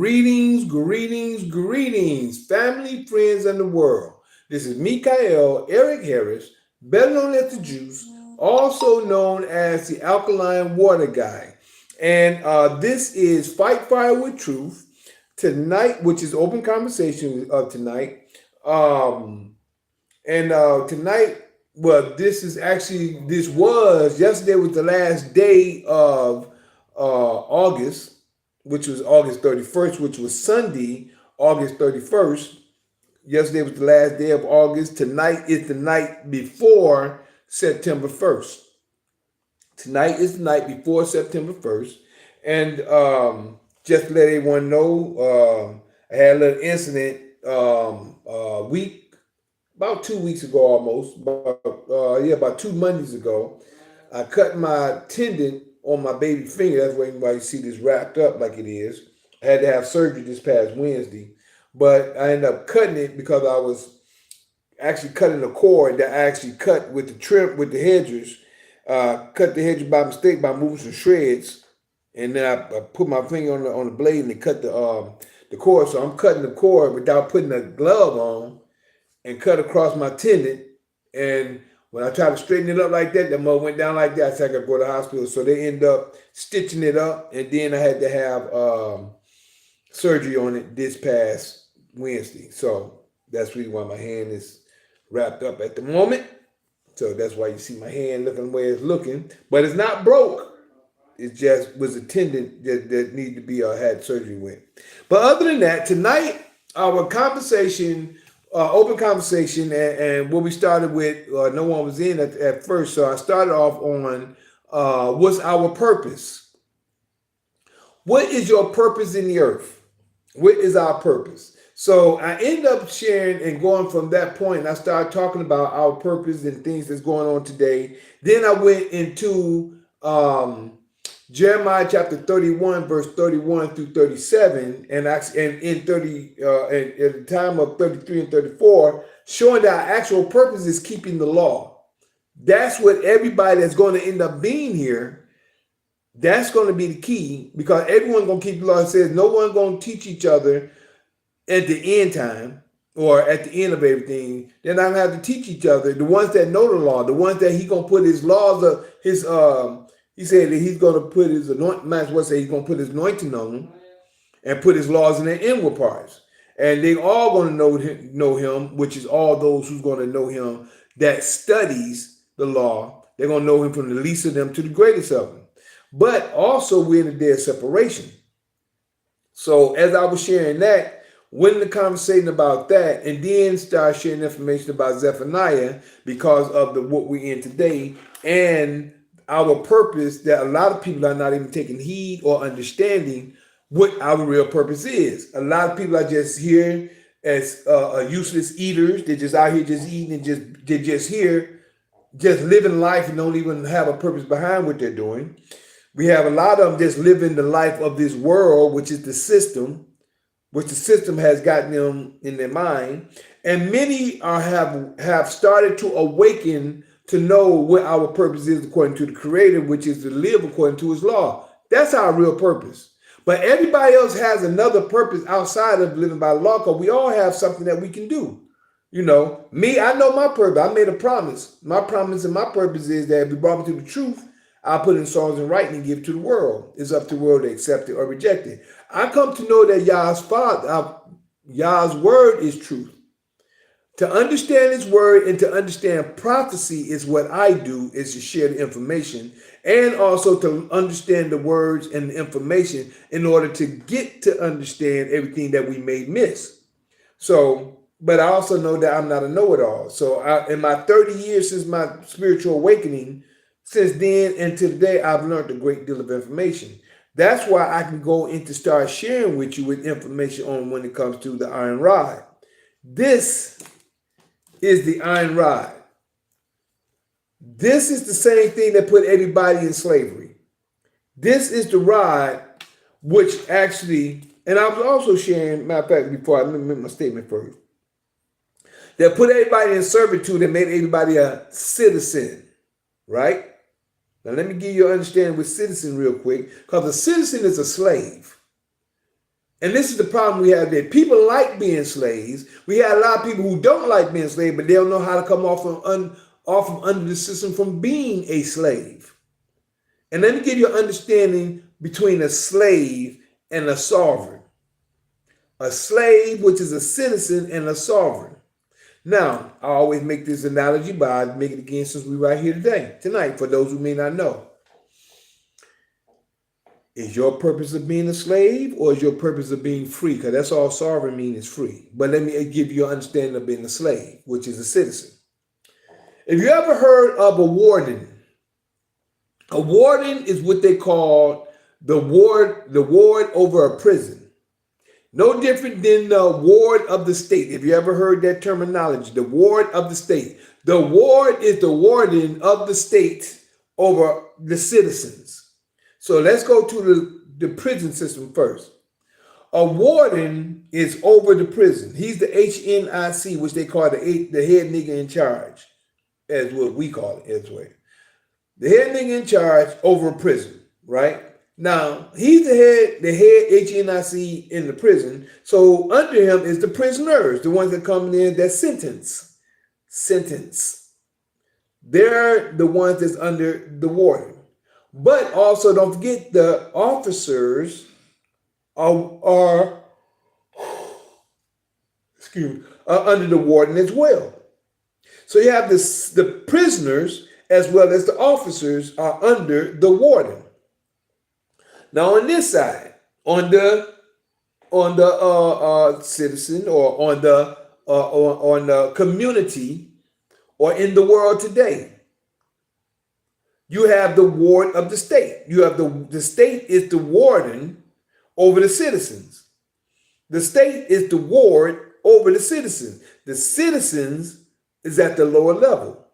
Greetings, greetings, greetings, family, friends, and the world. This is Mikael Eric Harris, better known as the Juice, also known as the Alkaline Water Guy. And this is Fight Fire with Truth tonight, which is open conversation of tonight. Tonight, well, this was yesterday was the last day of August, which was August 31st, which was Sunday, August 31st. Yesterday was the last day of August. Tonight is the night before September 1st. Tonight is the night before September 1st. And just to let everyone know, I had a little incident about 2 weeks ago almost, about 2 Mondays ago. I cut my tendon on my baby finger. That's why you see this wrapped up like it is. I had to have surgery this past Wednesday, but I ended up cutting it because I was actually cutting a cord that I actually cut with the trim with the hedgers. Cut the hedger by mistake by moving some shreds, and then I put my finger on the blade and it cut the cord. So I'm cutting the cord without putting a glove on, and cut across my tendon. And when I tried to straighten it up like that, the mother went down like that. I said I could go to the hospital. So they end up stitching it up, and then I had to have surgery on it this past Wednesday. So that's really why my hand is wrapped up at the moment. So that's why you see my hand looking the way it's looking. But it's not broke. It just was a tendon that needed to be had surgery with. But other than that, tonight our conversation, open conversation, and what we started with, no one was in at first. So I started off on what's our purpose? What is your purpose in the earth? What is our purpose? So I end up sharing and going from that point. I started talking about our purpose and things that's going on today. Then I went into Jeremiah chapter 31, verse 31 through 37, and at the time of 33 and 34, showing that our actual purpose is keeping the law. That's what everybody that's going to end up being here, that's going to be the key, because everyone's going to keep the law. It says no one's going to teach each other at the end time, or at the end of everything. They're not going to have to teach each other. The ones that know the law, the ones that he's going to put his laws of his he said that he's going to put his anointing, might as well say he's going to put his anointing on them and put his laws in their inward parts. And they all going to know him, which is all those who's going to know him that studies the law. They're going to know him from the least of them to the greatest of them. But also we're in a day of separation. So as I was sharing that, went in the conversation about that, and then started sharing information about Zephaniah because of what we're in today and our purpose, that a lot of people are not even taking heed or understanding what our real purpose is. A lot of people are just here as useless eaters. They're just out here just eating, and they're just here, just living life, and don't even have a purpose behind what they're doing. We have a lot of them just living the life of this world, which is the system, which the system has gotten them in their mind. And many have started to awaken to know what our purpose is according to the Creator, which is to live according to his law. That's our real purpose. But everybody else has another purpose outside of living by the law, because we all have something that we can do. You know, me, I know my purpose. I made a promise. My promise and my purpose is that if you brought me to the truth, I'll put in songs and writing and give it to the world. It's up to the world to accept it or reject it. I come to know that Yah's word is truth. To understand his word and to understand prophecy is what I do, is to share the information, and also to understand the words and the information in order to get to understand everything that we may miss. So, but I also know that I'm not a know-it-all. So in my 30 years since my spiritual awakening, since then and to today, I've learned a great deal of information. That's why I can go into start sharing with you with information on when it comes to the iron rod. This is the iron rod. This is the same thing that put everybody in slavery. This is the rod which actually, and I was also sharing, matter of fact, before I make my statement first, that put everybody in servitude and made everybody a citizen, right? Now let me give you an understanding with citizen real quick, because a citizen is a slave. And this is the problem we have there. People like being slaves. We have a lot of people who don't like being slaves, but they don't know how to come off of under the system from being a slave. And let me give you an understanding between a slave and a sovereign. A slave, which is a citizen, and a sovereign. Now, I always make this analogy, but I'll make it again since we're right here tonight, for those who may not know. Is your purpose of being a slave, or is your purpose of being free? Because that's all sovereign means, is free. But let me give you an understanding of being a slave, which is a citizen. If you ever heard of a warden is what they call the ward over a prison. No different than the ward of the state. If you ever heard that terminology, the ward of the state. The ward is the warden of the state over the citizens. So let's go to the prison system first. A warden is over the prison. He's the HNIC, which they call the head nigga in charge, as what we call it as well. The head nigga in charge over a prison, right? Now, he's the head HNIC in the prison. So under him is the prisoners, the ones that come in that sentence. They're the ones that's under the warden. But also don't forget the officers are under the warden as well. So you have the prisoners as well as the officers are under the warden. Now on this side, on the citizen, or on the community, or in the world today, you have the ward of the state. You have the state is the warden over the citizens. The state is the ward over the citizens. The citizens is at the lower level.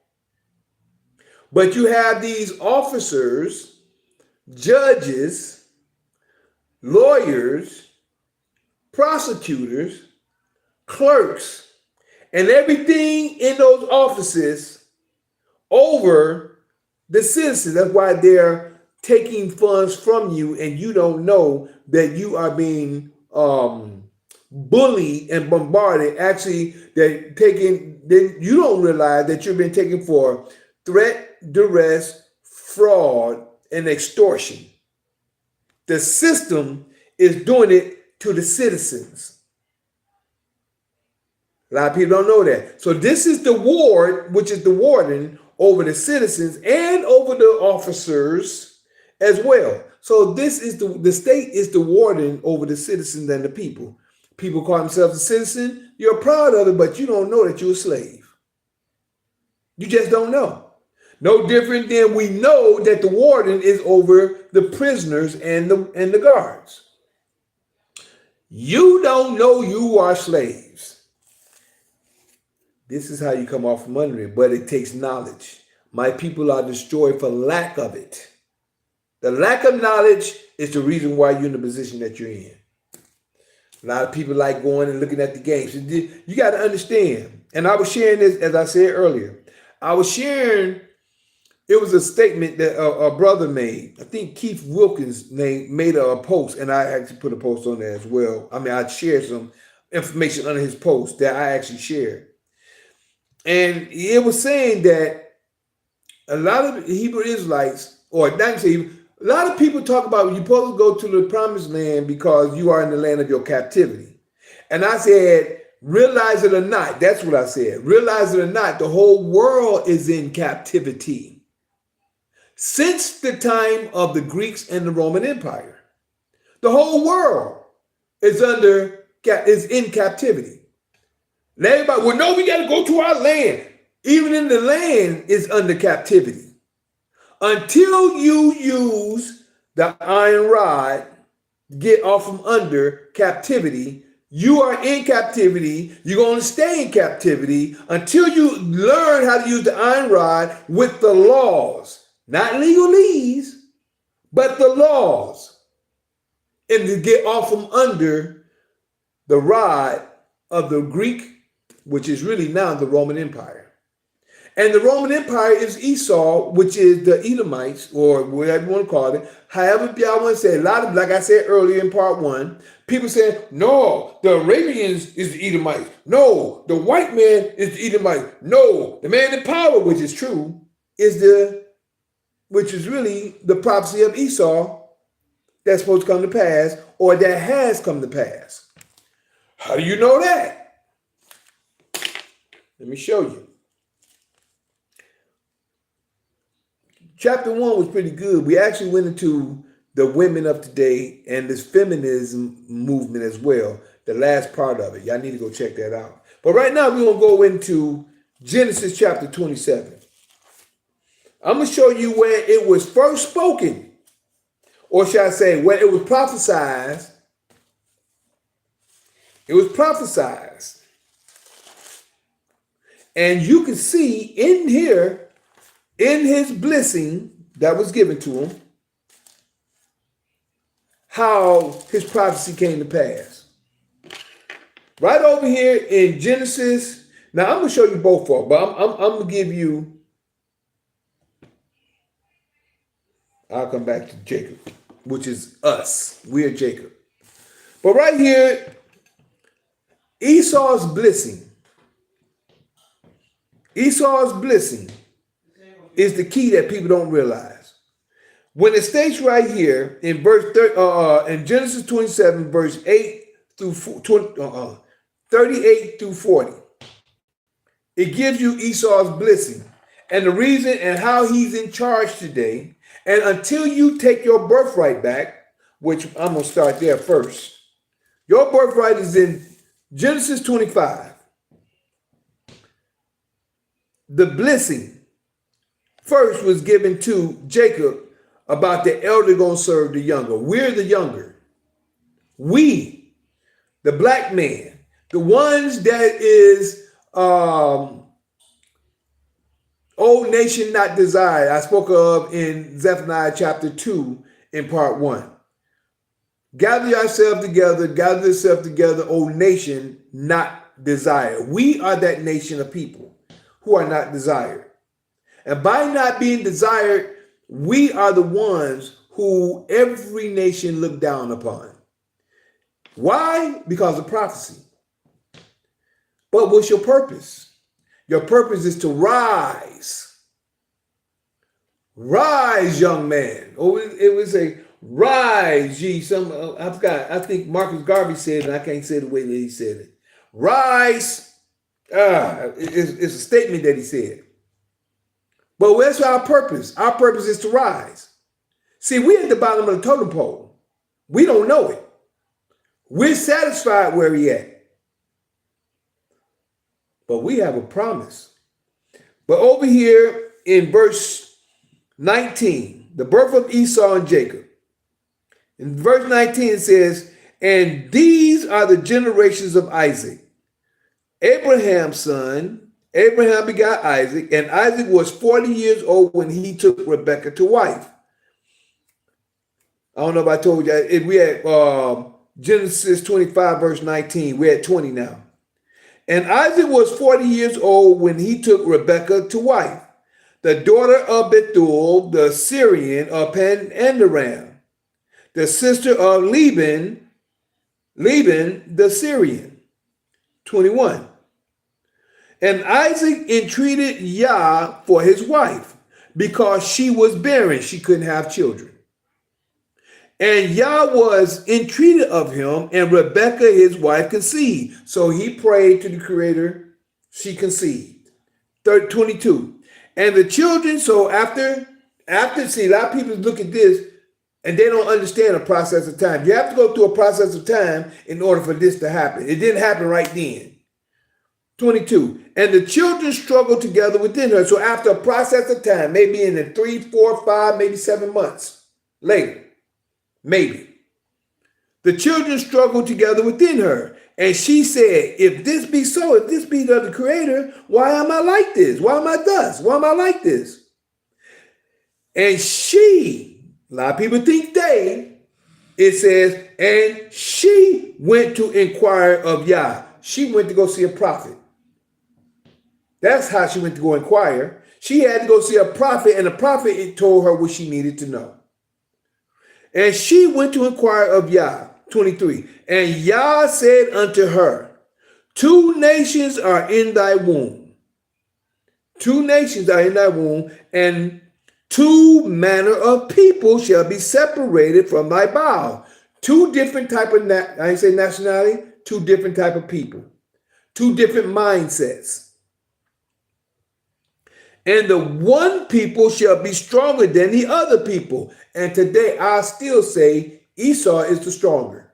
But you have these officers, judges, lawyers, prosecutors, clerks, and everything in those offices over the citizens. That's why they're taking funds from you, and you don't know that you are being bullied and bombarded. Actually, you don't realize that you've been taken for threat, duress, fraud, and extortion. The system is doing it to the citizens. A lot of people don't know that. So this is the ward, which is the warden over the citizens and over the officers as well. So this is the state is the warden over the citizens and the people. People call themselves a citizen. You're proud of it, but you don't know that you're a slave. You just don't know. No different than we know that the warden is over the prisoners and the guards. You don't know you are slaves. This is how you come off from under it, but it takes knowledge. My people are destroyed for lack of it. The lack of knowledge is the reason why you're in the position that you're in. A lot of people like going and looking at the games. You got to understand. And I was sharing this, as I said earlier. I was sharing, it was a statement that a brother made. I think Keith Wilkins made a post, and I actually put a post on there as well. I mean, I shared some information under his post that I actually shared. And it was saying that a lot of Hebrew Israelites, or not say, a lot of people talk about you're supposed to go to the promised land because you are in the land of your captivity. And I said, realize it or not, that's what I said. Realize it or not, the whole world is in captivity. Since the time of the Greeks and the Roman Empire, the whole world is in captivity. And everybody, well, no, we got to go to our land. Even in the land is under captivity. Until you use the iron rod to get off from under captivity, you are in captivity. You're going to stay in captivity until you learn how to use the iron rod with the laws. Not legalese, but the laws. And to get off from under the rod of the Greek, which is really now the Roman Empire. And the Roman Empire is Esau, which is the Edomites, or whatever you want to call it. However, y'all want to say, a lot of, like I said earlier in part 1, people say, no, the Arabians is the Edomites. No, the white man is the Edomite. No, the man in power, which is true, which is really the prophecy of Esau that's supposed to come to pass, or that has come to pass. How do you know that? Let me show you. Chapter 1 was pretty good. We actually went into the women of today and this feminism movement as well, the last part of it. Y'all need to go check that out. But right now, we're going to go into Genesis chapter 27. I'm going to show you where it was first spoken, or should I say, where it was prophesied. It was prophesied. And you can see in here, in his blessing that was given to him, how his prophecy came to pass. Right over here in Genesis. Now, I'm going to show you both of them, but I'm going to give you, I'll come back to Jacob, which is us. We're Jacob. But right here, Esau's blessing. Esau's blessing is the key that people don't realize. When it states right here in in Genesis 27, verse 8 through 38 through 40, it gives you Esau's blessing and the reason and how he's in charge today. And until you take your birthright back, which I'm going to start there first. Your birthright is in Genesis 25. The blessing first was given to Jacob about the elder going to serve the younger. We're the younger. We, the black man, the ones that is old nation not desired, I spoke of in Zephaniah chapter 2 in part 1. Gather yourself together, old nation not desired. We are that nation of people who are not desired. And by not being desired, we are the ones who every nation looked down upon. Why? Because of prophecy. But what's your purpose? Your purpose is to rise. Rise, young man. Oh, it was a rise, ye. I think Marcus Garvey said it, and I can't say the way that he said it. Rise. It's a statement that he said. But where's our purpose? Our purpose is to rise. See, we're at the bottom of the totem pole. We don't know it. We're satisfied where we at. But we have a promise. But over here in verse 19, the birth of Esau and Jacob. In verse 19 it says, and these are the generations of Isaac, Abraham's son. Abraham begot Isaac, and Isaac was 40 years old when he took Rebekah to wife. I don't know if I told you. We had Genesis 25, verse 19. We're at 20 now. And Isaac was 40 years old when he took Rebekah to wife, the daughter of Bethuel, the Syrian of Pan-Aram, the sister of Laban the Syrian. 21. And Isaac entreated Yah for his wife because she was barren. She couldn't have children. And Yah was entreated of him, and Rebekah, his wife, conceived. So he prayed to the Creator. She conceived. 22. And the children, so after, see, a lot of people look at this and they don't understand a process of time. You have to go through a process of time in order for this to happen. It didn't happen right then. 22. And the children struggled together within her. So after a process of time, maybe in the 3, 4, 5, maybe 7 months later, maybe, the children struggled together within her. And she said, if this be so, if this be of the Creator, why am I like this? Why am I thus? Why am I like this? And she, a lot of people think it says, and she went to inquire of Yah. She went to go see a prophet. That's how she went to go inquire. She had to go see a prophet, and the prophet told her what she needed to know. And she went to inquire of Yah, 23. And Yah said unto her, 2 nations are in thy womb. 2 nations are in thy womb, and 2 manner of people shall be separated from thy bowels. 2 different type of, I ain't say nationality, 2 different type of people. 2 different mindsets. And the one people shall be stronger than the other people. And today I still say Esau is the stronger.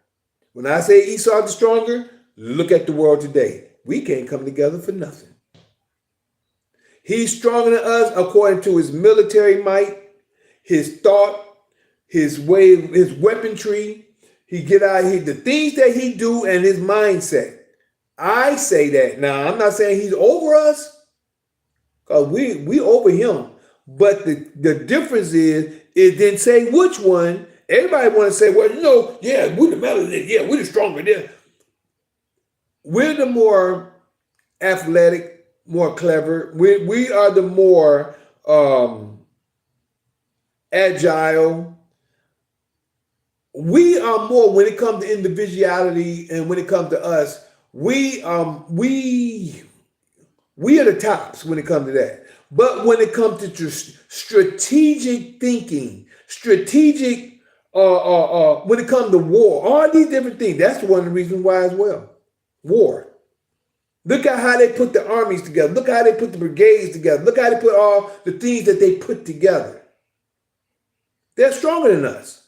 When I say Esau is the stronger, look at the world today. We can't come together for nothing. He's stronger than us according to his military might, his thought, his way, his weaponry. He get out here, the things that he do, and his mindset. I say that. Now, I'm not saying he's over us, because we over him. But the difference is, it didn't say which one. Everybody want to say, well, yeah, we're the melanated, yeah, we're the stronger there. We're the more athletic, more clever. We are the more agile. We are more, when it comes to individuality and when it comes to us, we are the tops when it comes to that. But when it comes to strategic thinking, strategic, when it comes to war, all these different things, that's one of the reasons why as well. War. Look at how they put the armies together. Look how they put the brigades together. Look how they put all the things that they put together. They're stronger than us.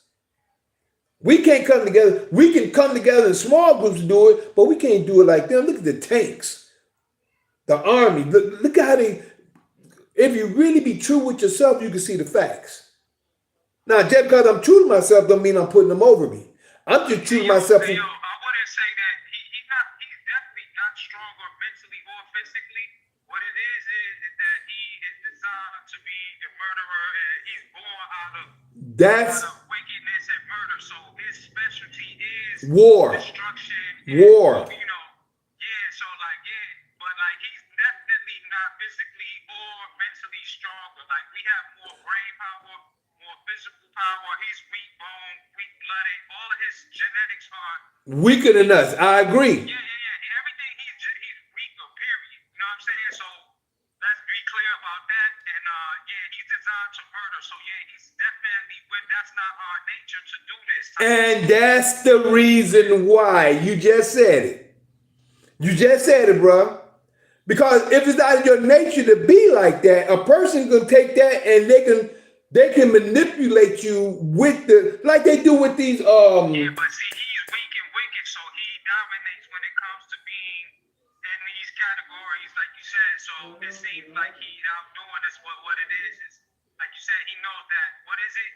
We can't come together. We can come together in small groups to do it, but we can't do it like them. Look at the tanks. The army, look at how they, if you really be true with yourself, you can see the facts. Now, just because I'm true to myself don't mean I'm putting them over me. I'm just true to myself. I wouldn't say that he's definitely not stronger mentally or physically. What it is that he is designed to be a murderer, and he's born out of wickedness and murder. So his specialty is war, destruction, war. He's weak bone, weak blooded. All of his genetics are weaker than us. I agree. Yeah. Everything he's weaker. Period. You know what I'm saying? So let's be clear about that. And he's designed to murder. So he's definitely. That's not our nature to do this. And that's the reason why you just said it. You just said it, bro. Because if it's not your nature to be like that, a person can take that and they can manipulate you with like they do with these Yeah, but see, he's weak and wicked, so he dominates when it comes to being in these categories, like you said. So it seems like he's outdoing us. What it is like you said, he knows that. What is it?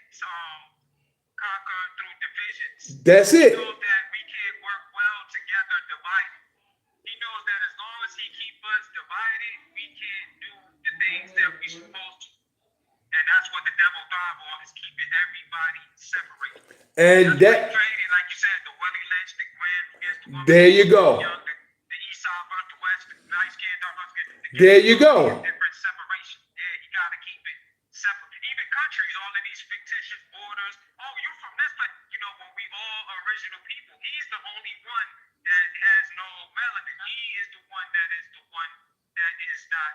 Conquer through divisions. That's it. He knows that we can't work well together divided. He knows that as long as he keeps us divided, we can't do the things that we're supposed to. And that's what the devil thrives on, is keeping everybody separated. And that's like you said, the Willie Lynch, the Gwen against the woman. There you go. The east side versus the west, the light skin, dark skin. There you go. Different separation. Yeah, you got to keep it separate. Even countries, all of these fictitious borders. Oh, you're from this place. When we all original people, he's the only one that has no melanin. He is the one that is not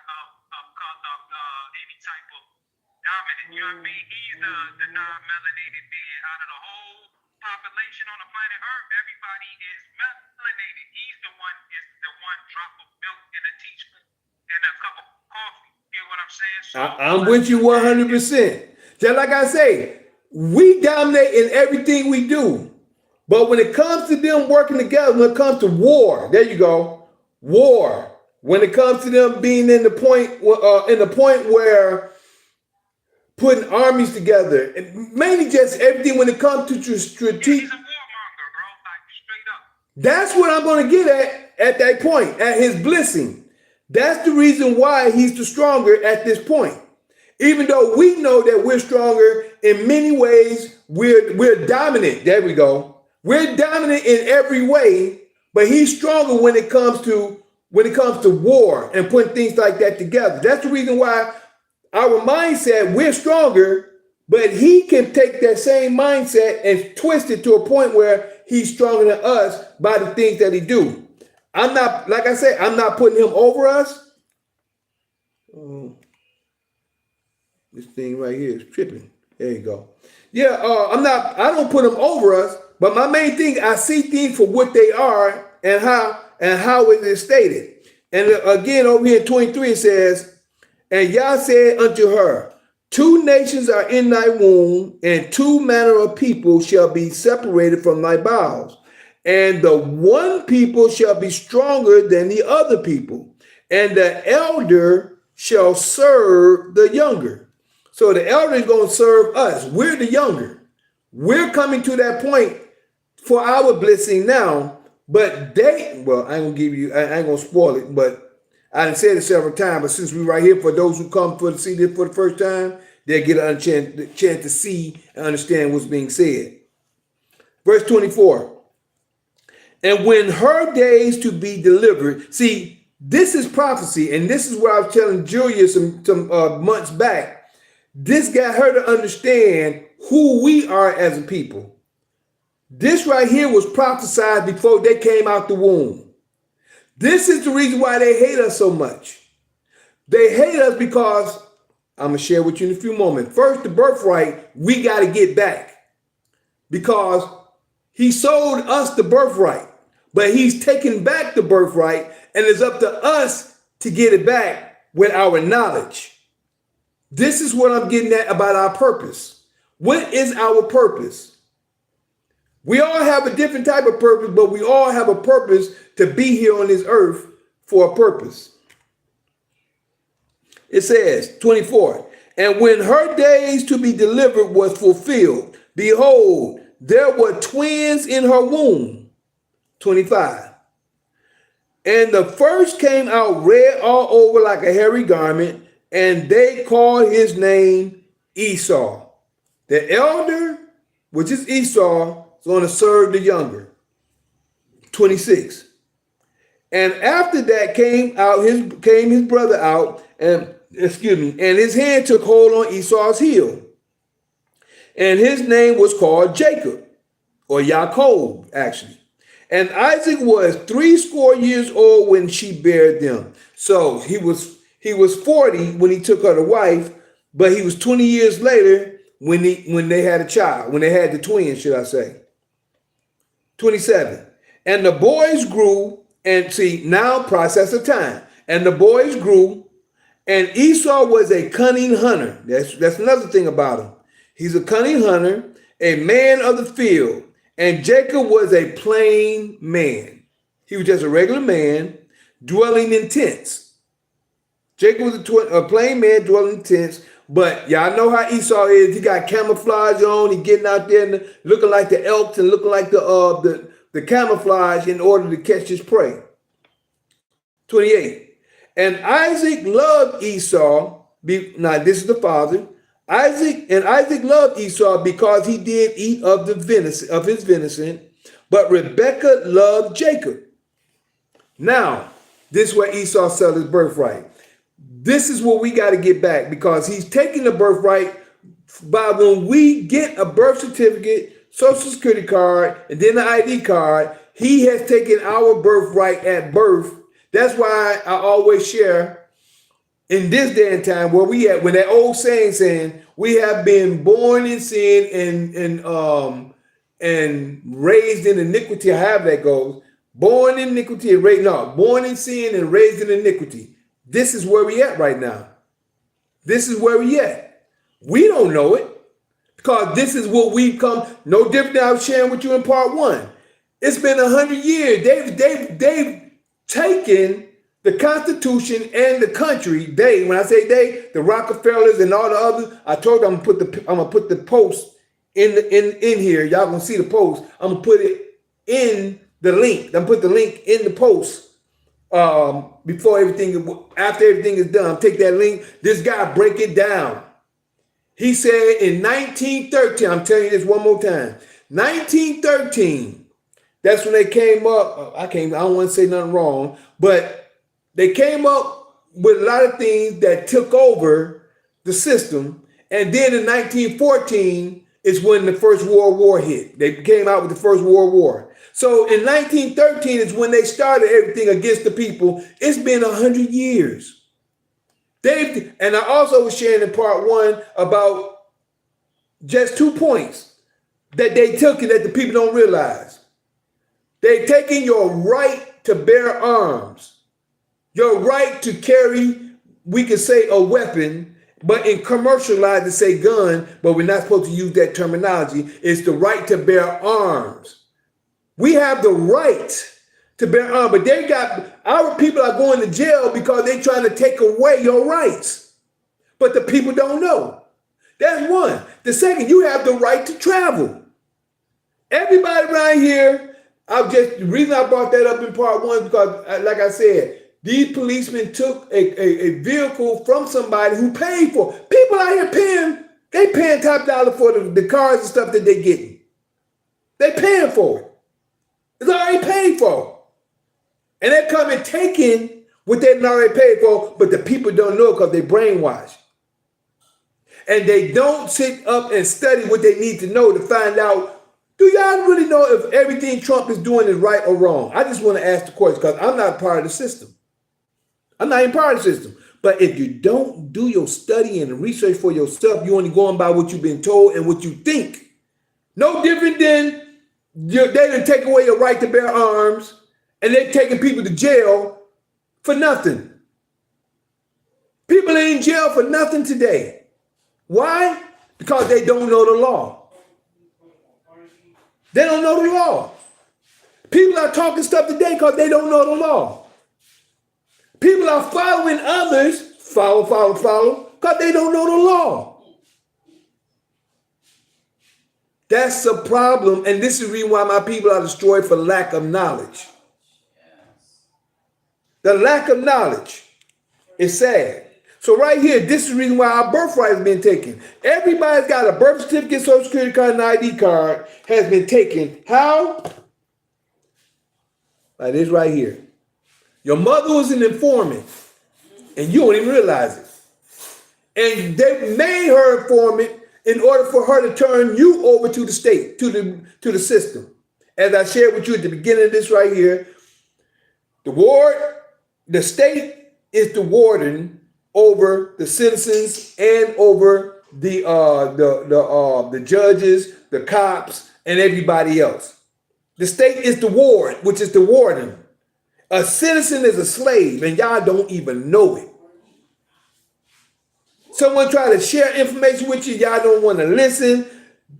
any type of dominant, you know what I mean? He's the non-melanated being. Out of the whole population on the planet Earth, everybody is melanated. He's the one drop of milk in a teaspoon and a cup of coffee. You know what I'm saying? So, I'm with you 100%. Just like I say, we dominate in everything we do. But when it comes to them working together, when it comes to war, there you go, war. When it comes to them being in the point where putting armies together, and mainly just everything when it comes to strategic. He's a warmonger, bro. Like straight up. That's what I'm going to get at that point, at his blessing. That's the reason why he's the stronger at this point. Even though we know that we're stronger in many ways, we're dominant. There we go. We're dominant in every way, but he's stronger when it comes to when it comes to war and putting things like that together. That's the reason why our mindset, we're stronger, but he can take that same mindset and twist it to a point where he's stronger than us by the things that he do. I'm not, like I said, I'm not putting him over us. This thing right here is tripping. There you go. Yeah, I don't put them over us, but my main thing, I see things for what they are and how it is stated. And again, over here in 23, it says, and Yah said unto her, 2 nations are in thy womb, and 2 manner of people shall be separated from thy bowels. And the one people shall be stronger than the other people, and the elder shall serve the younger. So the elder is going to serve us. We're the younger. We're coming to that point for our blessing now. But I ain't going to spoil it, but I done said it several times. But since we're right here, for those who come to see this for the first time, they'll get a chance to see and understand what's being said. Verse 24. And when her days to be delivered, see, this is prophecy, and this is what I was telling Julia some months back. This got her to understand who we are as a people. This right here was prophesied before they came out the womb. This is the reason why they hate us so much. They hate us because, I'm going to share with you in a few moments. First, the birthright, we got to get back. Because he sold us the birthright. But he's taken back the birthright, and it's up to us to get it back with our knowledge. This is what I'm getting at about our purpose. What is our purpose? We all have a different type of purpose, but we all have a purpose to be here on this earth for a purpose. It says, 24, and when her days to be delivered was fulfilled, behold, there were twins in her womb. 25. And the first came out red all over like a hairy garment, and they called his name Esau. The elder, which is Esau, is going to serve the younger. 26. And after that came his brother out, and his hand took hold on Esau's heel. And his name was called Jacob, or Yaakov, actually. And Isaac was 80 years old when she bare them. So he was 40 when he took her to wife, but he was 20 years later when they had a child, when they had the twins, should I say. 27. And the boys grew, and see, now process of time. And the boys grew, and Esau was a cunning hunter. That's another thing about him. He's a cunning hunter, a man of the field. And Jacob was a plain man. He was just a regular man dwelling in tents. Jacob was a plain man dwelling in tents. But y'all know how Esau is. He got camouflage on. He getting out there and looking like the elks and looking like the camouflage in order to catch his prey. 28. And Isaac loved Esau. Now this is the father. Isaac loved Esau because he did eat of his venison, but Rebekah loved Jacob. Now, this is where Esau sold his birthright. This is what we got to get back, because he's taking the birthright by when we get a birth certificate, social security card, and then the ID card. He has taken our birthright at birth. That's why I always share in this day and time where we at, when that old saying we have been born in sin and raised in iniquity, however that goes. Born in iniquity and raised, born in sin and raised in iniquity. This is where we at right now. This is where we at. We don't know it, because this is what we've come, no different than I was sharing with you in part 1. It's been 100 years. They've taken the Constitution and the country. When I say they, the Rockefellers and all the others. I told them I'm gonna put the post in here. Y'all gonna see the post. I'm gonna put it in the link. I'm gonna put the link in the post after everything is done. Take that link. This guy break it down. He said in 1913. I'm telling you this one more time. 1913. That's when they came up. I don't want to say nothing wrong, but They came up with a lot of things that took over the system. And then in 1914 is when the First World War hit. They came out with the First World War. So in 1913 is when they started everything against the people. It's been 100 years. And I also was sharing in part one about just 2 points that they took and that the people don't realize. They've taken your right to bear arms, your right to carry, we could say, a weapon, but in commercialized to say gun, but we're not supposed to use that terminology. It's the right to bear arms. We have the right to bear arms, but our people are going to jail because they're trying to take away your rights. But the people don't know. That's one. The second, you have the right to travel. Everybody around here, the reason I brought that up in part one is because, like I said, these policemen took a vehicle from somebody who paid for it. People out here paying top dollar for the cars and stuff that they're getting. They paying for it. It's already paid for. And they're coming taking what they've already paid for, but the people don't know because they brainwashed. And they don't sit up and study what they need to know to find out, do y'all really know if everything Trump is doing is right or wrong? I just want to ask the question because I'm not part of the system. I'm not even part of the system. But if you don't do your study and research for yourself, you're only going by what you've been told and what you think. No different than they didn't take away your right to bear arms and they're taking people to jail for nothing. People are in jail for nothing today. Why? Because they don't know the law. They don't know the law. People are talking stuff today because they don't know the law. People are following others, follow, because they don't know the law. That's a problem, and this is the reason why my people are destroyed for lack of knowledge. The lack of knowledge is sad. So right here, this is the reason why our birthright has been taken. Everybody's got a birth certificate, social security card, and ID card has been taken. How? Like this right here. Your mother was an informant, and you don't even realize it. And they made her informant in order for her to turn you over to the state, to the system. As I shared with you at the beginning of this right here, the state is the warden over the citizens and over the judges, the cops, and everybody else. The state is the ward, which is the warden. A citizen is a slave, and y'all don't even know it. Someone try to share information with you, y'all don't want to listen.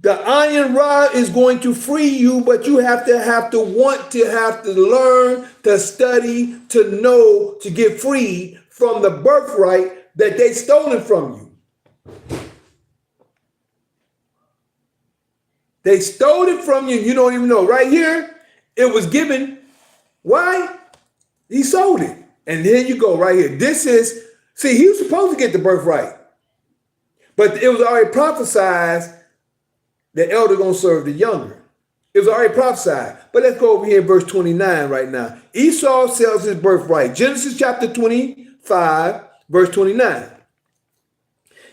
The iron rod is going to free you, but you have to want to have to learn, to study, to know, to get free from the birthright that they stolen from you. They stole it from you, and you don't even know. Right here, it was given. Why? He sold it. And here you go, right here. He was supposed to get the birthright. But it was already prophesied the elder gonna serve the younger. It was already prophesied. But let's go over here in verse 29 right now. Esau sells his birthright. Genesis chapter 25, verse 29.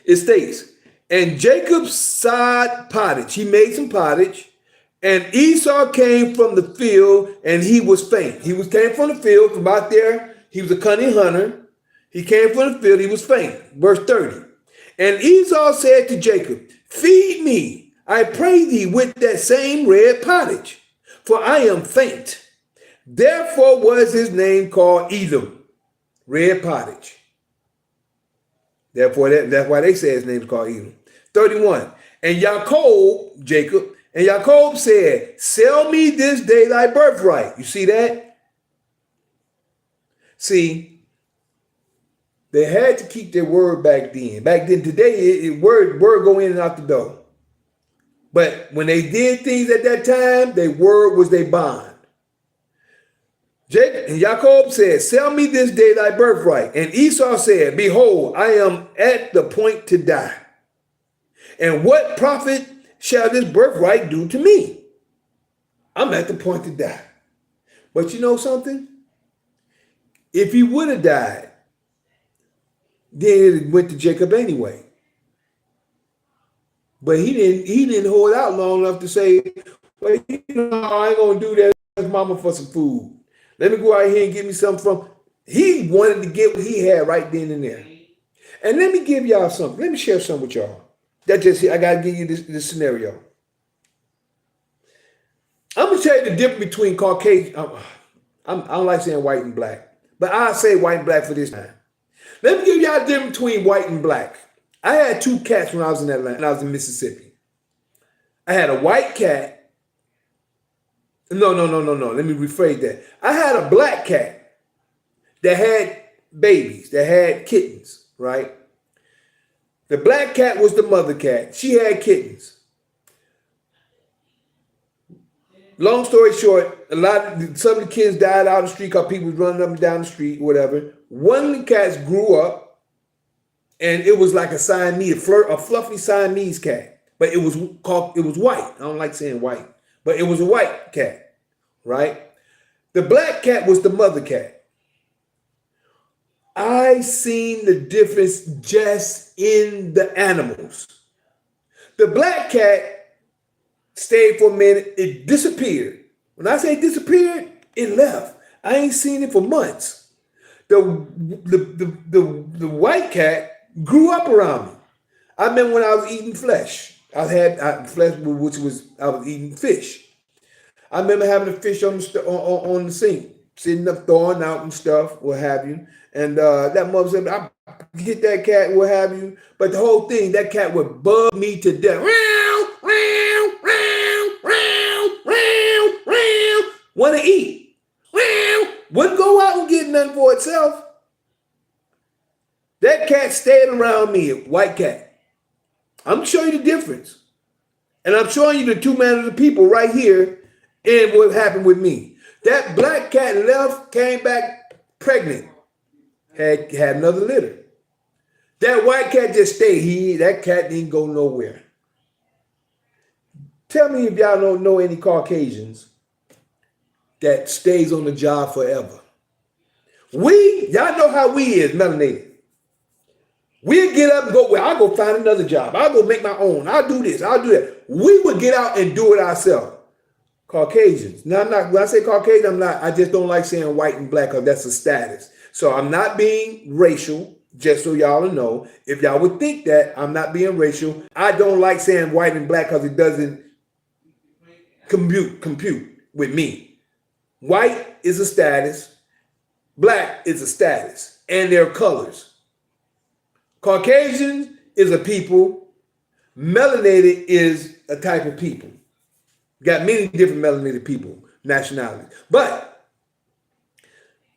It states, and Jacob sod pottage. He made some pottage. And Esau came from the field, and he was faint. Came from the field, from out there. He was a cunning hunter. He came from the field. He was faint. Verse 30. And Esau said to Jacob, feed me, I pray thee, with that same red pottage, for I am faint. Therefore was his name called Edom, red pottage. Therefore, that's why they say his name is called Edom. 31. And Jacob said, sell me this day thy birthright. You see that? See, they had to keep their word back then. Back then, today, word go in and out the door. But when they did things at that time, their word was their bond. Jacob said, sell me this day thy birthright. And Esau said, behold, I am at the point to die. And what profit shall this birthright do to me? I'm at the point to die. But you know something? If he would have died, then it went to Jacob anyway. But he didn't hold out long enough to say, well, I ain't gonna do that. Ask mama for some food. Let me go out here and get me something from. He wanted to get what he had right then and there. And let me give y'all something. Let me share something with y'all. I gotta give you this scenario. I'm gonna tell you the difference between Caucasian. I don't like saying white and black, but I'll say white and black for this time. Let me give y'all the difference between white and black. I had two cats when I was in Atlanta, when I was in Mississippi. I had a white cat. No. Let me rephrase that. I had a black cat that had babies, that had kittens, right? The black cat was the mother cat. She had kittens. Long story short, some of the kids died out on the street because people was running up and down the street, whatever. One of the cats grew up, and it was like a Siamese, a fluffy Siamese cat, but it was white. I don't like saying white, but it was a white cat, right? The black cat was the mother cat. I seen the difference just in the animals. The black cat stayed for a minute, it disappeared. When I say disappeared, it left. I ain't seen it for months. The white cat grew up around me. I remember when I was eating flesh. I was eating fish. I remember having a fish on the sink, sitting up thawing out and stuff, what have you. And that mother said, I get that cat, what have you. But the whole thing, that cat would bug me to death. Want to eat. Wouldn't go out and get nothing for itself. That cat stayed around me, white cat. I'm showing you the difference. And I'm showing you the two manners of people right here and what happened with me. That black cat left, came back pregnant, had another litter. That white cat just stayed. That cat didn't go nowhere. Tell me if y'all don't know any Caucasians that stays on the job forever. Y'all know how we is, melanated. We'll get up and go, well, I'll go find another job. I'll go make my own. I'll do this. I'll do that. We would get out and do it ourselves. Caucasians. Now, when I say Caucasian, I just don't like saying white and black because that's a status. So I'm not being racial, just so y'all know. If y'all would think that, I'm not being racial. I don't like saying white and black because it doesn't compute with me. White is a status. Black is a status. And their colors. Caucasian is a people. Melanated is a type of people. Got many different melanated people, nationalities. But,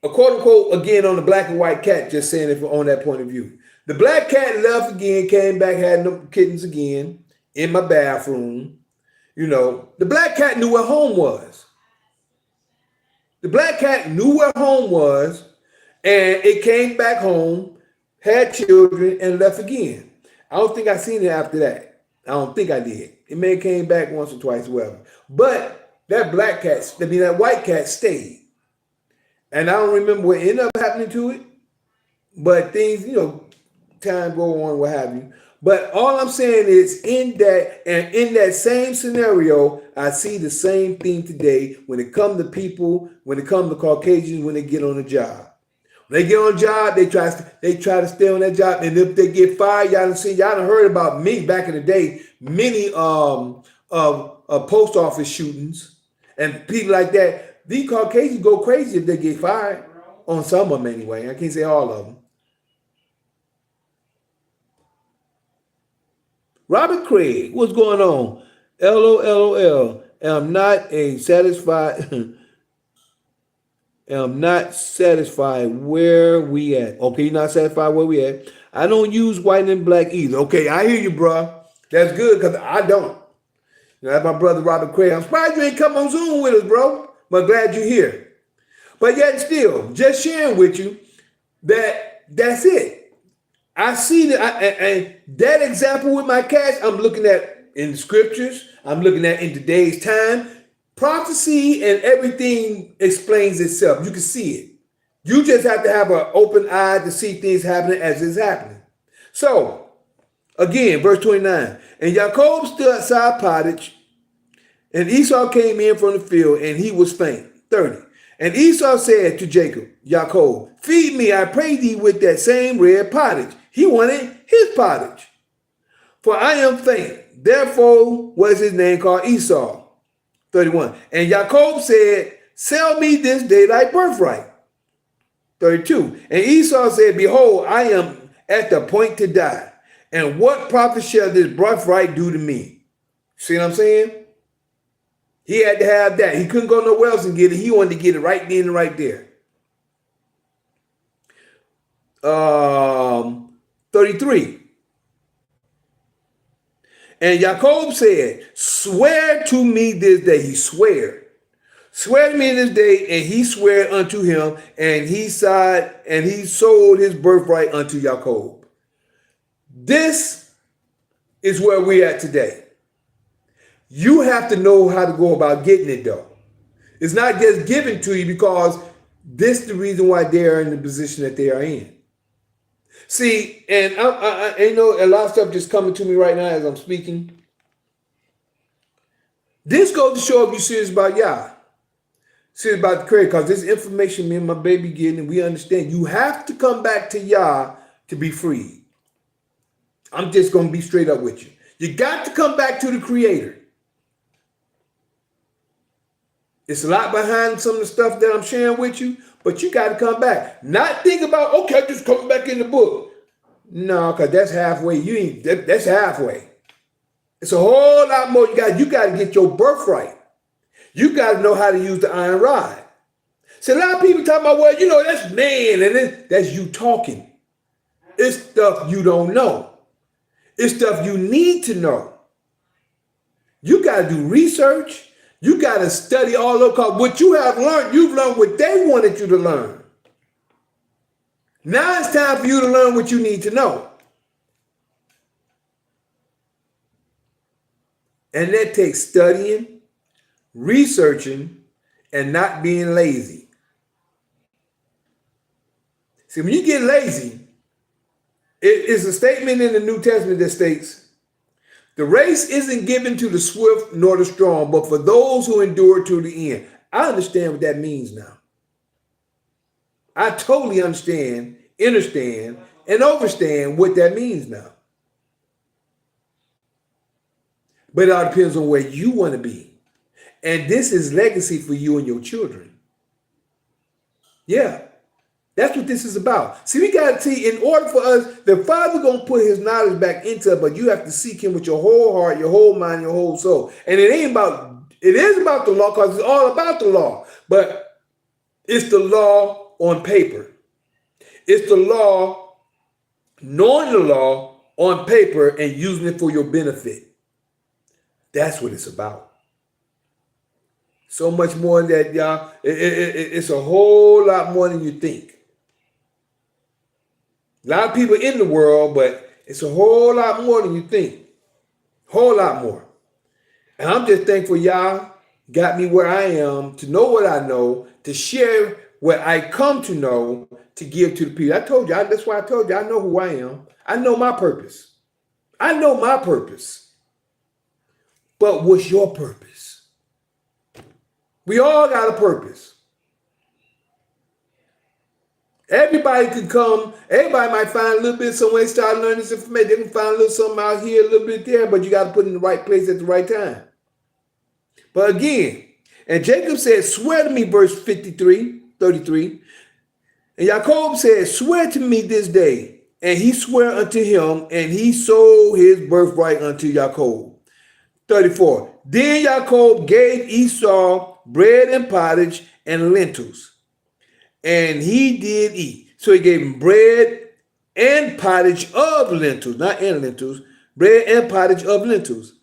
a quote unquote, again, on the black and white cat, just saying it on that point of view. The black cat left again, came back, had no kittens again in my bathroom. You know, the black cat knew where home was. The black cat knew where home was, and it came back home, had children, and left again. I don't think I seen it after that. I don't think I did. It may have came back once or twice, whatever. But that that white cat stayed. And I don't remember what ended up happening to it. But things, time go on, what have you. But all I'm saying is in that same scenario, I see the same thing today when it comes to people, when it comes to Caucasians, when they get on a job. When they get on a job, they try to stay on that job. And if they get fired, y'all done heard about me back in the day, many post office shootings and people like that. These Caucasians go crazy if they get fired. On some of them anyway. I can't say all of them. Robert Craig, what's going on? LOL. Am not satisfied where we at. Okay, you're not satisfied where we at. I don't use white and black either. Okay, I hear you, bro. That's good because I don't. That's my brother Robert Craig. I'm surprised you ain't come on Zoom with us, bro. But glad you're here. But yet still, just sharing with you that's it. I see that, and that example with my cats, I'm looking at in the scriptures. I'm looking at in today's time. Prophecy and everything explains itself. You can see it. You just have to have an open eye to see things happening as it's happening. So, again, verse 29. And Jacob stood outside pottage, and Esau came in from the field, and he was faint. 30. And Esau said to Jacob, feed me, I pray thee, with that same red pottage. He wanted his pottage. For I am faint. Therefore was his name called Esau. 31. And Jacob said, sell me this day thy birthright. 32. And Esau said, behold, I am at the point to die. And what profit shall this birthright do to me? See what I'm saying? He had to have that. He couldn't go nowhere else and get it. He wanted to get it right then and right there. 33. And Jacob said, swear to me this day. He swear to me this day, and he sware unto him, and he sold his birthright unto Jacob. This is where we're at today. You have to know how to go about getting it, though. It's not just given to you because this is the reason why they are in the position that they are in. See, and I know a lot of stuff just coming to me right now as I'm speaking. This goes to show if you're serious about Yah. Serious about the creator, because this information me and my baby getting, we understand you have to come back to Yah to be freed. I'm just going to be straight up with you. You got to come back to the creator. It's a lot behind some of the stuff that I'm sharing with you, but you got to come back. Not think about, okay, I'm just coming back in the book. No, because that's halfway. That's halfway. It's a whole lot more. You got to get your birthright. You got to know how to use the iron rod. See, a lot of people talking about, well, that's man, and that's you talking. It's stuff you don't know. It's stuff you need to know. You got to do research. You got to study all over, because what you have learned, you've learned what they wanted you to learn. Now it's time for you to learn what you need to know. And that takes studying, researching, and not being lazy. See, when you get lazy, it's a statement in the New Testament that states, the race isn't given to the swift nor the strong, but for those who endure to the end. I understand what that means now. I totally understand, and overstand what that means now. But it all depends on where you want to be. And this is legacy for you and your children. Yeah. That's what this is about. See, we got to see, in order for us, the Father going to put his knowledge back into it, but you have to seek him with your whole heart, your whole mind, your whole soul. And it is about the law, because it's all about the law. But it's the law on paper. It's the law, knowing the law on paper and using it for your benefit. That's what it's about. So much more than that, y'all. It's a whole lot more than you think. A lot of people in the world, but it's a whole lot more than you think. Whole lot more. And I'm just thankful y'all got me where I am, to know what I know, to share what I come to know, to give to the people. I told you, that's why I told you, I know who I am. I know my purpose. I know my purpose. But what's your purpose? We all got a purpose. Everybody can come. Everybody might find a little bit somewhere, start learning this information. They can find a little something out here, a little bit there, but you got to put it in the right place at the right time. But again, and Jacob said, swear to me, verse 33. And Jacob said, swear to me this day. And he swore unto him, and he sold his birthright unto Jacob. 34. Then Jacob gave Esau bread and pottage and lentils. And he did eat. So he gave him bread and pottage of lentils, not in lentils, bread and pottage of lentils.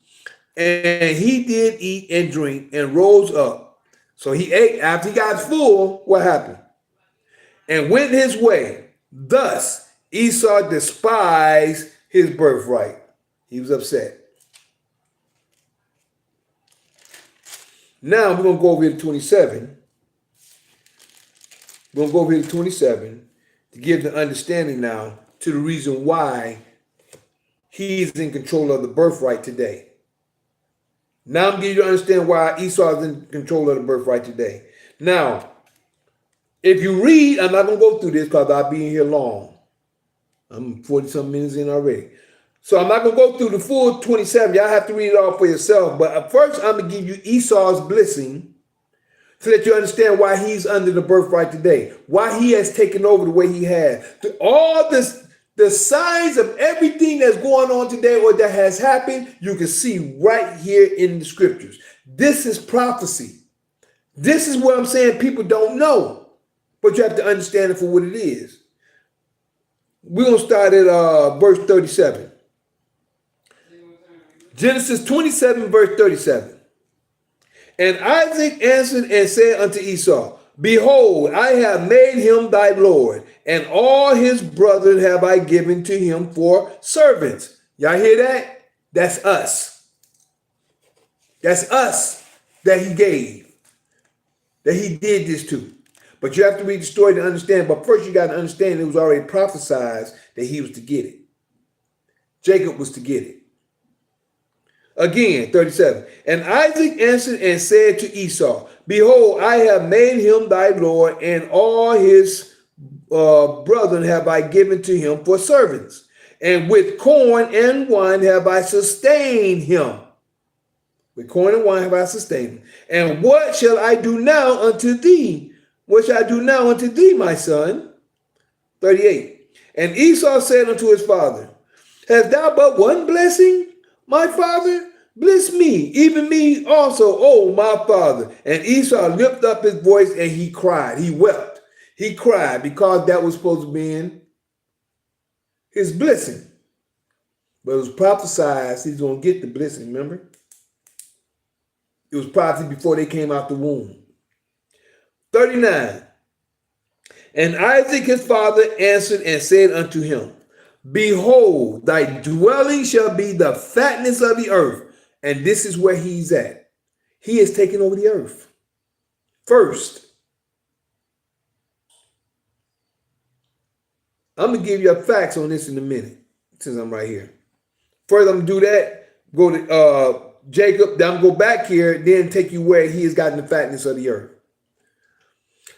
And he did eat and drink and rose up. So he ate. After he got full, what happened? And went his way. Thus Esau despised his birthright. He was upset. Now we're going to go over to 27. We're going to go over here to 27 to give the understanding now to the reason why he's in control of the birthright today. Now I'm giving you to understand why Esau is in control of the birthright today. Now, if you read, I'm not going to go through this because I'll be in here long. I'm 40-some minutes in already. So I'm not going to go through the full 27. Y'all have to read it all for yourself. But first, I'm going to give you Esau's blessing so that you understand why he's under the birthright today, why he has taken over the way he has. All this, the signs of everything that's going on today or that has happened, you can see right here in the scriptures. This is prophecy. This is what I'm saying people don't know, but you have to understand it for what it is. We're going to start at verse 37. Genesis 27, verse 37. And Isaac answered and said unto Esau, Behold, I have made him thy Lord, and all his brethren have I given to him for servants. Y'all hear that? That's us. That's us that he gave, that he did this to. But you have to read the story to understand. But first you got to understand it was already prophesied that he was to get it. Jacob was to get it. Again, 37. And Isaac answered and said to Esau, Behold, I have made him thy Lord, and all his brethren have I given to him for servants. And with corn and wine have I sustained him. With corn and wine have I sustained him. And what shall I do now unto thee? What shall I do now unto thee, my son? 38. And Esau said unto his father, Hast thou but one blessing, my father? Bless me, even me also, oh my father. And Esau lifted up his voice and he cried. He wept. He cried because that was supposed to be his blessing. But it was prophesied he's going to get the blessing, remember? It was prophecy before they came out the womb. 39. And Isaac his father answered and said unto him, Behold, thy dwelling shall be the fatness of the earth. And this is where he's at. He is taking over the earth. First, I'm going to give you facts on this in a minute, since I'm right here. First, I'm going to do that. Go to Jacob, then I'm going to go back here, then take you where he has gotten the fatness of the earth.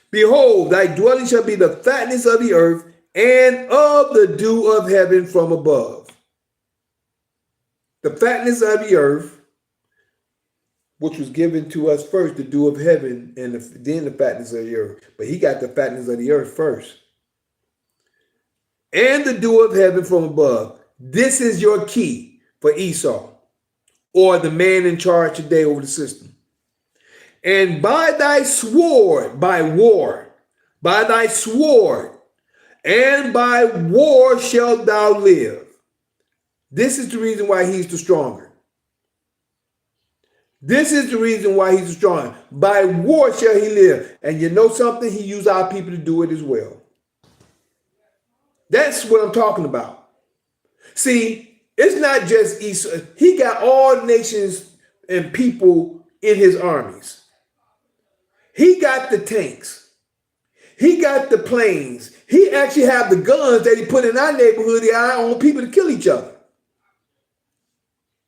Behold, thy dwelling shall be the fatness of the earth, and of the dew of heaven from above. The fatness of the earth, which was given to us first, the dew of heaven, and then the fatness of the earth. But he got the fatness of the earth first. And the dew of heaven from above. This is your key for Esau, or the man in charge today over the system. And by thy sword, by thy sword, and by war shalt thou live. This is the reason why he's the stronger. This is the reason why he's the stronger. By war shall he live. And you know something? He used our people to do it as well. That's what I'm talking about. See, it's not just Esau. He got all nations and people in his armies. He got the tanks. He got the planes. He actually have the guns that he put in our neighborhood, our own people, to kill each other.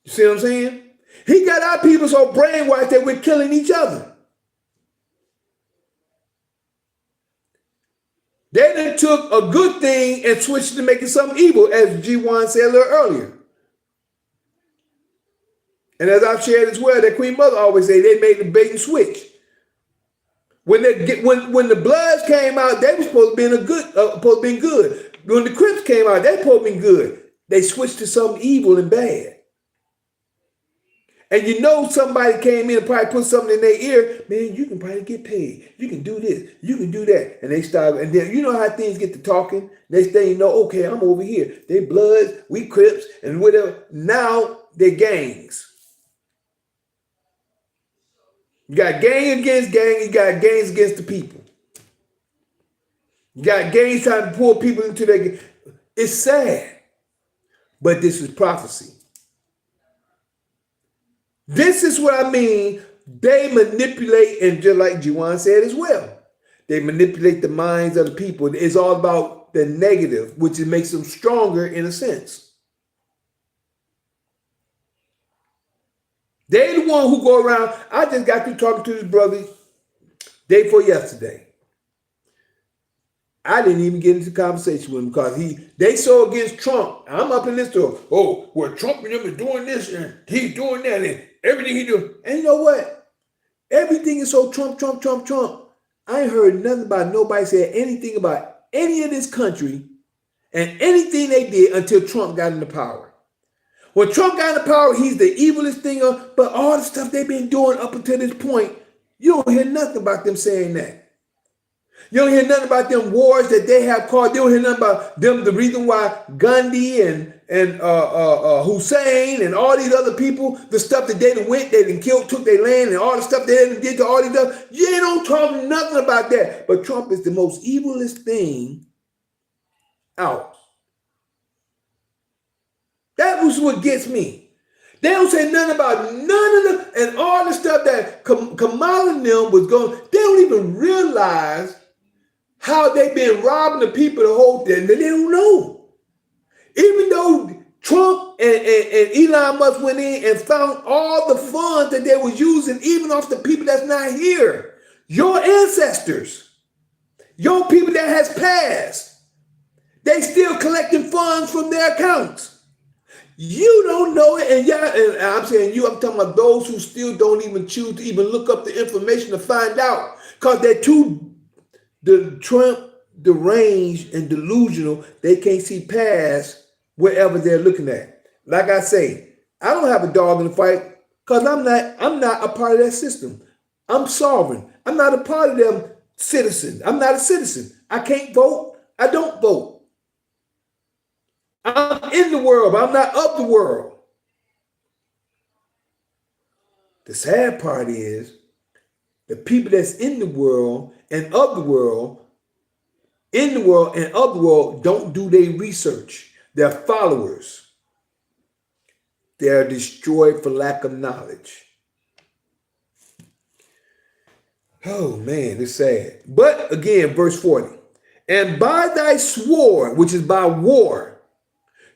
You see what I'm saying? He got our people so brainwashed that we're killing each other. They then took a good thing and switched it to make it something evil, as G1 said a little earlier. And as I've shared as well, that Queen Mother always say they made the bait and switch. When the Bloods came out, they were supposed to be good. When the Crips came out, they supposed to be good. They switched to something evil and bad. And you know somebody came in and probably put something in their ear, man, you can probably get paid. You can do this. You can do that. And they start, and then you know how things get to talking. Next thing you know, okay, I'm over here. They Bloods, we Crips, and whatever. Now they're gangs. You got gang against gang, you got gangs against the people. You got gangs trying to pull people into their gang. It's sad, but this is prophecy. This is what I mean. They manipulate, and just like Juwan said as well, They manipulate the minds of the people. It's all about the negative, which makes them stronger in a sense. They the one who go around. I just got through talking to this brother day before yesterday. I didn't even get into conversation with him because they so against Trump. I'm up in this door. Oh, well, Trump and him is doing this and he's doing that and everything he do. And you know what? Everything is so Trump, Trump, Trump, Trump. I ain't heard nothing about nobody saying anything about any of this country and anything they did until Trump got into power. When Trump got into power, he's the evilest thing, but all the stuff they've been doing up until this point, you don't hear nothing about them saying that. You don't hear nothing about them wars that they have caused. You don't hear nothing about them, the reason why Gandhi and Hussein and all these other people, the stuff that they done killed, took their land and all the stuff they did to all these other, you don't talk nothing about that. But Trump is the most evilest thing out. That was what gets me. They don't say nothing about none of the, and all the stuff that Kamala and them was going, they don't even realize how they've been robbing the people the whole thing. They don't know. Even though Trump and Elon Musk went in and found all the funds that they was using, even off the people that's not here. Your ancestors, your people that has passed, they still collecting funds from their accounts. You don't know it, and I'm saying you, I'm talking about those who still don't even choose to even look up the information to find out because they're too Trump deranged and delusional. They can't see past wherever they're looking at. Like I say, I don't have a dog in the fight because I'm not a part of that system. I'm sovereign. I'm not a part of them citizens. I'm not a citizen. I can't vote. I don't vote. I'm in the world, but I'm not of the world. The sad part is the people that's in the world and of the world, in the world and of the world, don't do their research. They're followers. They're destroyed for lack of knowledge. Oh man, it's sad. But again, verse 40. And by thy sword, which is by war,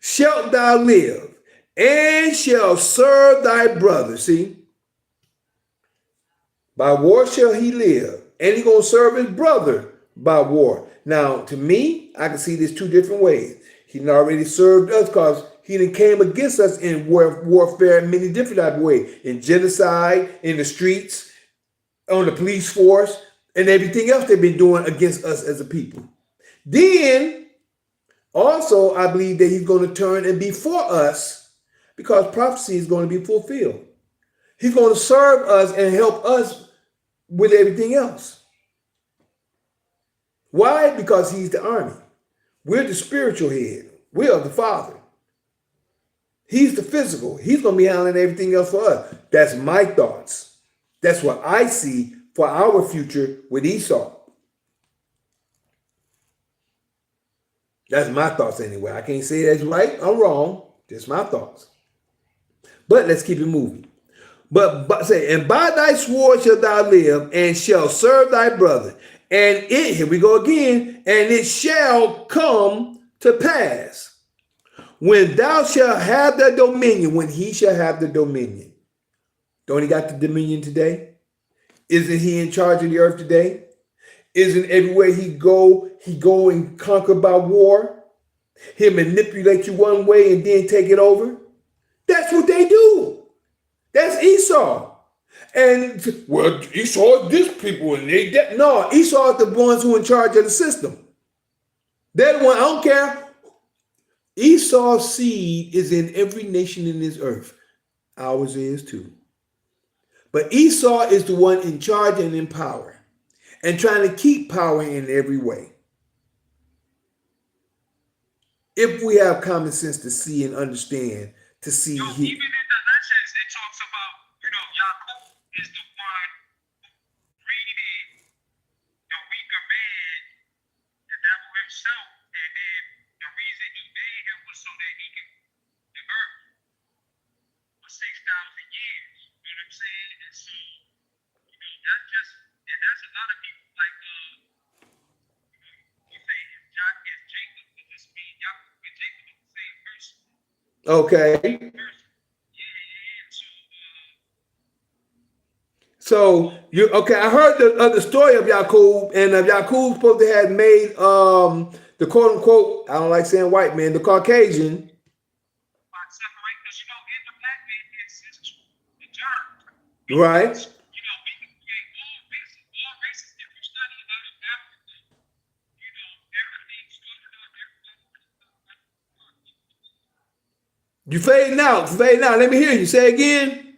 shalt thou live, and shall serve thy brother. See? By war shall he live, and he's going to serve his brother by war. Now, to me, I can see this two different ways. He already served us because he done came against us in warfare in many different type of ways. In genocide, in the streets, on the police force, and everything else they've been doing against us as a people. Then, also, I believe that he's going to turn and be for us because prophecy is going to be fulfilled. He's going to serve us and help us with everything else. Why? Because he's the army. We're the spiritual head. We are the Father. He's the physical. He's going to be handling everything else for us. That's my thoughts. That's what I see for our future with Esau. That's my thoughts anyway. I can't say that's right or wrong. Just my thoughts. But let's keep it moving. But say, and by thy sword shalt thou live, and shall serve thy brother. And it, here we go again, and it shall come to pass when thou shalt have the dominion, when he shall have the dominion. Don't he got the dominion today? Isn't he in charge of the earth today? Isn't everywhere he go and conquer by war? He'll manipulate you one way and then take it over. That's what they do. That's Esau. And, well, Esau is this people and they that. No, Esau is the ones who are in charge of the system. They're the one, I don't care. Esau's seed is in every nation in this earth. Ours is too. But Esau is the one in charge and in power and trying to keep power in every way. If we have common sense to see and understand, to see even in the legends, it talks about, Yaakov is the one who created the weaker man, the devil himself, and then the reason he made him was so that he could the earth for 6,000 years. You know what I'm saying? And so, that's a lot of people like Okay. So, So you okay? I heard the story of Yakub, and Yakub supposed to have made the quote unquote, I don't like saying white man, the Caucasian, separate because in the black man ancestry, the germ, right? we can create all races if you study about it Africa. Everything started out You fading out, fading out. Let me hear you say again.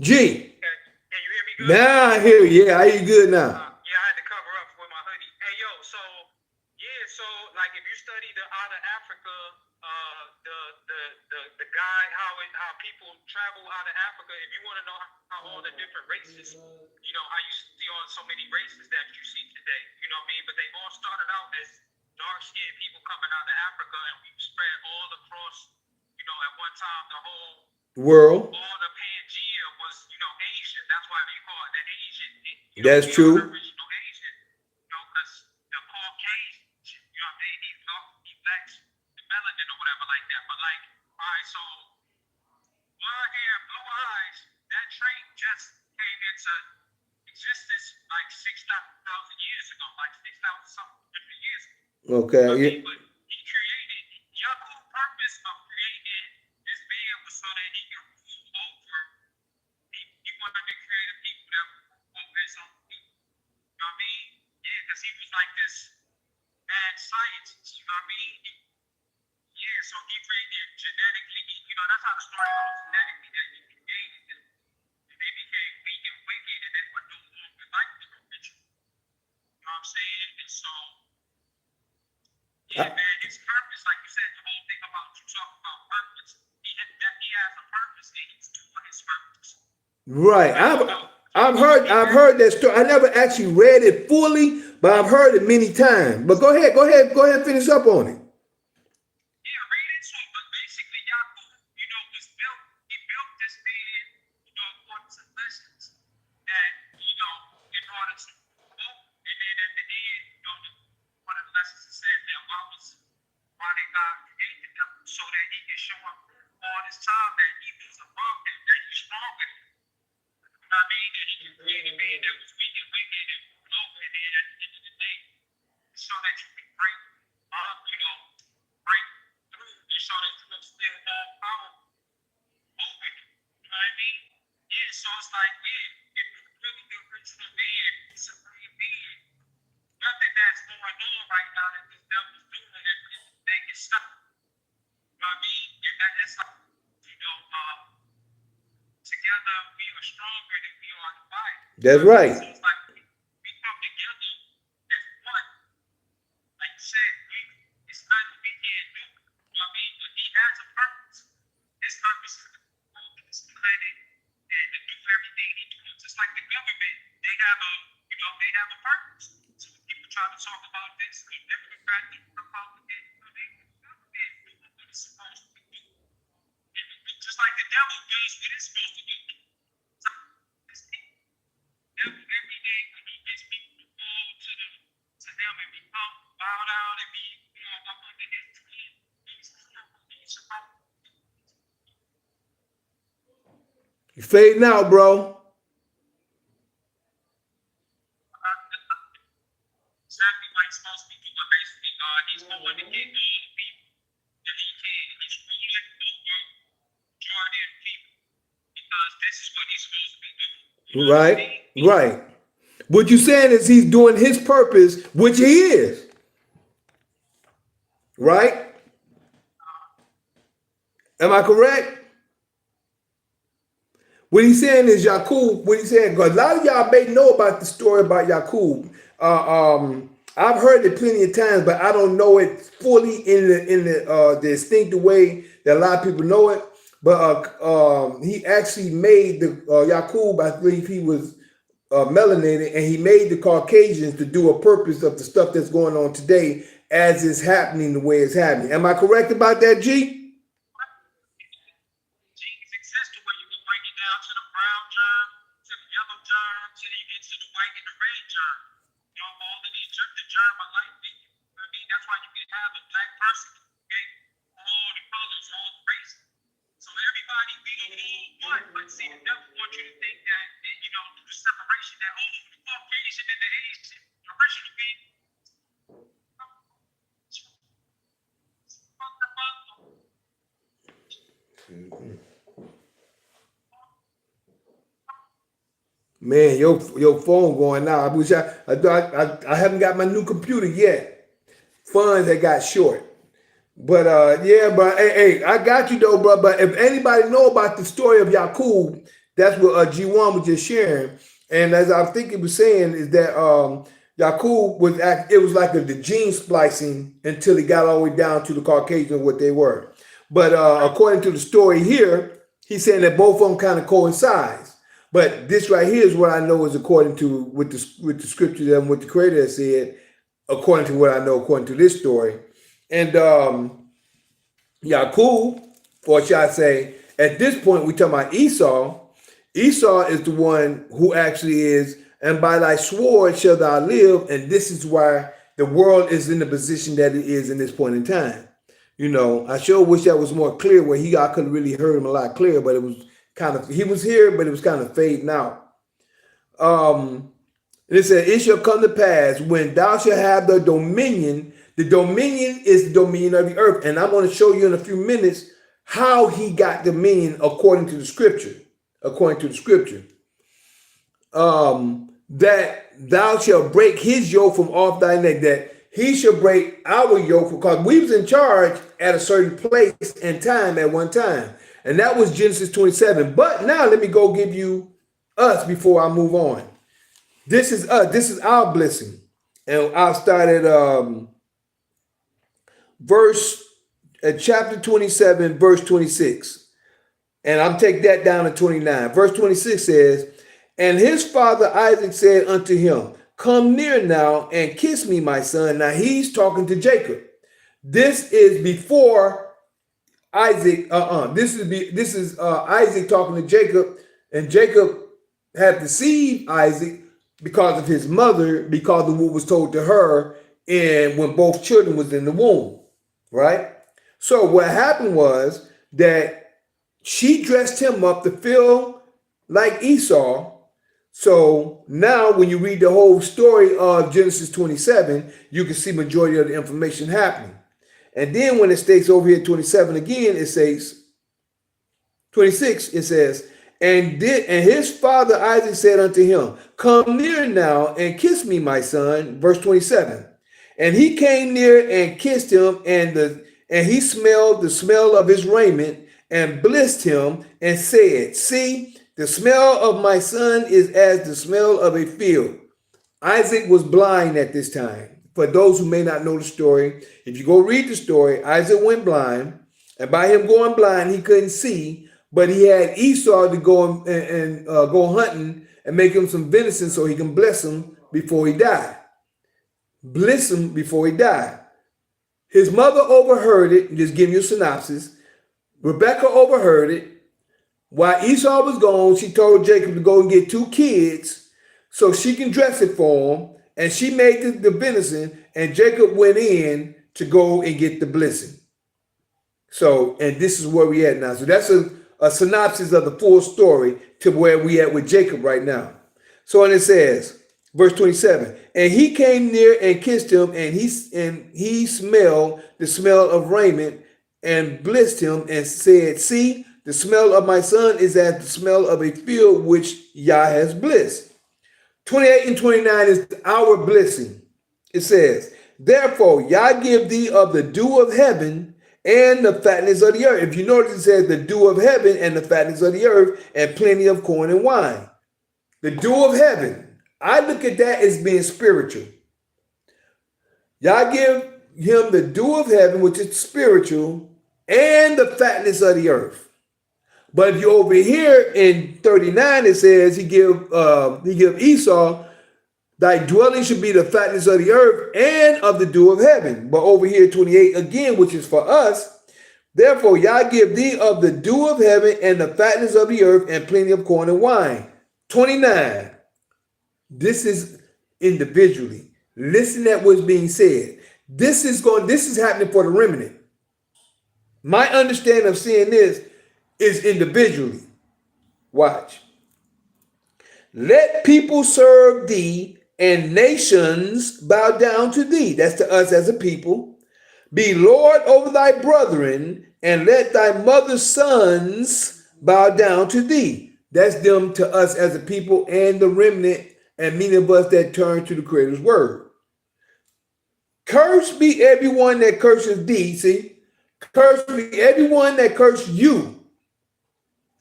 G. Can you hear me good? Now I hear you. Yeah, I hear you good now. Yeah, I had to cover up with my hoodie. Hey, yo, so like if you study the out of Africa, the guy how people travel out of Africa. If you want to know how all the different races, how you see on so many races that you see today, you know what I mean? But they all started out as dark-skinned people coming out of Africa, and we spread all across, at one time the whole World. all the Pangea was, Asian. That's why they call it the Asian. That's true. The original Asian, because the Caucasian, these blacks, the melanin or whatever like that. But like, all right, so blonde hair, blue eyes, that trait just came into existence like 6,000 years ago, like 6,000 something different years ago. Okay. But he created Yakub's purpose of creating this being was so that he could rule over. He wanted to create a people that would rule over his own people. You know what I mean? Yeah, because he was like this mad scientist. You know what I mean? So he created genetically. That's how the story goes. Genetically, that he created them, and they became weak and wicked, and they were no longer like the original. You know what I'm saying? And so. Yeah, man, his purpose, like you said, the whole thing about you talking about purpose, he has a purpose, and he's doing his purpose. Right. I've heard that story. I never actually read it fully, but I've heard it many times. But go ahead, finish up on it. Yeah, read into it, but basically Yakub, was built. He built this man, according to lessons that, in order to promote, and then at the end, one of the lessons is said that why did God create them so that he can show up all this time that he was above him, that he's stronger than him. You know what I mean? That he can create a man that was weak and wicked and low, and then at the end of the day, so that you can break through, and so that you can still have power over him. You know what I mean? Yeah, so it's like, if you really the original man, it's a great being. Nothing that's going on right now that this devil's doing that they can stop. You know what I mean? It's like, together we are stronger than we are divided. That's right. So it's like we come together as one. Like you said, it's nothing we can't do. You know what I mean? But he has a purpose. His purpose is to control this planet and to do everything he does. Just like the government, they have a purpose. So people try to talk about this, the Democrat, the Republican, the government do what it's supposed to do. And just like the devil does what it's supposed to do. So this people, devil every day when he gets people to fall to him and become bow down and be up under his skin, he's supposed to do. You fading out, bro. Exactly what he's supposed to be doing, basically. He's going to get all the people that he can. He's ruling over Jordan people because this is what he's supposed to be doing. You know Right. what I mean? Right. What you're saying is he's doing his purpose, which he is. Right? Am I correct? What he's saying is Yakub, what he's saying, because a lot of y'all may know about the story about Yakub. I've heard it plenty of times, but I don't know it fully in the distinctive way that a lot of people know it. But he actually made the Yakub, I believe he was melanated, and he made the Caucasians to do a purpose of the stuff that's going on today as it's happening the way it's happening. Am I correct about that, G? Genes exist to where you can break it down to the brown germ, to the yellow germ, till you get to the white and the red germ. All of these the germ are like me. I mean, that's why you can have a black person, okay? want you to think that, through the separation, that, the Caucasian and the Asian, the original being, Man, your phone going now. I wish I haven't got my new computer yet. Funds that got short. But hey, I got you though, bro. But if anybody know about the story of Yakub, that's what G1 was just sharing. And as I think it was saying, is that Yakub it was like the gene splicing until he got all the way down to the Caucasian what they were. But according to the story here, he's saying that both of them kind of coincides. But this right here is what I know is according to with the scriptures and what the Creator has said, according to what I know, according to this story. And Yakub, or should I say, at this point, we're talking about Esau. Esau is the one who actually is, and by thy sword shall thou live. And this is why the world is in the position that it is in this point in time. I sure wish that was more clear where I could have really heard him a lot clearer, but it was kind of, he was here, but it was kind of fading out. It said, it shall come to pass when thou shalt have the dominion. The dominion is the dominion of the earth. And I'm going to show you in a few minutes how he got dominion according to the scripture. According to the scripture. That thou shalt break his yoke from off thy neck. That he shall break our yoke, because we was in charge at a certain place and time at one time. And that was Genesis 27. But now let me go give you us before I move on. This is us. This is our blessing. And I'll start at chapter 27, verse 26. And I'm take that down to 29. Verse 26 says, and his father Isaac said unto him, come near now and kiss me, my son. Now he's talking to Jacob. This is before Isaac. This is Isaac talking to Jacob, and Jacob had deceived Isaac because of his mother, because of what was told to her, and when both children was in the womb, right? So what happened was that she dressed him up to feel like Esau. So now when you read the whole story of Genesis 27, you can see majority of the information happening. And then when it states over here 27 again, it says 26, it says, and his father Isaac said unto him, come near now and kiss me, my son. Verse 27. And he came near and kissed him, and he smelled the smell of his raiment and blessed him and said, see, the smell of my son is as the smell of a field. Isaac was blind at this time. For those who may not know the story, if you go read the story, Isaac went blind, and by him going blind, he couldn't see, but he had Esau to go and go hunting and make him some venison so he can bless him before he died. Bless him before he died. His mother overheard it, just give you a synopsis. Rebecca overheard it. While Esau was gone, she told Jacob to go and get 2 kids so she can dress it for him. And she made the venison, and Jacob went in to go and get the blessing. So, and this is where we at now. So that's a synopsis of the full story to where we at with Jacob right now. So, and it says, verse 27, and he came near and kissed him, and he smelled the smell of raiment and blessed him and said, see, the smell of my son is as the smell of a field which Yah has blessed. 28 and 29 is our blessing. It says, therefore, Yah give thee of the dew of heaven and the fatness of the earth. If you notice, it says the dew of heaven and the fatness of the earth and plenty of corn and wine. The dew of heaven, I look at that as being spiritual. Yah give him the dew of heaven, which is spiritual, and the fatness of the earth. But if you over here in 39, it says he give Esau, thy dwelling should be the fatness of the earth and of the dew of heaven. But over here 28 again, which is for us, therefore Yah give thee of the dew of heaven and the fatness of the earth and plenty of corn and wine. 29. This is individually. Listen at what's being said. This is happening for the remnant. My understanding of seeing this is individually. Watch. Let people serve thee, and nations bow down to thee. That's to us as a people. Be Lord over thy brethren, and let thy mother's sons bow down to thee. That's them to us as a people and the remnant, and many of us that turn to the Creator's word. Cursed be everyone that curses thee. See, cursed be everyone that curses you.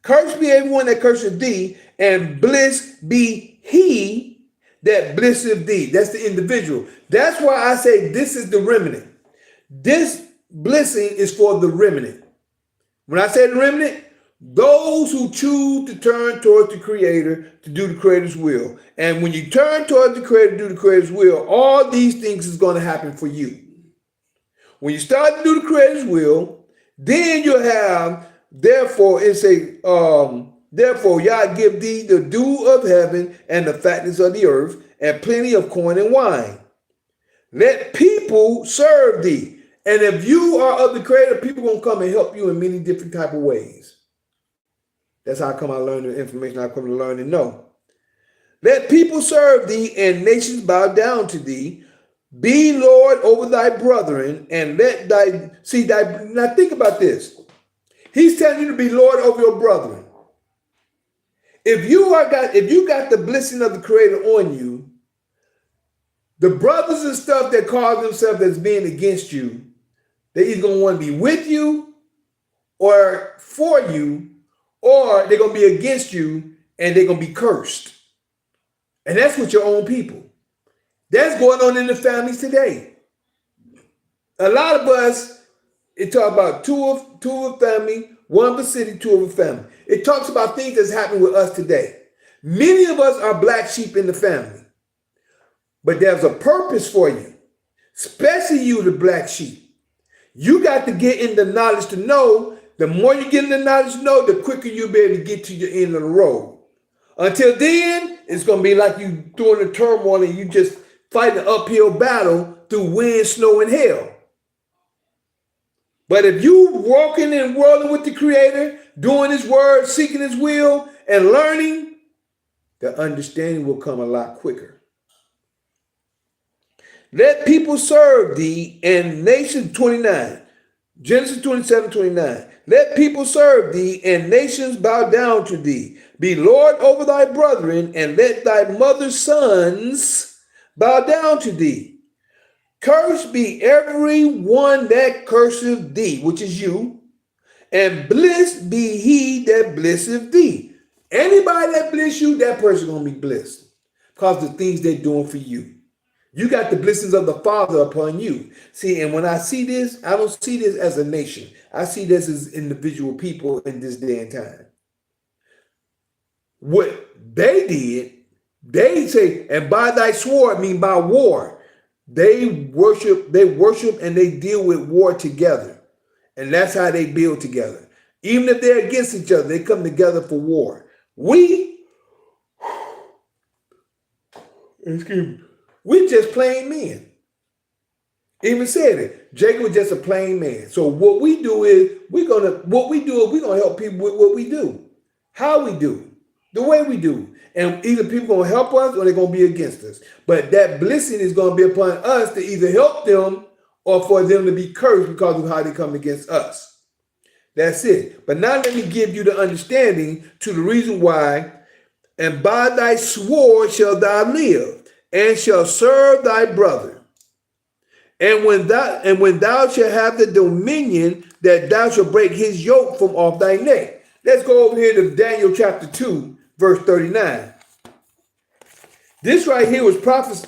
Cursed be everyone that curses thee, and blessed be he that blesseth thee. That's the individual. That's why I say this is the remnant. This blessing is for the remnant. When I say the remnant, those who choose to turn towards the Creator to do the Creator's will. And when you turn towards the Creator to do the Creator's will, all these things is going to happen for you. When you start to do the Creator's will, then you'll have, therefore, it's a, therefore, Yah give thee the dew of heaven and the fatness of the earth and plenty of corn and wine. Let people serve thee. And if you are of the Creator, people going to come and help you in many different type of ways. That's how come I learned the information I come to learn and know. Let people serve thee, and nations bow down to thee. Be Lord over thy brethren, and let thy, now think about this. He's telling you to be Lord over your brethren. If you got the blessing of the Creator on you, the brothers and stuff that call themselves as being against you, they're either going to want to be with you or for you, or they're going to be against you and they're going to be cursed. And that's with your own people. That's going on in the families today. A lot of us, it talks about two of a family, one of a city, two of a family. It talks about things that's happening with us today. Many of us are black sheep in the family. But there's a purpose for you, especially you, the black sheep. You got to get in the knowledge to know. The more you get in the knowledge to know, the quicker you'll be able to get to your end of the road. Until then, it's going to be like you doing the turmoil and you just fighting an uphill battle through wind, snow, and hail. But if you walking and rolling with the Creator, doing His word, seeking His will, and learning, the understanding will come a lot quicker. Let people serve thee, and nations, 29, Genesis 27:29. Let people serve thee, and nations bow down to thee. Be Lord over thy brethren, and let thy mother's sons bow down to thee. Cursed be every one that curseth thee, which is you, and blessed be he that blesseth thee. Anybody that bless you, that person going to be blessed because of the things they're doing for you. You got the blessings of the Father upon you. See, and when I see this, I don't see this as a nation. I see this as individual people in this day and time. What they did, they say, and by thy sword, mean by war. They worship and they deal with war together. And that's how they build together. Even if they're against each other, they come together for war. We just plain men. Even said it. Jacob was just a plain man. So what we do is we're gonna help people with what we do, how we do, the way we do. And either people gonna help us or they're gonna be against us. But that blessing is gonna be upon us to either help them or for them to be cursed because of how they come against us. That's it. But now let me give you the understanding to the reason why. And by thy sword shalt thou live, and shall serve thy brother. And when thou shalt have the dominion, that thou shalt break his yoke from off thy neck. Let's go over here to Daniel chapter 2, verse 39. This right here was prophecy.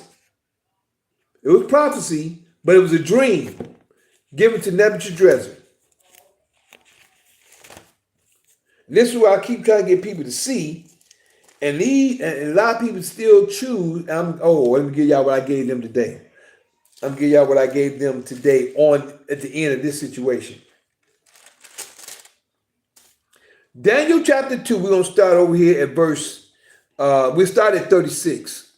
It was prophecy, but it was a dream given to Nebuchadnezzar. This is what I keep trying to get people to see. And a lot of people still choose. Let me give y'all what I gave them today. I'm going to give y'all what I gave them today at the end of this situation. Daniel chapter 2, we're going to start over here at verse, we'll start at 36.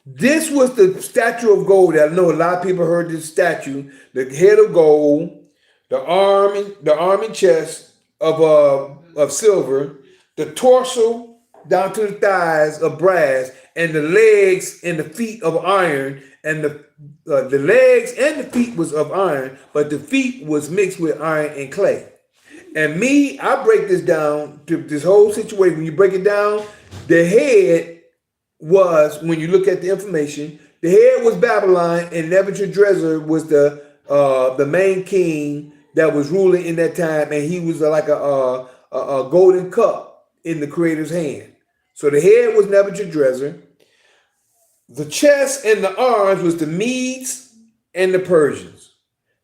This was the statue of gold. I know a lot of people heard this statue. The head of gold, the arm and chest of silver, the torso, down to the thighs of brass, and the legs and the feet of iron, and the legs and the feet was of iron, but the feet was mixed with iron and clay. And me, I break this down to this whole situation. When you break it down, the head was, when you look at the information, the head was Babylon, and Nebuchadnezzar was the main king that was ruling in that time, and he was like a golden cup in the Creator's hand. So the head was Nebuchadnezzar. The chest and the arms was the Medes and the Persians.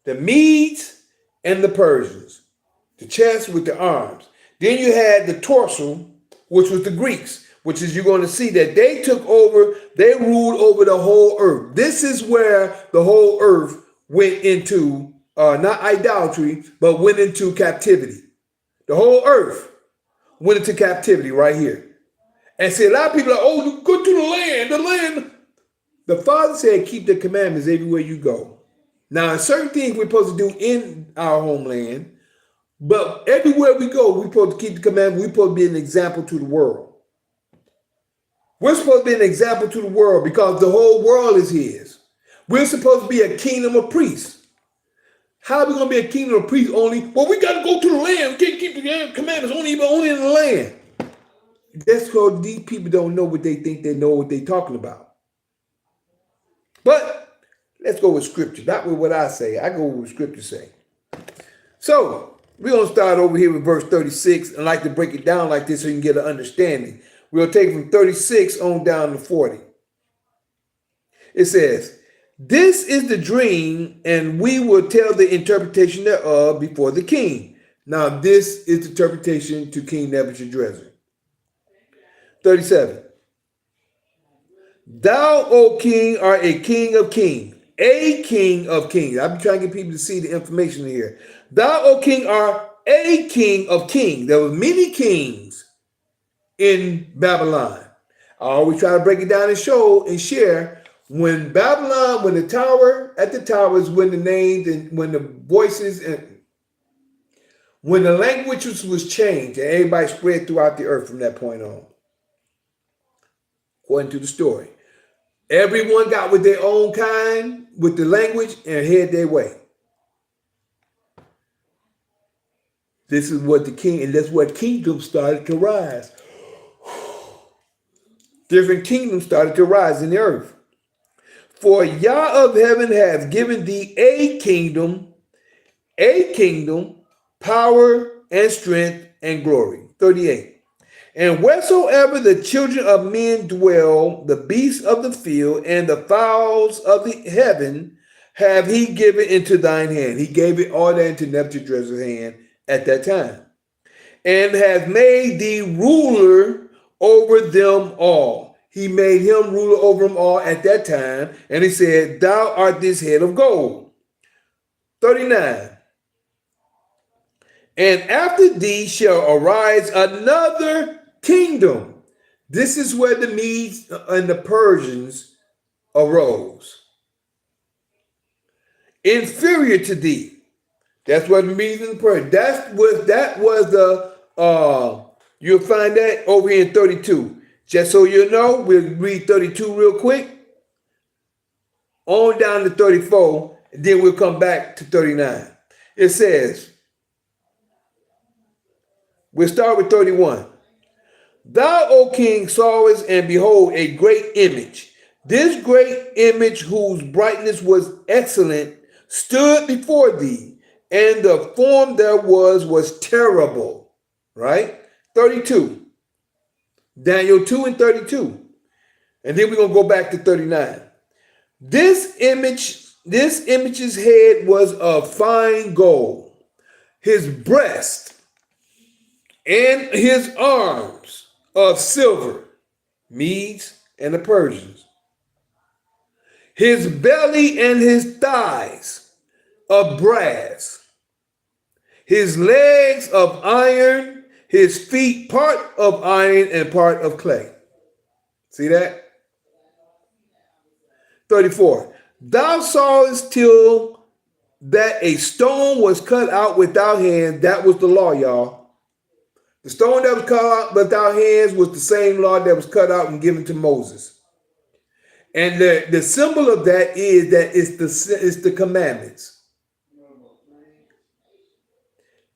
The Medes and the Persians. The chest with the arms. Then you had the torso, which was the Greeks, which is, you're going to see that they took over, they ruled over the whole earth. This is where the whole earth went into, not idolatry, but went into captivity. The whole earth went into captivity right here. And see, a lot of people are, oh, go to the land. The Father said, keep the commandments everywhere you go. Now, certain things we're supposed to do in our homeland, but everywhere we go, we're supposed to keep the commandments. We're supposed to be an example to the world. We're supposed to be an example to the world because the whole world is His. We're supposed to be a kingdom of priests. How are we going to be a kingdom of priests only? Well, we got to go to the land. We can't keep the commandments only in the land. That's because these people don't know what they think they know what they're talking about. But let's go with scripture. Not with what I say. I go with what scripture say. So we're going to start over here with verse 36. And like to break it down like this so you can get an understanding. We'll take from 36 on down to 40. It says, this is the dream, and we will tell the interpretation thereof before the king. Now this is the interpretation to King Nebuchadnezzar. 37. Thou, O king, art a king of kings. A king of kings. I'm trying to get people to see the information here. Thou, O king, art a king of kings. There were many kings in Babylon. I always try to break it down and show and share. When Babylon, when the tower, at the towers, when the names and when the voices and when the languages was changed, and everybody spread throughout the earth from that point on. According to the story. Everyone got with their own kind, with the language, and head their way. This is what the king, and that's what kingdoms started to rise. Different kingdoms started to rise in the earth. For Yah of heaven has given thee a kingdom, power and strength and glory. 38. And wheresoever the children of men dwell, the beasts of the field and the fowls of the heaven have he given into thine hand. He gave it all that into Nebuchadnezzar's hand at that time. And has made thee ruler over them all. He made him ruler over them all at that time. And he said, thou art this head of gold. 39. And after thee shall arise another kingdom. This is where the Medes and the Persians arose. Inferior to thee. That's what the Medes and the Persians. That was the you'll find that over here in 32. Just so you know, we'll read 32 real quick. On down to 34, and then we'll come back to 39. It says, we'll start with 31. Thou, O king, sawest, and behold, a great image. This great image, whose brightness was excellent, stood before thee, and the form there was terrible. Right? 32. Daniel 2 and 32. And then we're going to go back to 39. This image's head was of fine gold. His breast and his arms of silver, Medes and the Persians. His belly and his thighs of brass. His legs of iron, his feet part of iron and part of clay. See that? 34. Thou sawest till that a stone was cut out without hands. That was the law, y'all. The stone that was cut out without hands was the same law that was cut out and given to Moses. And the symbol of that is that it's the commandments.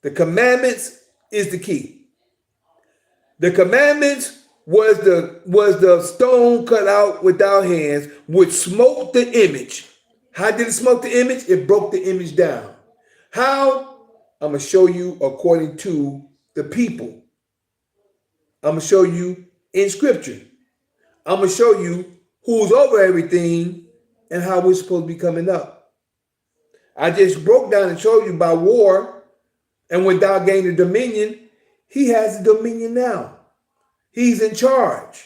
The commandments is the key. The commandments was the stone cut out without hands, which smote the image. How did it smoke the image? It broke the image down. How? I'm going to show you according to the people. I'm going to show you in scripture. I'm going to show you who's over everything and how we're supposed to be coming up. I just broke down and showed you by war, and when thou gained the dominion, he has the dominion now. He's in charge.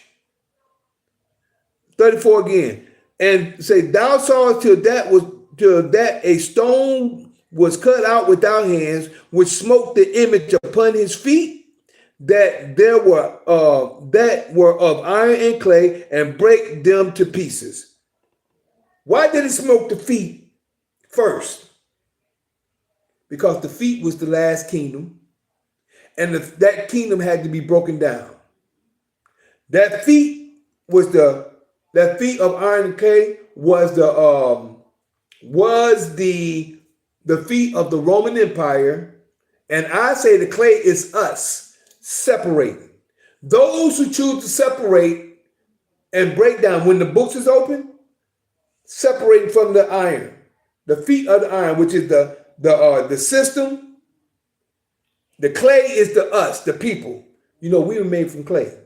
34 again. And say, thou sawest till that a stone was cut out without hands, which smote the image upon his feet, that were of iron and clay, and break them to pieces. Why did it smoke the feet first? Because the feet was the last kingdom, and that kingdom had to be broken down. That feet of iron and clay was the feet of the Roman Empire, and I say the clay is us separating. Those who choose to separate and break down when the books is open, separating from the iron, the feet of the iron, which is the system. The clay is the us, the people. We were made from clay.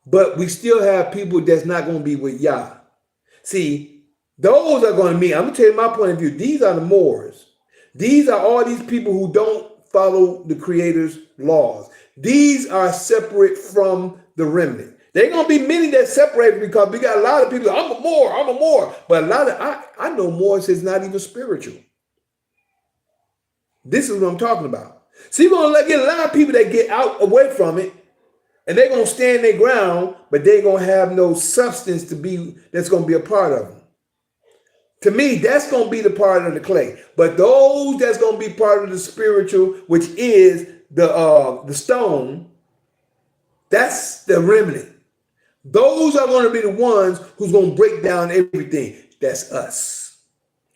But we still have people that's not going to be with Yah. See, those are going to be, I'm going to tell you my point of view. These are the Moors. These are all these people who don't follow the Creator's laws. These are separate from the remnant. There are going to be many that separate because we got a lot of people, I'm a Moor. But a lot of, I know Moors is not even spiritual. This is what I'm talking about. See, we're going to get a lot of people that get out away from it, and they're going to stand their ground, but they're going to have no substance that's going to be a part of them. To me, that's going to be the part of the clay. But those that's going to be part of the spiritual, which is the stone, that's the remnant. Those are going to be the ones who's going to break down everything. That's us.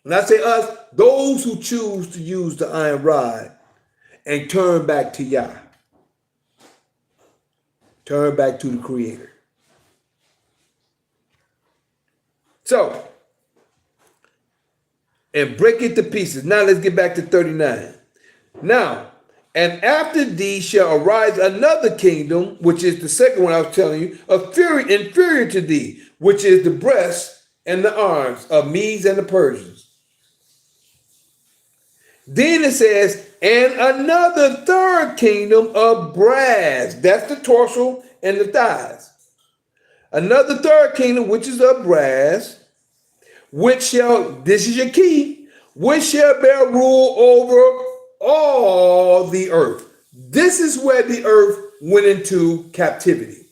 When I say us, those who choose to use the iron rod and turn back to Yah. Turn back to the Creator. So, and break it to pieces. Now let's get back to 39. Now, and after thee shall arise another kingdom, which is the second one I was telling you, inferior to thee, which is the breast and the arms of Medes and the Persians. Then it says, and another third kingdom of brass. That's the torso and the thighs. Another third kingdom, which is of brass, which shall, this is your key, which shall bear rule over all the earth. This is where the earth went into captivity.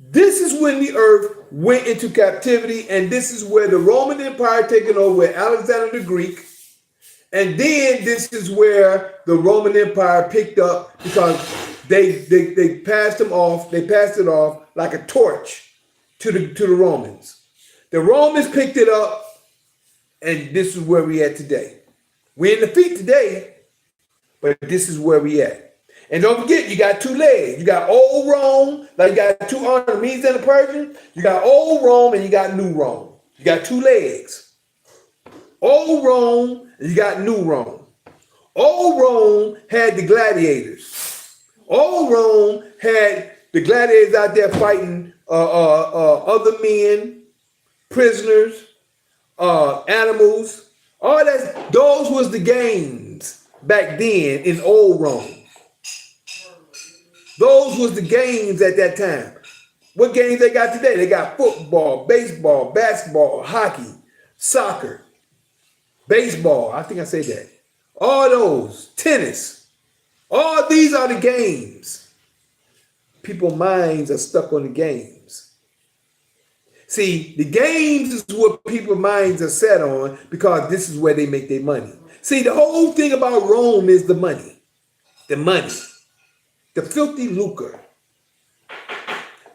This is when the earth went into captivity, and this is where the Roman Empire taken over with Alexander the Greek. And then this is where the Roman Empire picked up because they passed them off. They passed it off like a torch to the Romans. The Romans picked it up, and this is where we at today. We're in the feet today, but this is where we at. And don't forget, you got two legs. You got old Rome, like you got two armies, Medes and the Persians. You got old Rome and you got new Rome. You got two legs. Old Rome, and you got new Rome. Old Rome had the gladiators. Old Rome had the gladiators out there fighting other men, prisoners, animals. All that. Those was the games back then in old Rome. Those was the games at that time. What games they got today? They got football, baseball, basketball, hockey, soccer, baseball. I think I said that. All those, tennis. All these are the games. People's minds are stuck on the games. See, the games is what people's minds are set on because this is where they make their money. See, the whole thing about Rome is the money. the money, the filthy lucre,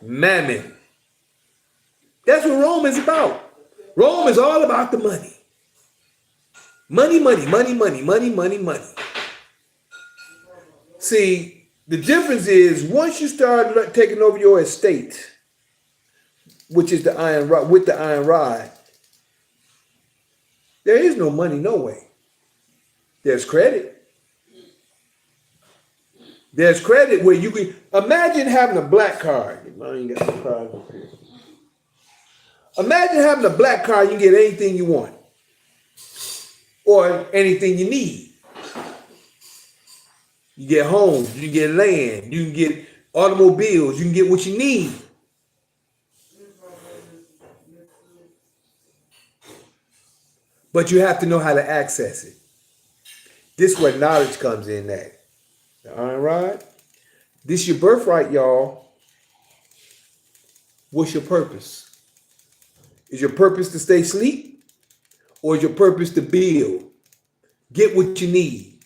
mammon. That's what Rome is about. Rome is all about the money. Money, money, money, money, money, money, money. See, the difference is once you start taking over your estate, which is the iron rod, with the iron rod, there is no money, no way. There's credit. There's credit where you can imagine having a black card. I ain't got no cards up here. Imagine having a black card, you can get anything you want or anything you need. You get homes, you can get land, you can get automobiles, you can get what you need. But you have to know how to access it. This is where knowledge comes in at. The iron rod. This is your birthright, y'all. What's your purpose? Is your purpose to stay asleep? Or is your purpose to build? Get what you need.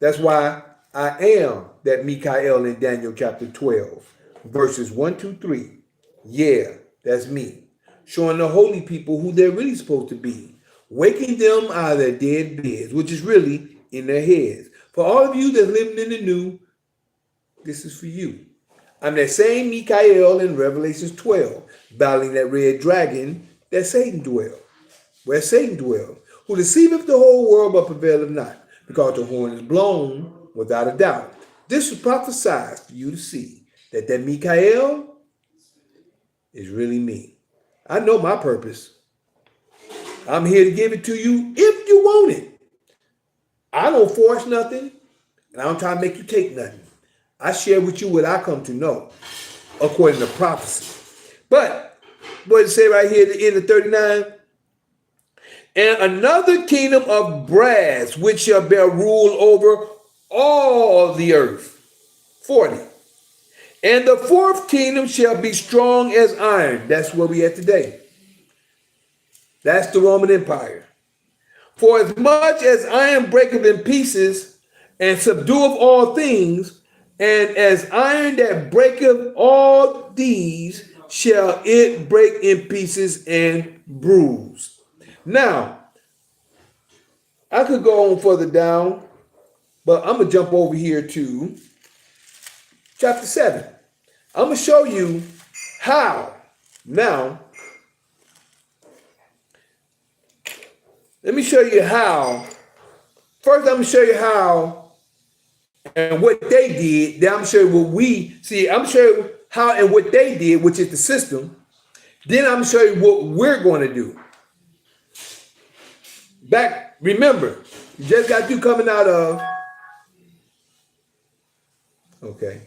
That's why I am that Mikael in Daniel chapter 12, verses 1, 2, 3. Yeah, that's me. Showing the holy people who they're really supposed to be. Waking them out of their dead beds, which is really in their heads. For all of you that's living in the new, this is for you. I'm that same Mikael in Revelations 12, battling that red dragon that Satan dwelled, where Satan dwelled, who deceiveth the whole world but prevaileth not, because the horn is blown without a doubt. This was prophesied for you to see that Mikael is really me. I know my purpose. I'm here to give it to you if you want it. I don't force nothing, and I don't try to make you take nothing. I share with you what I come to know, according to prophecy. But what does it say right here at the end of 39? And another kingdom of brass, which shall bear rule over all the earth. 40. And the fourth kingdom shall be strong as iron. That's where we at today. That's the Roman Empire. For as much as iron breaketh in pieces and subdueth all things, and as iron that breaketh all these, shall it break in pieces and bruise. Now, I could go on further down, but I'm going to jump over here to chapter 7. I'm going to show you how. Now, let me show you how. First, I'm going to show you how and what they did. Then I'm going to show you what we see. I'm going to show you how and what they did, which is the system. Then I'm going to show you what we're going to do. Back, remember, you just got you coming out of. Okay,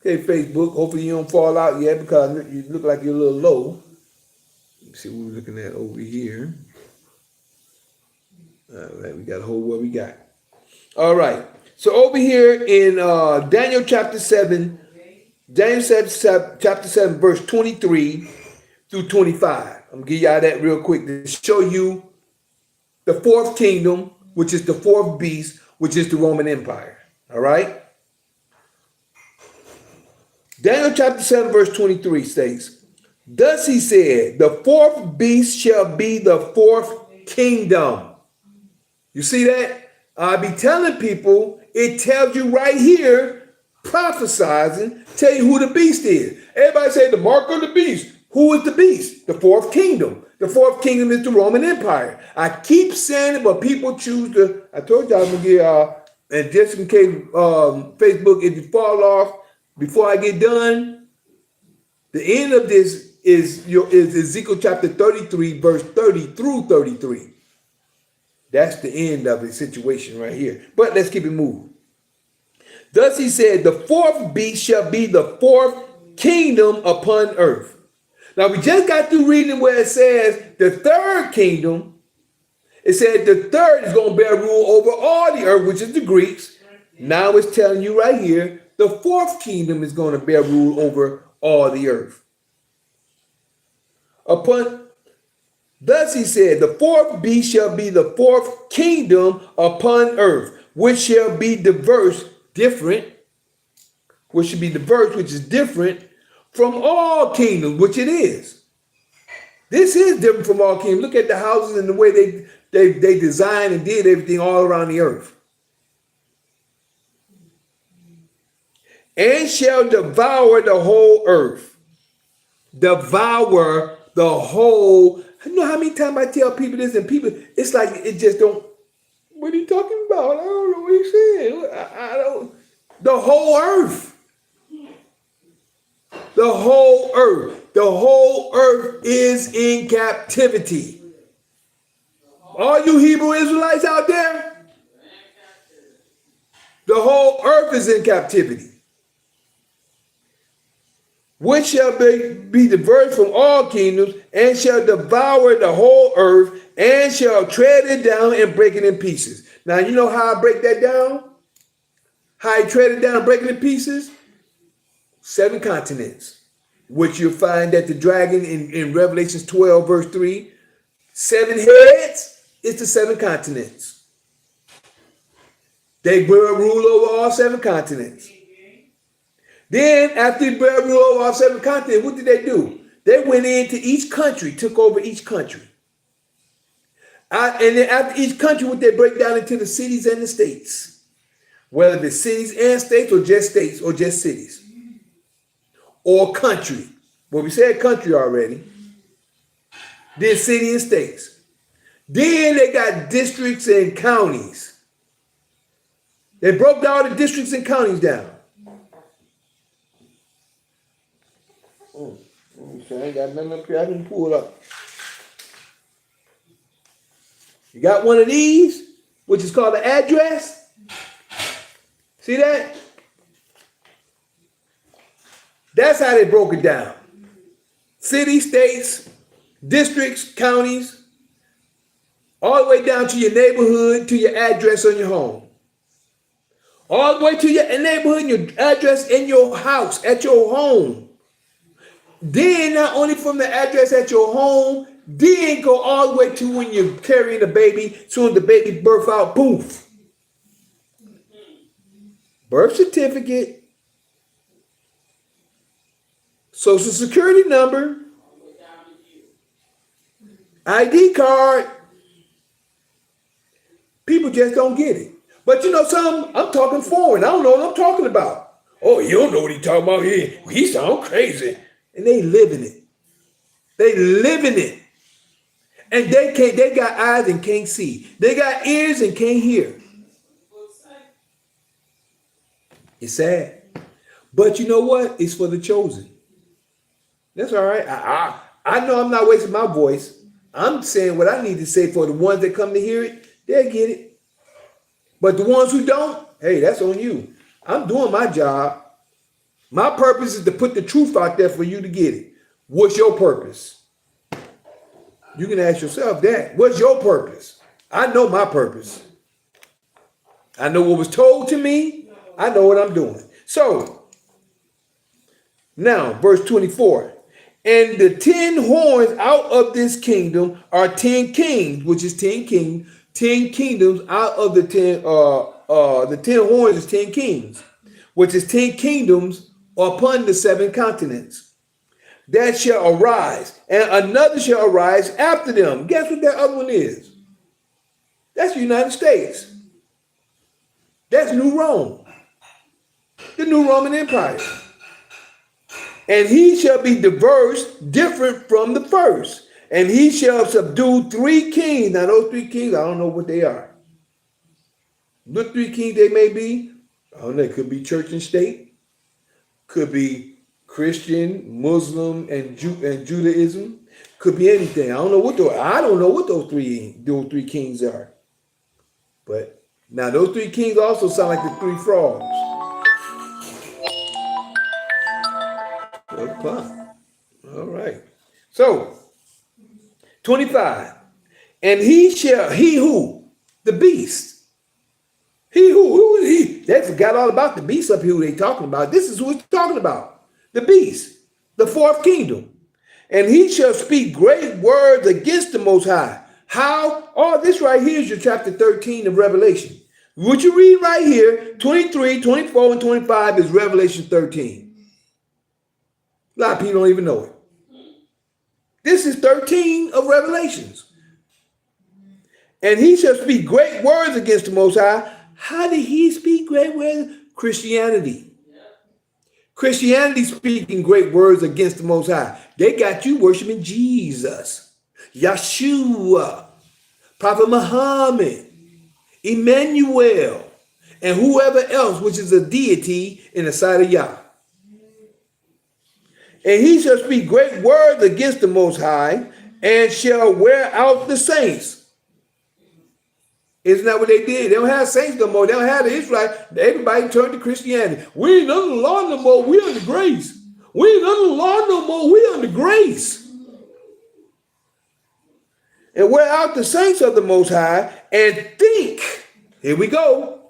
Facebook. Hopefully you don't fall out yet because you look like you're a little low. Let's see what we're looking at over here. All right, we got to hold what we got. All right. So over here in Daniel chapter 7, chapter 7, verse 23 through 25. I'm going to give y'all that real quick to show you the fourth kingdom, which is the fourth beast, which is the Roman Empire. All right? Daniel chapter 7, verse 23 states, thus he said, the fourth beast shall be the fourth kingdom. You see that? I be telling people, it tells you right here, prophesizing, tell you who the beast is. Everybody say the mark of the beast. Who is the beast? The fourth kingdom. The fourth kingdom is the Roman Empire. I keep saying it, but people choose to. I told you I was going to get, and just in case Facebook, if you fall off before I get done, the end of this is Ezekiel chapter 33, verse 30 through 33. That's the end of the situation right here. But let's keep it moving. Thus he said, the fourth beast shall be the fourth kingdom upon earth. Now we just got through reading where it says the third kingdom. It said the third is going to bear rule over all the earth, which is the Greeks. Now it's telling you right here, the fourth kingdom is going to bear rule over all the earth. Thus he said, the fourth beast shall be the fourth kingdom upon earth, which shall be diverse, different, which should be diverse, which is different from all kingdoms, which it is. This is different from all kingdoms. Look at the houses and the way they designed and did everything all around the earth. And shall devour the whole earth. Devour the whole. You know how many times I tell people this, and people, it's like it just don't. What are you talking about? I don't know what you're saying. I don't. The whole earth. The whole earth. The whole earth is in captivity. All you Hebrew Israelites out there, the whole earth is in captivity. Which shall be diverse from all kingdoms, and shall devour the whole earth, and shall tread it down and break it in pieces. Now, you know how I break that down? How I tread it down and break it in pieces? 7 continents, which you'll find that the dragon in Revelations 12, verse 3, 7 heads is the 7 continents. They will rule over all 7 continents. Then, after they ruled over all 7 continents, what did they do? They went into each country, took over each country. And then after each country, what they break down into the cities and the states. Whether it's cities and states or just cities. Or country. Well, we said country already. Then city and states. Then they got districts and counties. They broke all the districts and counties down. I ain't got nothing up here. I can pull it up. You got one of these, which is called the address. See that? That's how they broke it down. Cities, states, districts, counties, all the way down to your neighborhood, to your address on your home. All the way to your neighborhood, your address in your house, at your home. Then not only from the address at your home, then go all the way to when you're carrying the baby, soon as the baby birth out, poof. Birth certificate, social security number, ID card. People just don't get it. But you know something? I'm talking foreign. I don't know what I'm talking about. Oh, you don't know what he's talking about here. He sound crazy. And they live in it. They live in it. And they got eyes and can't see. They got ears and can't hear. It's sad. But you know what? It's for the chosen. That's all right. I know I'm not wasting my voice. I'm saying what I need to say for the ones that come to hear it. They'll get it. But the ones who don't, hey, that's on you. I'm doing my job. My purpose is to put the truth out there for you to get it. What's your purpose? You can ask yourself that. What's your purpose? I know my purpose. I know what was told to me. I know what I'm doing. So, now, verse 24. And the 10 horns out of this kingdom are 10 kings, which is 10 kings. 10 kingdoms out of the 10 horns is 10 kings, which is 10 kingdoms upon the 7 continents. That shall arise, and another shall arise after them. Guess what that other one is? That's the United States. That's New Rome, the New Roman Empire. And he shall be diverse, different from the first. And he shall subdue 3 kings. Now those 3 kings, I don't know what they are. What 3 kings they may be, I don't know. It could be church and state. Could be Christian, Muslim, and Judaism. Could be anything. I don't know what those three kings are. But now those 3 kings also sound like the 3 frogs. All right. So 25. And he who? The beast. Who is he? They forgot all about the beast up here who they talking about. This is who it's talking about. The beast, the 4th kingdom. And he shall speak great words against the Most High. How? Oh, this right here is your chapter 13 of Revelation. What you read right here, 23, 24, and 25 is Revelation 13. A lot of people don't even know it. This is 13 of Revelations. And he shall speak great words against the Most High. How did he speak great words? Christianity. Christianity speaking great words against the Most High. They got you worshiping Jesus, Yeshua, Prophet Muhammad, Emmanuel, and whoever else, which is a deity in the sight of Yah. And he shall speak great words against the Most High, and shall wear out the saints. Isn't that what they did? They don't have saints no more. They don't have the Israelites. Everybody turned to Christianity. We ain't under the law no more. We under grace. We ain't under the law no more. We under grace. And wear out the saints of the Most High, and think, here we go,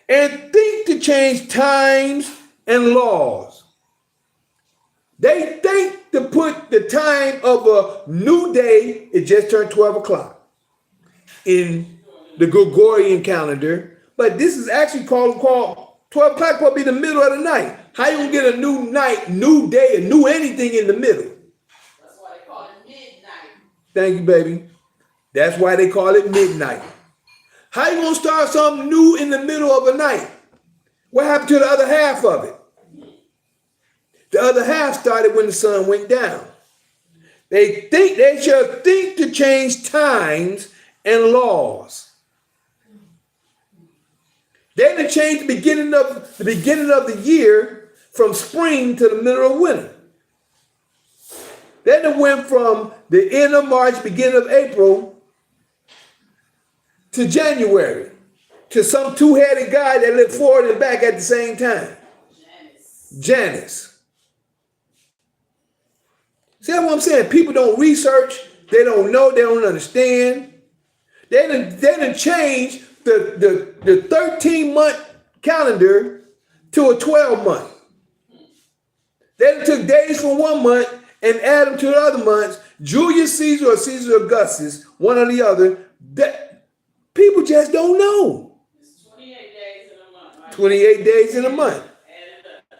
and think to change times and laws. They think to put the time of a new day, it just turned 12 o'clock in the Gregorian calendar, but this is actually called 12 o'clock, probably the middle of the night. How you gonna get a new night, new day, a new anything in the middle? That's why they call it midnight. Thank you, baby. That's why they call it midnight. How you gonna start something new in the middle of a night? What happened to the other half of it? The other half started when the sun went down. They shall think to change times and laws. They done changed the beginning of the year from spring to the middle of winter. They done went from the end of March, beginning of April, to January, to some two-headed guy that looked forward and back at the same time. Janus. See what I'm saying? People don't research. They don't know. They don't understand. They done changed the 13-month calendar to a 12-month. They done took days from one month and added them to the other months. Julius Caesar or Caesar Augustus, one or the other. That people just don't know. It's 28 days in a month. Right? 28 days in a month. Add it up.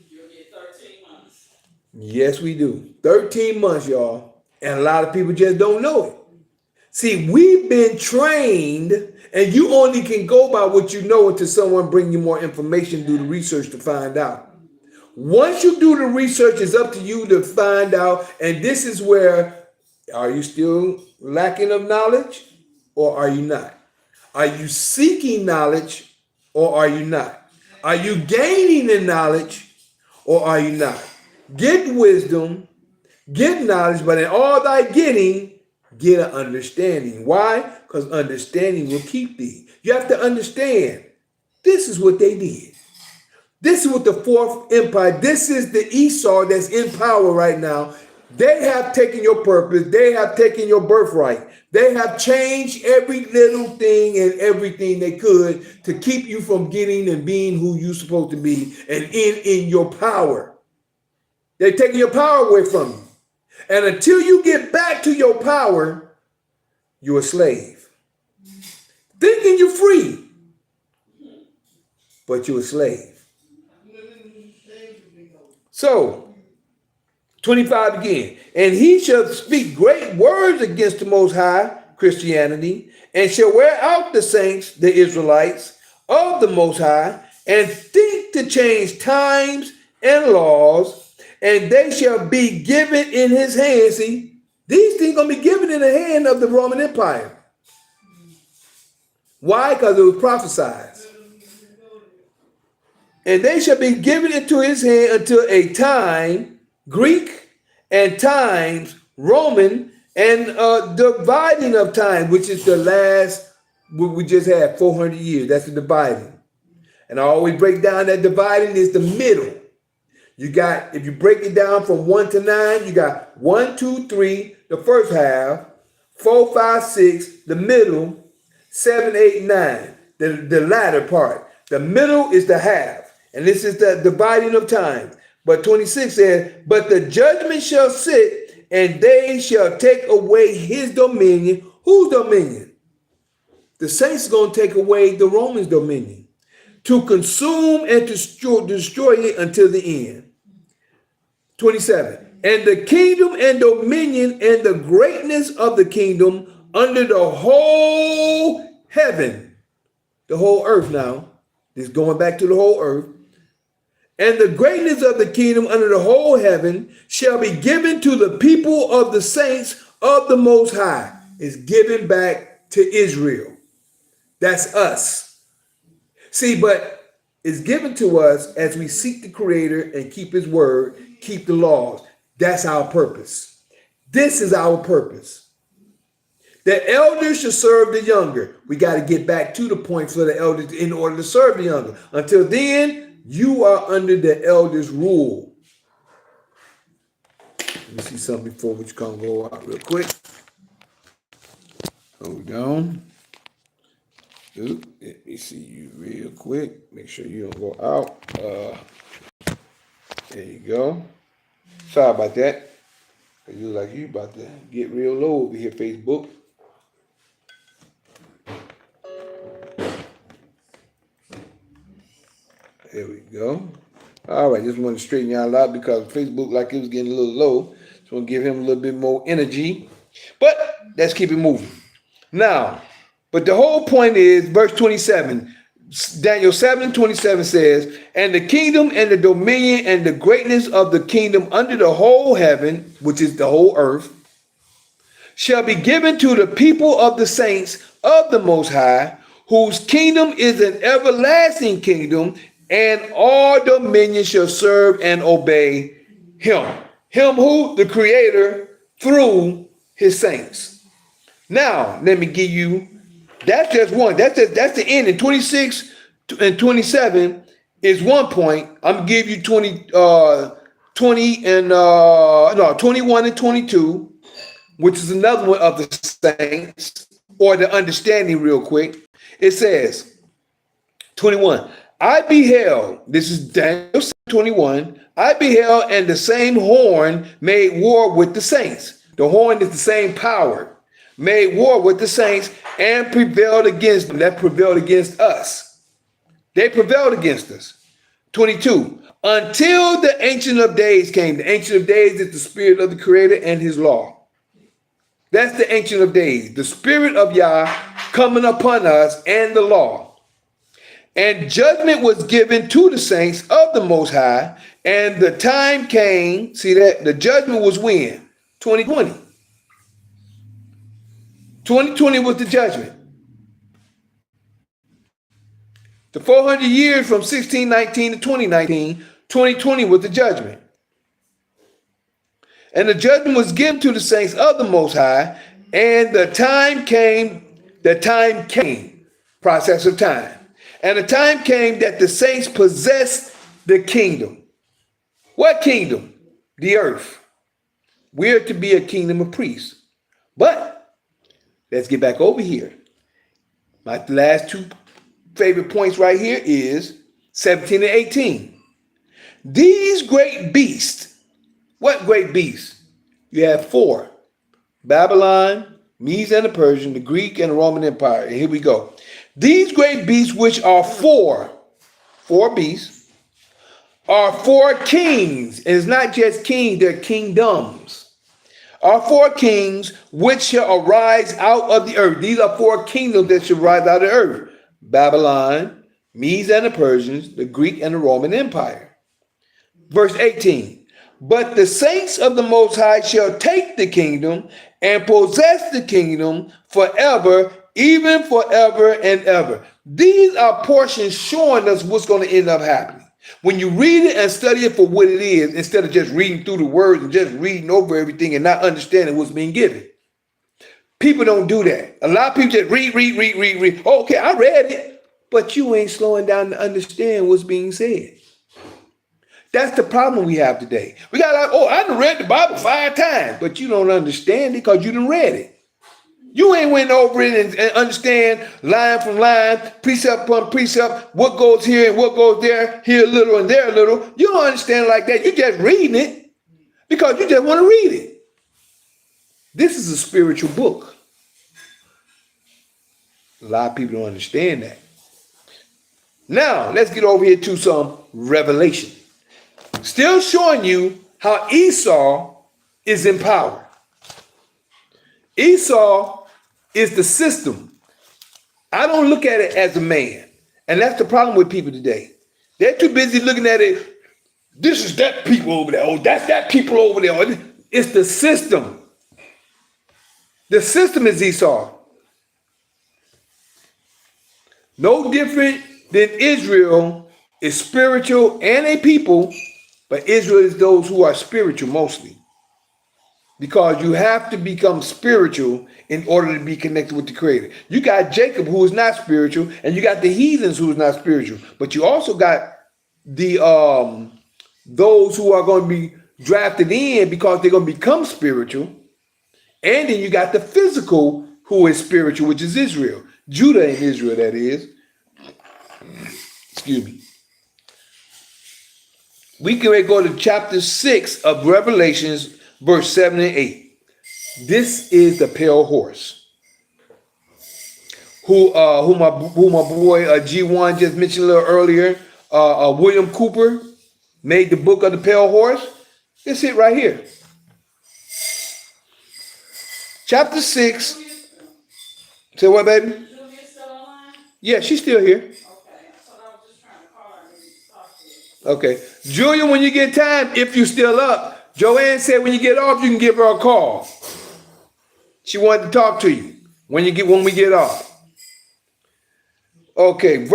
You'll get 13 months. Yes, we do. 13 months, y'all. And a lot of people just don't know it. See, we've been trained, and you only can go by what you know until someone bring you more information, do the research to find out. Once you do the research, it's up to you to find out. And this is where, are you still lacking of knowledge or are you not? Are you seeking knowledge or are you not? Are you gaining in knowledge or are you not? Get wisdom, get knowledge, but in all thy getting, get an understanding. Why? Because understanding will keep thee. You have to understand, this is what they did. This is what the Fourth Empire, this is the Esau that's in power right now. They have taken your purpose. They have taken your birthright. They have changed every little thing and everything they could to keep you from getting and being who you're supposed to be and in your power. They're taking your power away from you. And until you get back to your power, you're a slave. Thinking you're free, but you're a slave. So, 25 again. And he shall speak great words against the Most High, Christianity, and shall wear out the saints, the Israelites, of the Most High, and think to change times and laws, and they shall be given in his hand. See, these things are going to be given in the hand of the Roman Empire. Why? Because it was prophesied. And they shall be given into his hand until a time, Greek, and times, Roman, and dividing of time, which is the last, what we just had, 400 years. That's the dividing. And I always break down that dividing is the middle. You got, if you break it down from 1 to 9, you got 1, 2, 3, the first half, 4, 5, 6, the middle, 7, 8, 9, the latter part. The middle is the half. And this is the dividing of time. But 26 says, but the judgment shall sit, and they shall take away his dominion. Whose dominion? The saints are going to take away the Romans' dominion, to consume and to destroy it until the end. 27. And the kingdom and dominion and the greatness of the kingdom under the whole heaven, the whole earth now, this is going back to the whole earth, and the greatness of the kingdom under the whole heaven shall be given to the people of the saints of the Most High. Is given back to Israel. That's us. See, but it's given to us as we seek the Creator and keep his word, keep the laws. That's our purpose. This is our purpose. The elders should serve the younger. We got to get back to the point for the elders in order to serve the younger. Until then, you are under the elders' rule. Let me see something before we can go out real quick. Hold on. Let me see you real quick. Make sure you don't go out. There you go. Sorry about that. You look like you about to get real low over here, Facebook. There we go. All right, just want to straighten y'all out because Facebook like it was getting a little low. Just want to give him a little bit more energy. But let's keep it moving. Now, but the whole point is verse 27. Daniel 7:27 says, and the kingdom and the dominion and the greatness of the kingdom under the whole heaven, which is the whole earth, shall be given to the people of the saints of the Most High, whose kingdom is an everlasting kingdom, and all dominion shall serve and obey him. Him who? The Creator, through his saints. Now, let me give you, that's just one. That's the end. In 26 and 27 is one point. I'm going to give you 21 and 22, which is another one of the saints, or the understanding real quick. It says, 21, I beheld, this is Daniel 21, I beheld, and the same horn made war with the saints. The horn is the same power. Made war with the saints and prevailed against them. That prevailed against us. They prevailed against us. 22. Until the Ancient of Days came. The Ancient of Days is the Spirit of the Creator and his law. That's the Ancient of Days. The Spirit of Yah coming upon us and the law. And judgment was given to the saints of the Most High. And the time came. See that? The judgment was when? 2020. 2020 was the judgment. The 400 years from 1619 to 2019, 2020 was the judgment. And the judgment was given to the saints of the Most High, and the time came, process of time. And the time came that the saints possessed the kingdom. What kingdom? The earth. We're to be a kingdom of priests. But let's get back over here. My last two favorite points right here is 17 and 18. These great beasts. What great beasts? You have four. Babylon, Medes and the Persian, the Greek and the Roman Empire. And here we go. These great beasts, which are four beasts, are four kings. And it's not just kings, they're kingdoms. Are four kings which shall arise out of the earth. These are four kingdoms that shall rise out of the earth. Babylon, Medes and the Persians, the Greek and the Roman Empire. Verse 18. But the saints of the Most High shall take the kingdom and possess the kingdom forever, even forever and ever. These are portions showing us what's going to end up happening. When you read it and study it for what it is, instead of just reading through the words and just reading over everything and not understanding what's being given. People don't do that. A lot of people just read. Oh, okay, I read it. But you ain't slowing down to understand what's being said. That's the problem we have today. We got like, I done read the Bible 5 times, but you don't understand it because you done read it. You ain't went over it and understand line from line, precept upon precept, what goes here and what goes there, here a little and there a little. You don't understand like that. You just reading it because you just want to read it. This is a spiritual book. A lot of people don't understand that. Now, let's get over here to some revelation. Still showing you how Esau is in power. Esau is the system. I don't look at it as a man. And that's the problem with people today. They're too busy looking at it. This is that people over there. Oh, that's that people over there. It's the system. The system is Esau. No different than Israel is spiritual and a people, but Israel is those who are spiritual mostly. Because you have to become spiritual in order to be connected with the Creator. You got Jacob, who is not spiritual, and you got the heathens, who is not spiritual. But you also got the those who are going to be drafted in because they're going to become spiritual. And then you got the physical, who is spiritual, which is Israel. Judah and Israel, that is. Excuse me. We can go to chapter 6 of Revelations, verse 7 and 8. This is the pale horse, who my boy G1 just mentioned a little earlier. William Cooper made the book of the pale horse. It's it right here. Chapter 6. Say what, baby? Julia still online? Yeah, she's still here. Okay, so I was just trying to call her and talk to her. Okay. Julia, when you get time, if you're still up, Joanne said when you get off, you can give her a call. She wanted to talk to you when we get off. Okay,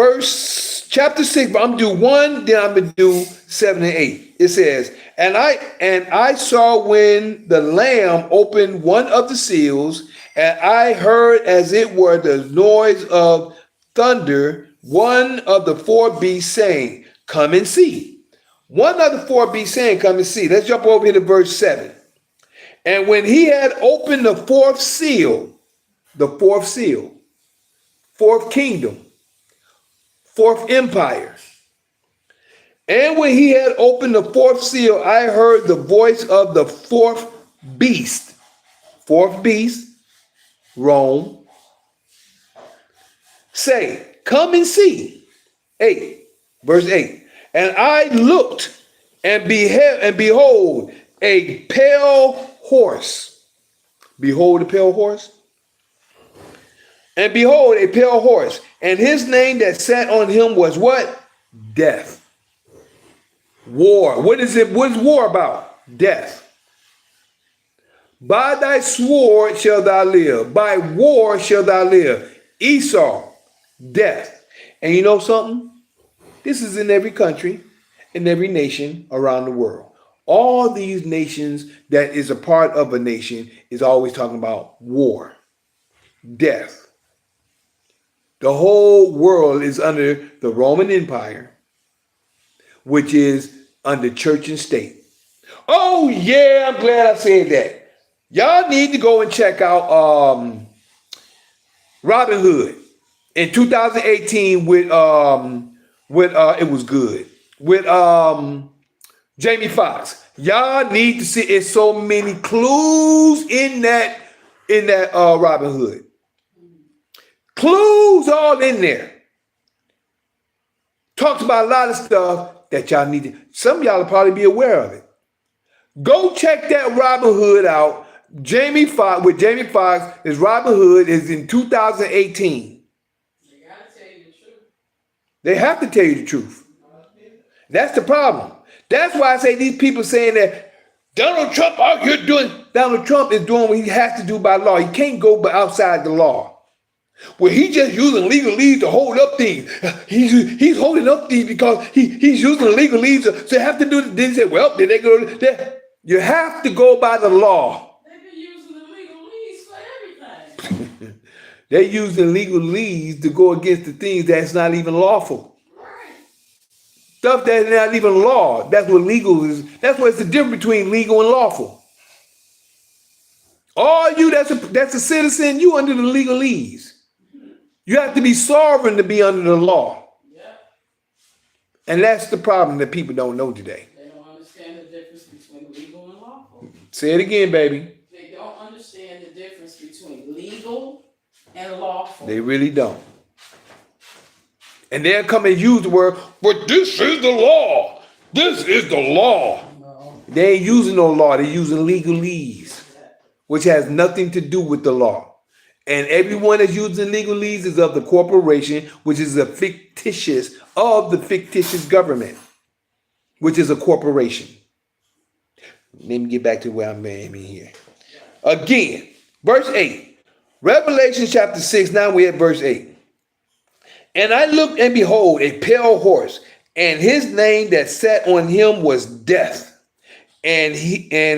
chapter 6, but I'm gonna do 1, then I'm gonna do 7 and 8. It says, and I saw when the Lamb opened one of the seals, and I heard as it were the noise of thunder, one of the 4 beasts saying, come and see. One of the 4 beasts saying, come and see. Let's jump over here to verse 7. And when he had opened the 4th seal, 4th kingdom, 4th empire. And when he had opened the 4th seal, I heard the voice of the 4th beast. 4th beast, Rome. Say, come and see. 8, verse 8. And I looked and behold a pale horse. Behold a pale horse. And behold a pale horse. And his name that sat on him was what? Death. War. What is it? What is war about? Death. By thy sword shall thou live. By war shall thou live. Esau. Death. And you know something? This is in every country, in every nation around the world. All these nations that is a part of a nation is always talking about war, death. The whole world is under the Roman Empire, which is under church and state. Oh yeah, I'm glad I said that. Y'all need to go and check out Robin Hood in 2018 with it was good with Jamie Foxx. Y'all need to see. It's so many clues in that Robin Hood. Clues all in there. Talks about a lot of stuff that y'all need to. Some of y'all will probably be aware of it. Go check that Robin Hood out. Jamie Foxx. His Robin Hood is in 2018. They gotta tell you the truth. They have to tell you the truth. That's the problem. That's why I say these people saying that Donald Trump out here doing. Donald Trump is doing what he has to do by law. He can't go outside the law. Well, he's just using legalese to hold up things. He's holding up things because he's using legalese to have to do. Then he said, well, then they go. You have to go by the law. They've been using the legalese for everything. They're using legalese to go against the things that's not even lawful. Right. Stuff that's not even law. That's what legal is. That's what's the difference between legal and lawful. All you that's a citizen, you under the legalese. You have to be sovereign to be under the law. Yep. And that's the problem that people don't know today. They don't understand the difference between legal and lawful. Say it again, baby. They don't understand understand the difference between legal and lawful. They really don't. And they'll come and use the word, but this is the law. This is the law. No. They ain't using no law. They're using legalese, which has nothing to do with the law. And everyone that's using legalese is of the corporation, which is of the fictitious government, which is a corporation. Let me get back to where I'm aiming here. Again, verse 8. Revelation chapter 6, now we're at verse 8. And I looked, and behold, a pale horse, and his name that sat on him was Death. And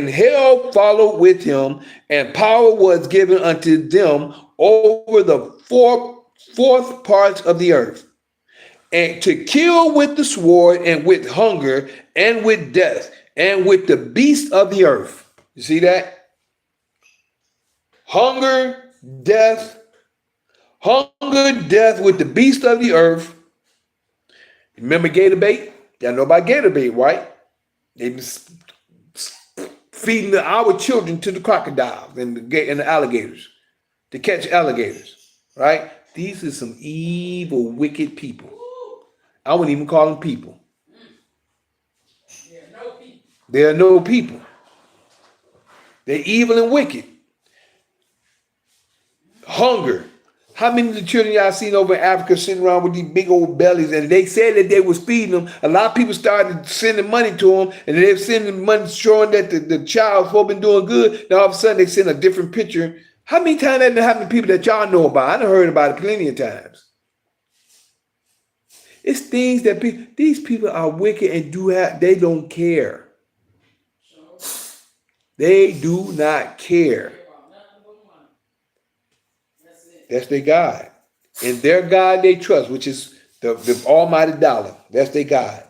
hell followed with him, and power was given unto them over the fourth parts of the earth, and to kill with the sword, and with hunger, and with death, and with the beasts of the earth. You see that? Hunger, death with the beast of the earth. Remember gator bait? Y'all know about gator bait, right? They been feeding our children to the crocodiles and the alligators to catch alligators, right? These are some evil, wicked people. I wouldn't even call them people. There are no people. They are no people. They're evil and wicked. Hunger. How many of the children y'all seen over in Africa sitting around with these big old bellies, and they said that they was feeding them? A lot of people started sending money to them, and they're sending money showing that the child's supposed to be doing good. Now all of a sudden they send a different picture. How many times that happened to people that y'all know about? I done heard about it plenty of times. It's things that these people are wicked and they don't care. They do not care. That's their God. And their God they trust, which is the almighty dollar. That's their God.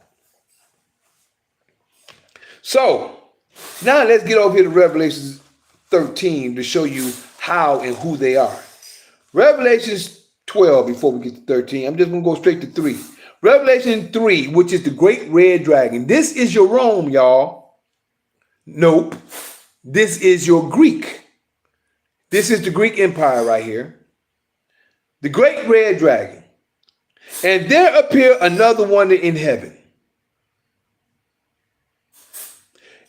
So, now let's get over here to Revelation 13 to show you how and who they are. Revelation 12, before we get to 13, I'm just going to go straight to 3. Revelation 3, which is the great red dragon. This is your Rome, y'all. Nope. This is your Greek. This is the Greek Empire right here. The great red dragon. And there appeared another wonder in heaven.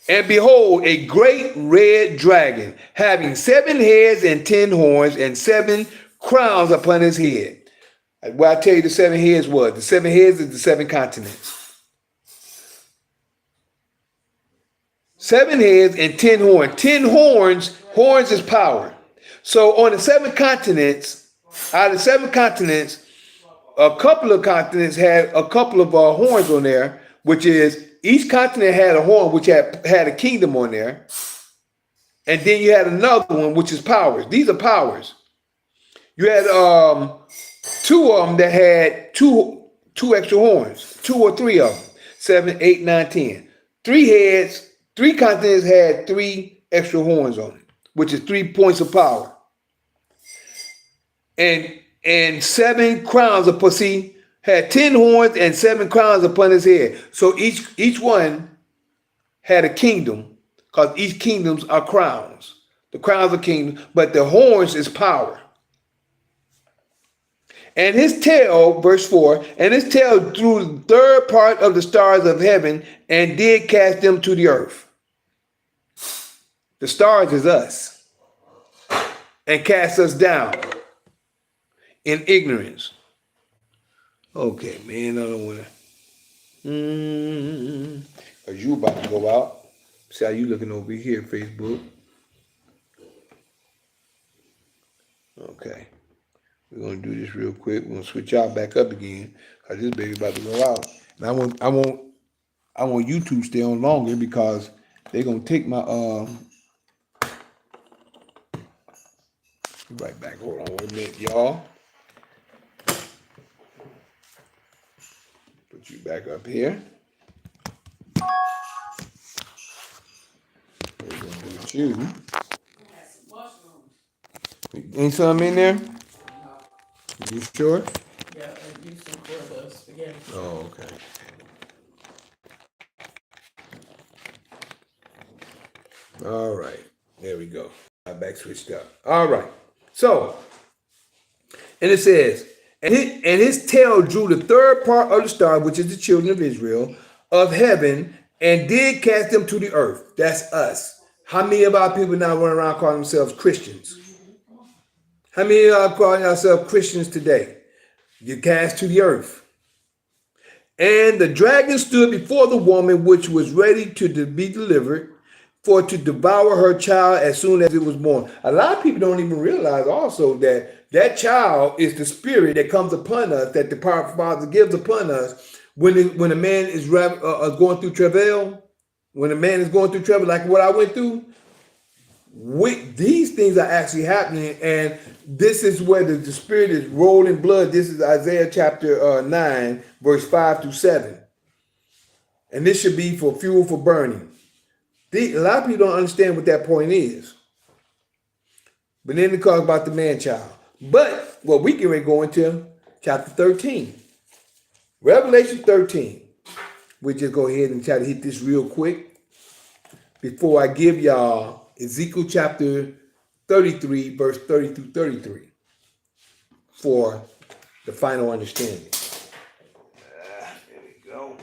And behold, a great red dragon, having 7 heads and 10 horns, and 7 crowns upon his head. Well, I tell you the 7 heads was. The 7 heads is the 7 continents. 7 heads and 10 horns. 10 horns is power. So on the 7 continents, out of 7 continents, a couple of continents had a couple of horns on there, which is each continent had a horn which had a kingdom on there. And then you had another one, which is powers. These are powers. You had 2 of them that had two extra horns, 2 or 3 of them, 7, 8, 9, 10. 3 heads, 3 continents had 3 extra horns on it, which is 3 points of power. And 7 crowns upon, see, had 10 horns and 7 crowns upon his head. So each one had a kingdom, because each kingdoms are crowns. The crowns are kingdoms, but the horns is power. And his tail, verse 4, and his tail drew the 3rd part of the stars of heaven and did cast them to the earth. The stars is us. And cast us down in ignorance. Okay, man, I don't want to. Because you about to go out. See how you looking over here, Facebook. Okay. We're going to do this real quick. We're going to switch y'all back up again. Because this baby about to go out. And I want YouTube to stay on longer because they're going to take my... Right back. Hold on 1 minute, y'all. Put you back up here. We're going to do with you. Ain't something in there? You sure? Yeah, I used them for the spaghetti. Oh, okay. All right. There we go. I back switched up. All right. So, and it says, and his tail drew the third part of the star, which is the children of Israel, of heaven, and did cast them to the earth. That's us. How many of our people now run around calling themselves Christians? How many of y'all calling yourselves Christians today? You cast to the earth. And the dragon stood before the woman which was ready to be delivered, for to devour her child as soon as it was born. A lot of people don't even realize also that that child is the spirit that comes upon us, that the power of Father gives upon us when a man is going through travail. When a man is going through trouble, like what I went through, these things are actually happening, and this is where the spirit is rolling blood. This is Isaiah chapter 9, verse 5 through 7. And this should be for fuel for burning. A lot of people don't understand what that point is. But then it talks about the man-child. But what we can go into chapter 13. Revelation 13. We'll just go ahead and try to hit this real quick before I give y'all Ezekiel chapter 33, verse 30 through 33 for the final understanding. There we go.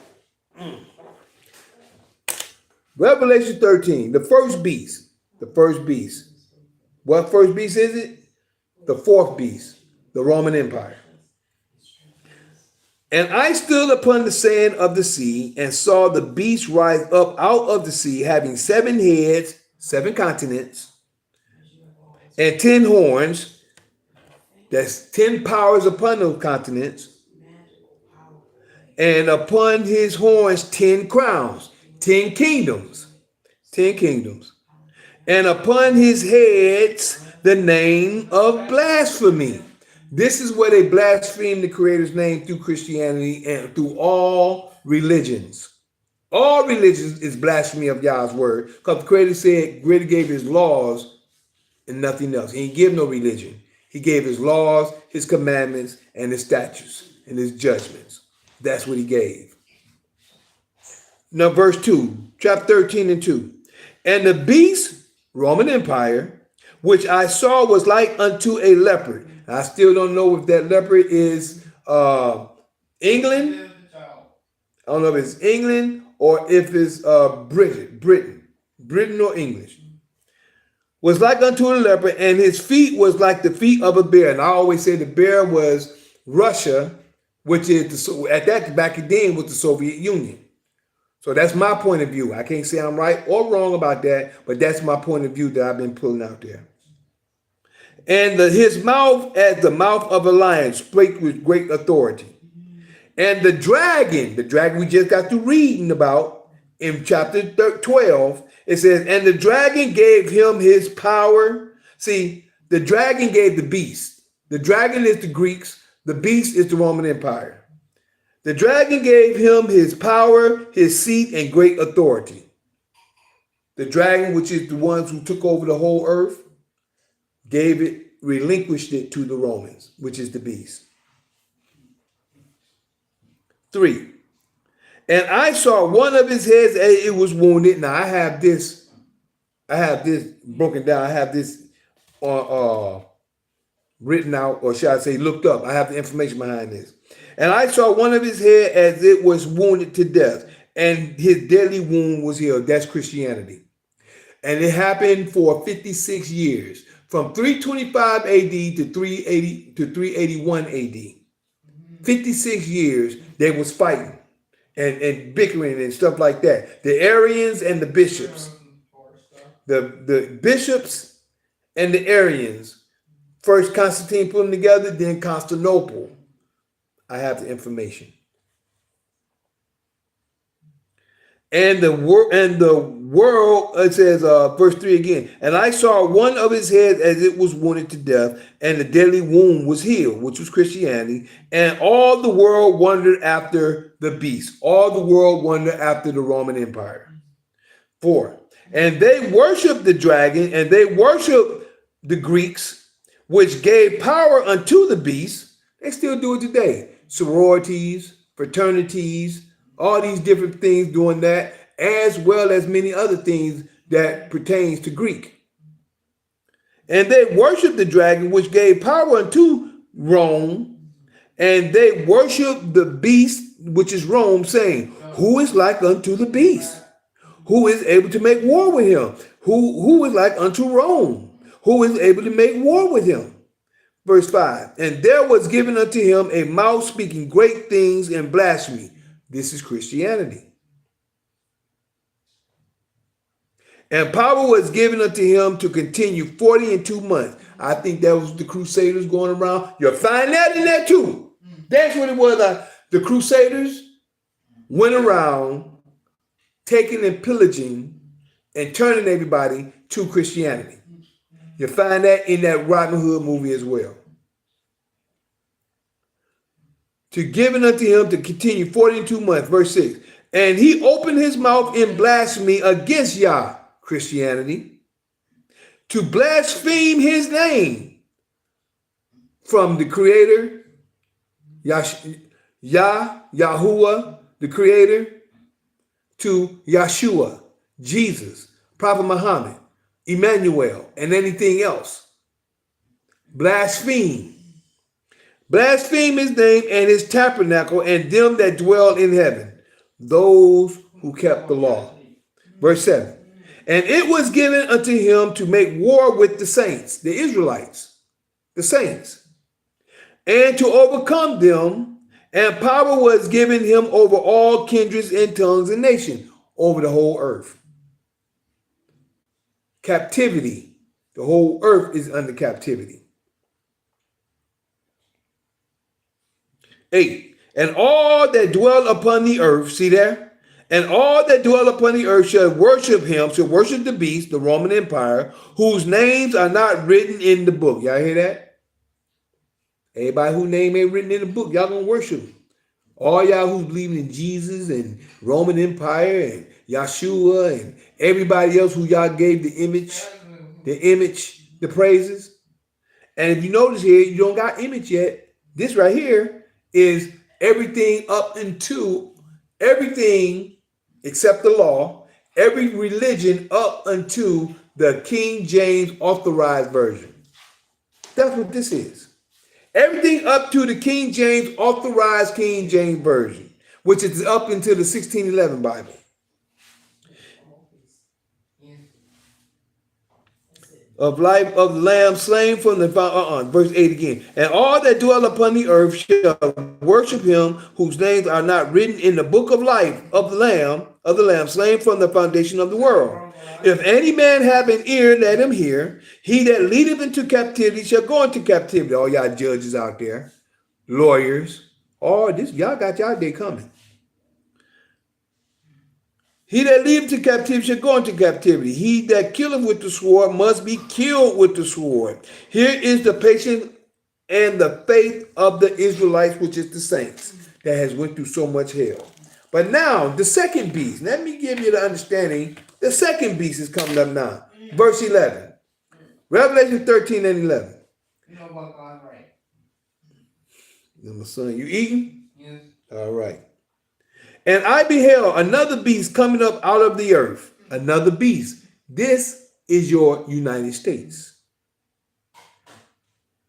Revelation 13, the first beast. The first beast. What first beast is it? The fourth beast, the Roman Empire. And I stood upon the sand of the sea and saw the beast rise up out of the sea, having 7 heads, 7 continents, and 10 horns. That's 10 powers upon those continents. And upon his horns 10 crowns, 10 kingdoms. 10 kingdoms. And upon his heads the name of blasphemy. This is where they blaspheme the Creator's name through Christianity and through all religions. All religions is blasphemy of Yah's word, because the Creator said, Creator gave his laws and nothing else. He didn't give no religion. He gave his laws, his commandments, and his statutes, and his judgments. That's what he gave. Now, verse 2, chapter 13 and 2. And the beast, Roman Empire, which I saw was like unto a leopard. I still don't know if that leopard is England. I don't know if it's England or if it's Britain or English. Was like unto a leopard, and his feet was like the feet of a bear. And I always say the bear was Russia, which is at that back then was the Soviet Union. So that's my point of view. I can't say I'm right or wrong about that, but that's my point of view that I've been pulling out there. And his mouth as the mouth of a lion, spake with great authority. And the dragon we just got through reading about in chapter 12, it says, and the dragon gave him his power. See, the dragon gave the beast. The dragon is the Greeks. The beast is the Roman Empire. The dragon gave him his power, his seat, and great authority. The dragon, which is the ones who took over the whole earth, relinquished it to the Romans, which is the beast. 3. And I saw one of his heads, it was wounded. Now I have this broken down. I have this written out, or shall I say looked up. I have the information behind this. And I saw one of his head as it was wounded to death, and his deadly wound was healed. That's Christianity. And it happened for 56 years. From 325 AD to 381 AD. 56 years they was fighting and bickering and stuff like that. The Arians and the bishops. The bishops and the Arians. First Constantine put them together, then Constantinople. I have the information. And the world, it says, verse 3 again, and I saw one of his heads as it was wounded to death, and the deadly wound was healed, which was Christianity, and all the world wondered after the beast. All the world wondered after the Roman Empire. 4, and they worshiped the dragon, and they worshiped the Greeks, which gave power unto the beast. They still do it today. Sororities, fraternities, all these different things doing that, as well as many other things that pertains to Greek. And they worshiped the dragon, which gave power unto Rome. And they worshiped the beast, which is Rome, saying, who is like unto the beast? Who is able to make war with him? Who is like unto Rome? Who is able to make war with him? Verse 5. And there was given unto him a mouth speaking great things and blasphemy. This is Christianity. And power was given unto him to continue 42 months. I think that was the Crusaders going around. You'll find that in there too. That's what it was. The Crusaders went around taking and pillaging and turning everybody to Christianity. You find that in that Robin Hood movie as well. To given unto him to continue 42 months, verse 6. And he opened his mouth in blasphemy against Yah, Christianity, to blaspheme his name from the Creator, Yahuwah, the Creator, to Yeshua, Jesus, Prophet Muhammad, Emmanuel, and anything else. Blaspheme. Blaspheme his name and his tabernacle and them that dwell in heaven, those who kept the law. Verse 7. And it was given unto him to make war with the saints, the Israelites, the saints, and to overcome them, and power was given him over all kindreds and tongues and nations, over the whole earth. Captivity. The whole earth is under captivity. 8. And all that dwell upon the earth, see there? And all that dwell upon the earth shall worship him, shall worship the beast, the Roman Empire, whose names are not written in the book. Y'all hear that? Everybody whose name ain't written in the book, y'all gonna worship him. All y'all who's believing in Jesus and Roman Empire and Yeshua and everybody else who y'all gave the image, the praises. And if you notice here, you don't got image yet. This right here is everything up into everything except the law, every religion up unto the King James Authorized Version. That's what this is. Everything up to the King James Authorized King James Version, which is up into the 1611 Bible. Of life of the Lamb slain from the verse 8 again. And all that dwell upon the earth shall worship him whose names are not written in the book of life of the Lamb slain from the foundation of the world. If any man have an ear, let him hear. He that leadeth into captivity shall go into captivity. All y'all judges out there, lawyers, all this, y'all got y'all day coming. He that leadeth to captivity shall go into captivity. He that killeth with the sword must be killed with the sword. Here is the patience and the faith of the Israelites, which is the saints, that has went through so much hell. But now, the second beast. Let me give you the understanding. The second beast is coming up now. Verse 11. Revelation 13 and 11. You know what God right? My son, you eating? Yes. All right. And I beheld another beast coming up out of the earth. Another beast. This is your United States.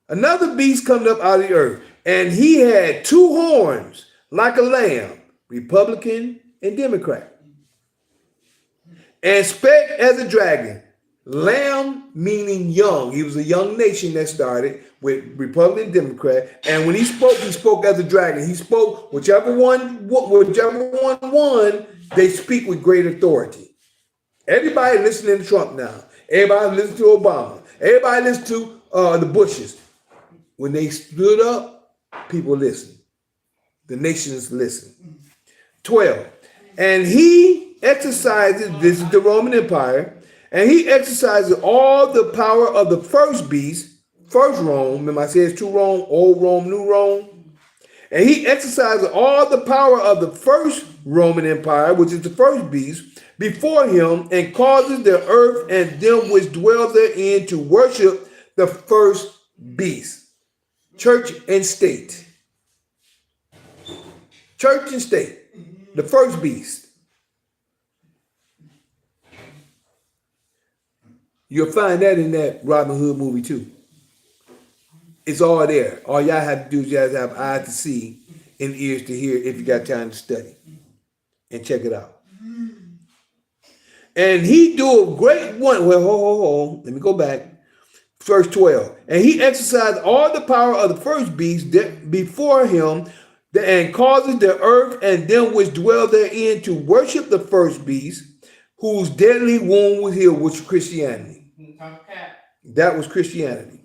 Another beast coming up out of the earth. And he had two horns like a lamb, Republican and Democrat. And spake as a dragon. Lamb meaning young. He was a young nation that started with Republican and Democrat. And when he spoke as a dragon. He spoke whichever one won, they speak with great authority. Everybody listening to Trump now. Everybody listen to Obama. Everybody listen to the Bushes. When they stood up, people listened. The nations listened. 12. And he exercises, this is the Roman Empire, and he exercises all the power of the first beast, first Rome. Remember I said it's two Rome, old Rome, new Rome. And he exercises all the power of the first Roman Empire, which is the first beast, before him, and causes the earth and them which dwell therein to worship the first beast. Church and state. Church and state. The first beast. You'll find that in that Robin Hood movie too. It's all there. All y'all have to do is you guys have eyes to see and ears to hear if you got time to study. And check it out. And he do a great one. Well, hold. Let me go back. Verse 12. And he exercised all the power of the first beast before him, and causes the earth and them which dwell therein to worship the first beast, whose deadly wound was healed, which was Christianity. That was Christianity.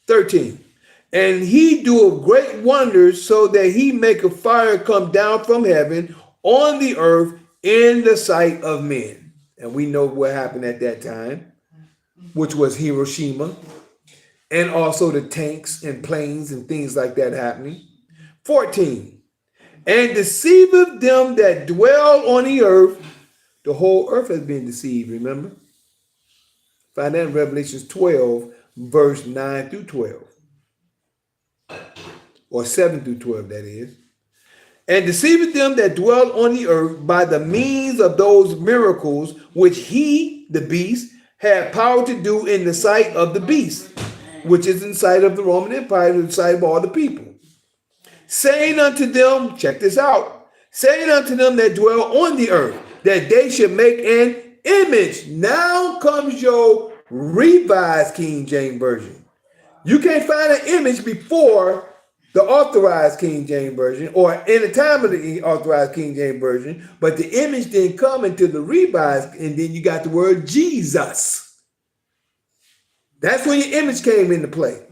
13. And he doeth great wonders, so that he make a fire come down from heaven on the earth in the sight of men. And we know what happened at that time, which was Hiroshima, and also the tanks and planes and things like that happening. 14. And deceiveth them that dwell on the earth. The whole earth has been deceived, remember? Find that in Revelation 12, verse 9 through 12. Or 7 through 12, that is. And deceiveth them that dwell on the earth by the means of those miracles which he, the beast, had power to do in the sight of the beast, which is in the sight of the Roman Empire, in the sight of all the people. Saying unto them, check this out, saying unto them that dwell on the earth, that they should make an image. Now comes your revised King James Version. You can't find an image before the authorized King James Version, or in the time of the authorized King James Version, but the image didn't come until the revised, and then you got the word Jesus. That's when your image came into play.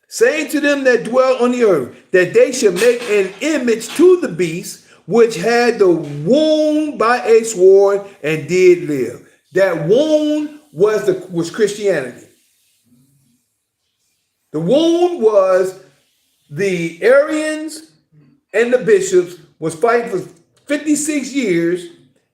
Saying to them that dwell on the earth, that they should make an image to the beast, which had the wound by a sword and did live. That wound was Christianity. The wound was the Arians and the bishops was fighting for 56 years,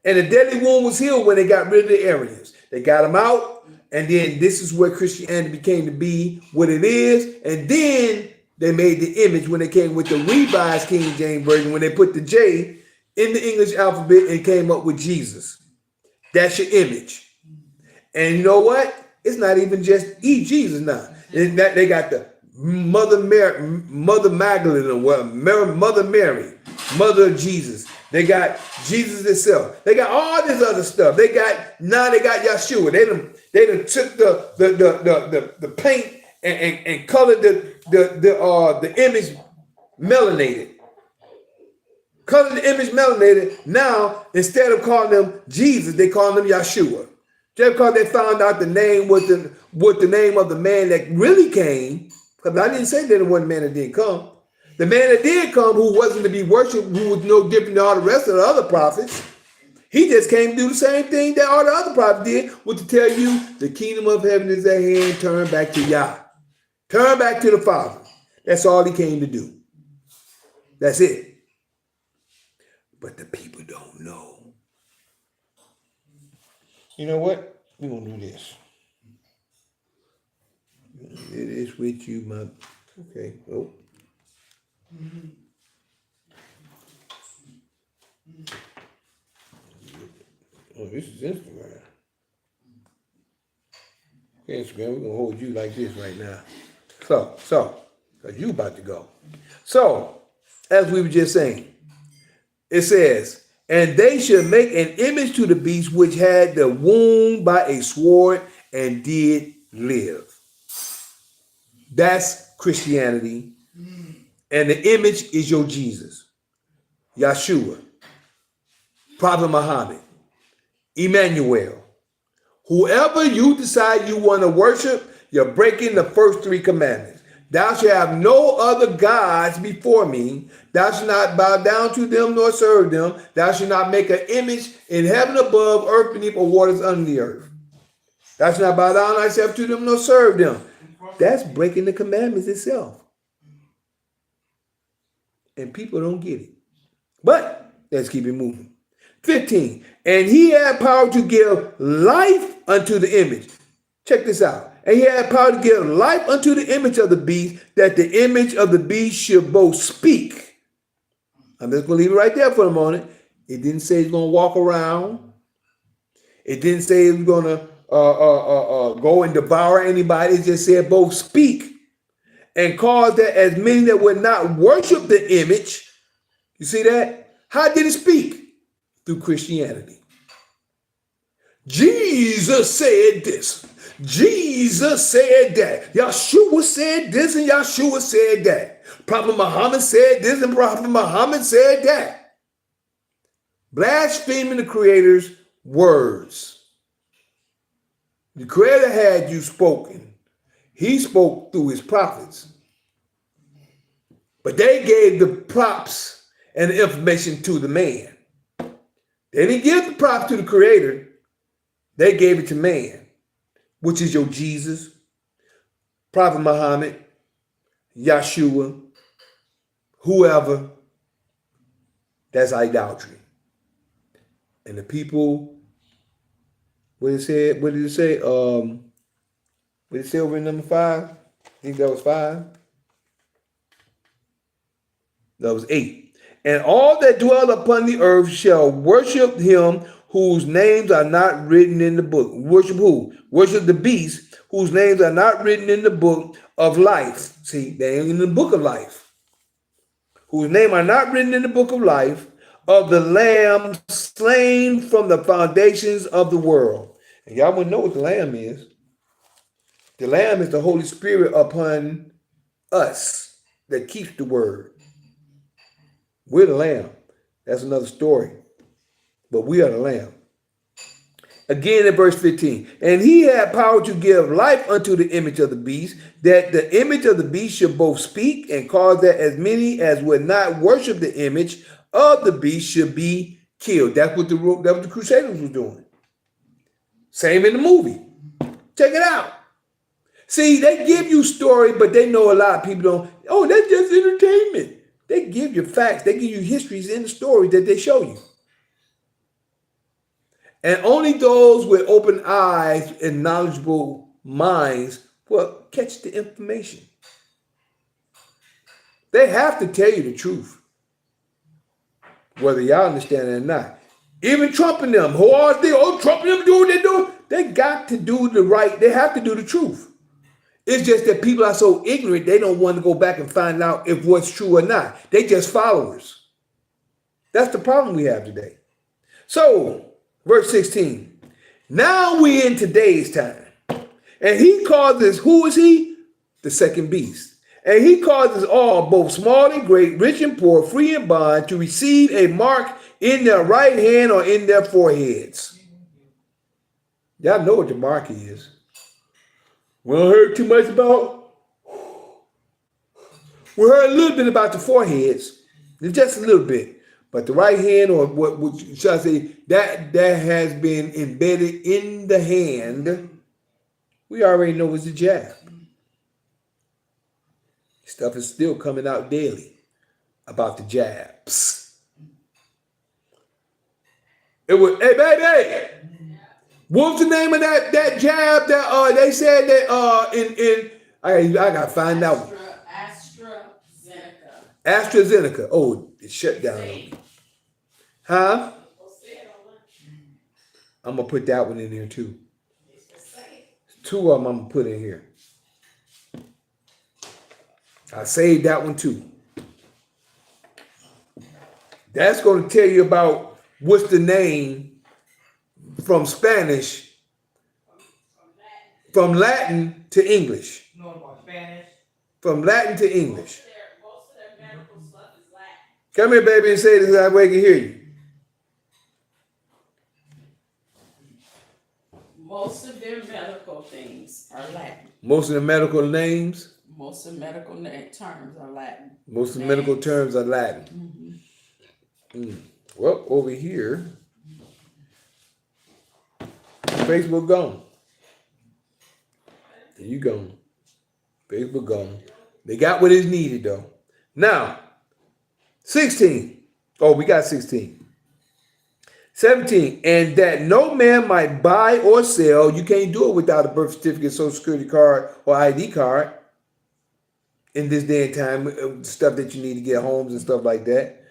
and the deadly wound was healed when they got rid of the Arians. They got them out, and then this is where Christianity became to be what it is, and then they made the image when they came with the revised King James Version, when they put the J in the English alphabet and came up with Jesus. That's your image. And you know what? It's not even just Jesus now. They got the Mother Magdalene, or Mother Mary, Mother of Jesus. They got Jesus itself. They got all this other stuff. They got Yeshua. They done took the paint and colored the image melanated. Colored the image melanated. Now, instead of calling them Jesus, they call them Yeshua. Just because they found out the name with the name of the man that really came, because I didn't say that there wasn't a man that didn't come. The man that did come, who wasn't to be worshipped, who was no different than all the rest of the other prophets, he just came to do the same thing that all the other prophets did, was to tell you the kingdom of heaven is at hand, turn back to Yah. Turn back to the Father. That's all he came to do. That's it. But the people don't know. You know what? We're going to do this. It is with you, my... Okay. Oh. Oh, this is Instagram. Okay, Instagram, we're going to hold you like this right now. So, because you about to go. So, as we were just saying, it says, and they should make an image to the beast which had the wound by a sword and did live. That's Christianity. And the image is your Jesus, Yeshua, Prophet Muhammad, Emmanuel. Whoever you decide you want to worship, you're breaking the first three commandments. Thou shalt have no other gods before me. Thou shalt not bow down to them nor serve them. Thou shalt not make an image in heaven above, earth beneath, or waters under the earth. Thou shalt not bow down thyself to them nor serve them. That's breaking the commandments itself. And people don't get it. But let's keep it moving. 15. And he had power to give life unto the image. Check this out. And he had power to give life unto the image of the beast, that the image of the beast should both speak. I'm just going to leave it right there for a moment. It didn't say he's going to walk around. It didn't say it was gonna go and devour anybody. It just said both speak and cause that as many that would not worship the image. You see that? How did it speak? Through Christianity. Jesus said this. Jesus said that. Yeshua said this and Yeshua said that. Prophet Muhammad said this and Prophet Muhammad said that. Blaspheming the Creator's words. The Creator had you spoken. He spoke through his prophets. But they gave the props and the information to the man. They didn't give the props to the Creator. They gave it to man, which is your Jesus, Prophet Muhammad, Yeshua, whoever. That's idolatry. And the people, what did it say? What did it say? What did it say over in number 5? I think that was 5. That was 8. And all that dwell upon the earth shall worship him whose names are not written in the book. Worship who? Worship the beast whose names are not written in the book of life. See, they ain't in the book of life. Whose name are not written in the book of life of the Lamb slain from the foundations of the world. And y'all want to know what the Lamb is. The Lamb is the Holy Spirit upon us that keeps the word. We're the Lamb. That's another story. But we are the Lamb. Again in verse 15. And he had power to give life unto the image of the beast, that the image of the beast should both speak and cause that as many as would not worship the image of the beast should be killed. That's what the Crusaders was doing. Same in the movie. Check it out. See, they give you story, but they know a lot of people don't. Oh, that's just entertainment. They give you facts. They give you histories in the story that they show you. And only those with open eyes and knowledgeable minds will catch the information. They have to tell you the truth, whether y'all understand it or not. Even Trump and them, who are they? Oh, Trump and them do what they do. They got to do the right. They have to do the truth. It's just that people are so ignorant, they don't want to go back and find out if what's true or not. They just followers. That's the problem we have today. So, verse 16. Now we in today's time. And he causes, who is he? The second beast. And he causes all, both small and great, rich and poor, free and bond, to receive a mark in their right hand or in their foreheads. Y'all know what the mark is. We don't hear too much about. We heard a little bit about the foreheads, just a little bit. But the right hand, or what should I say, that has been embedded in the hand, we already know is the jab. Stuff is still coming out daily about the jabs. It was, hey baby, what was the name of that jab that they said that I gotta find out. AstraZeneca. Oh, it shut down. Huh? I'm gonna put that one in here too. 2 of them I'm gonna put in here. I saved that one too. That's gonna tell you about what's the name from Spanish, from Latin to English. You know about Spanish? From Latin to English. Most of their medical stuff is Latin. Come here, baby, and say this so I can hear you. Most of their medical things are Latin. Most of the medical names. Most of medical terms are Latin. Most of the medical terms are Latin. Mm. Well, over here, Facebook gone. There you go. Facebook gone. They got what is needed though. Now, 16. Oh, we got 16. 17. And that no man might buy or sell. You can't do it without a birth certificate, social security card, or ID card. In this day and time, stuff that you need to get homes and stuff like that.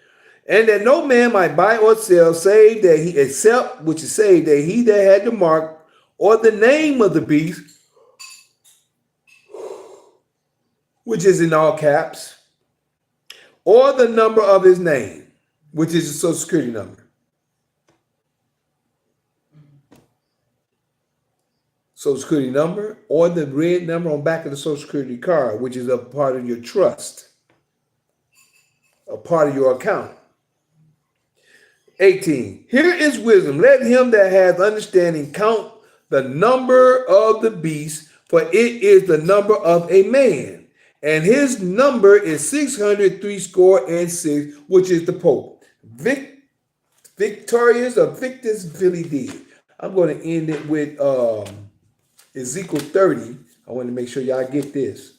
And that no man might buy or sell, save that he except, which is saved, that he that had the mark or the name of the beast, which is in all caps, or the number of his name, which is his social security number. Social security number, or the red number on back of the social security card, which is a part of your trust, a part of your account. 18. Here is wisdom. Let him that hath understanding count the number of the beast, for it is the number of a man. And his number is 666, which is the Pope. Victorious or Victus Vili did. I'm going to end it with Ezekiel 30. I want to make sure y'all get this,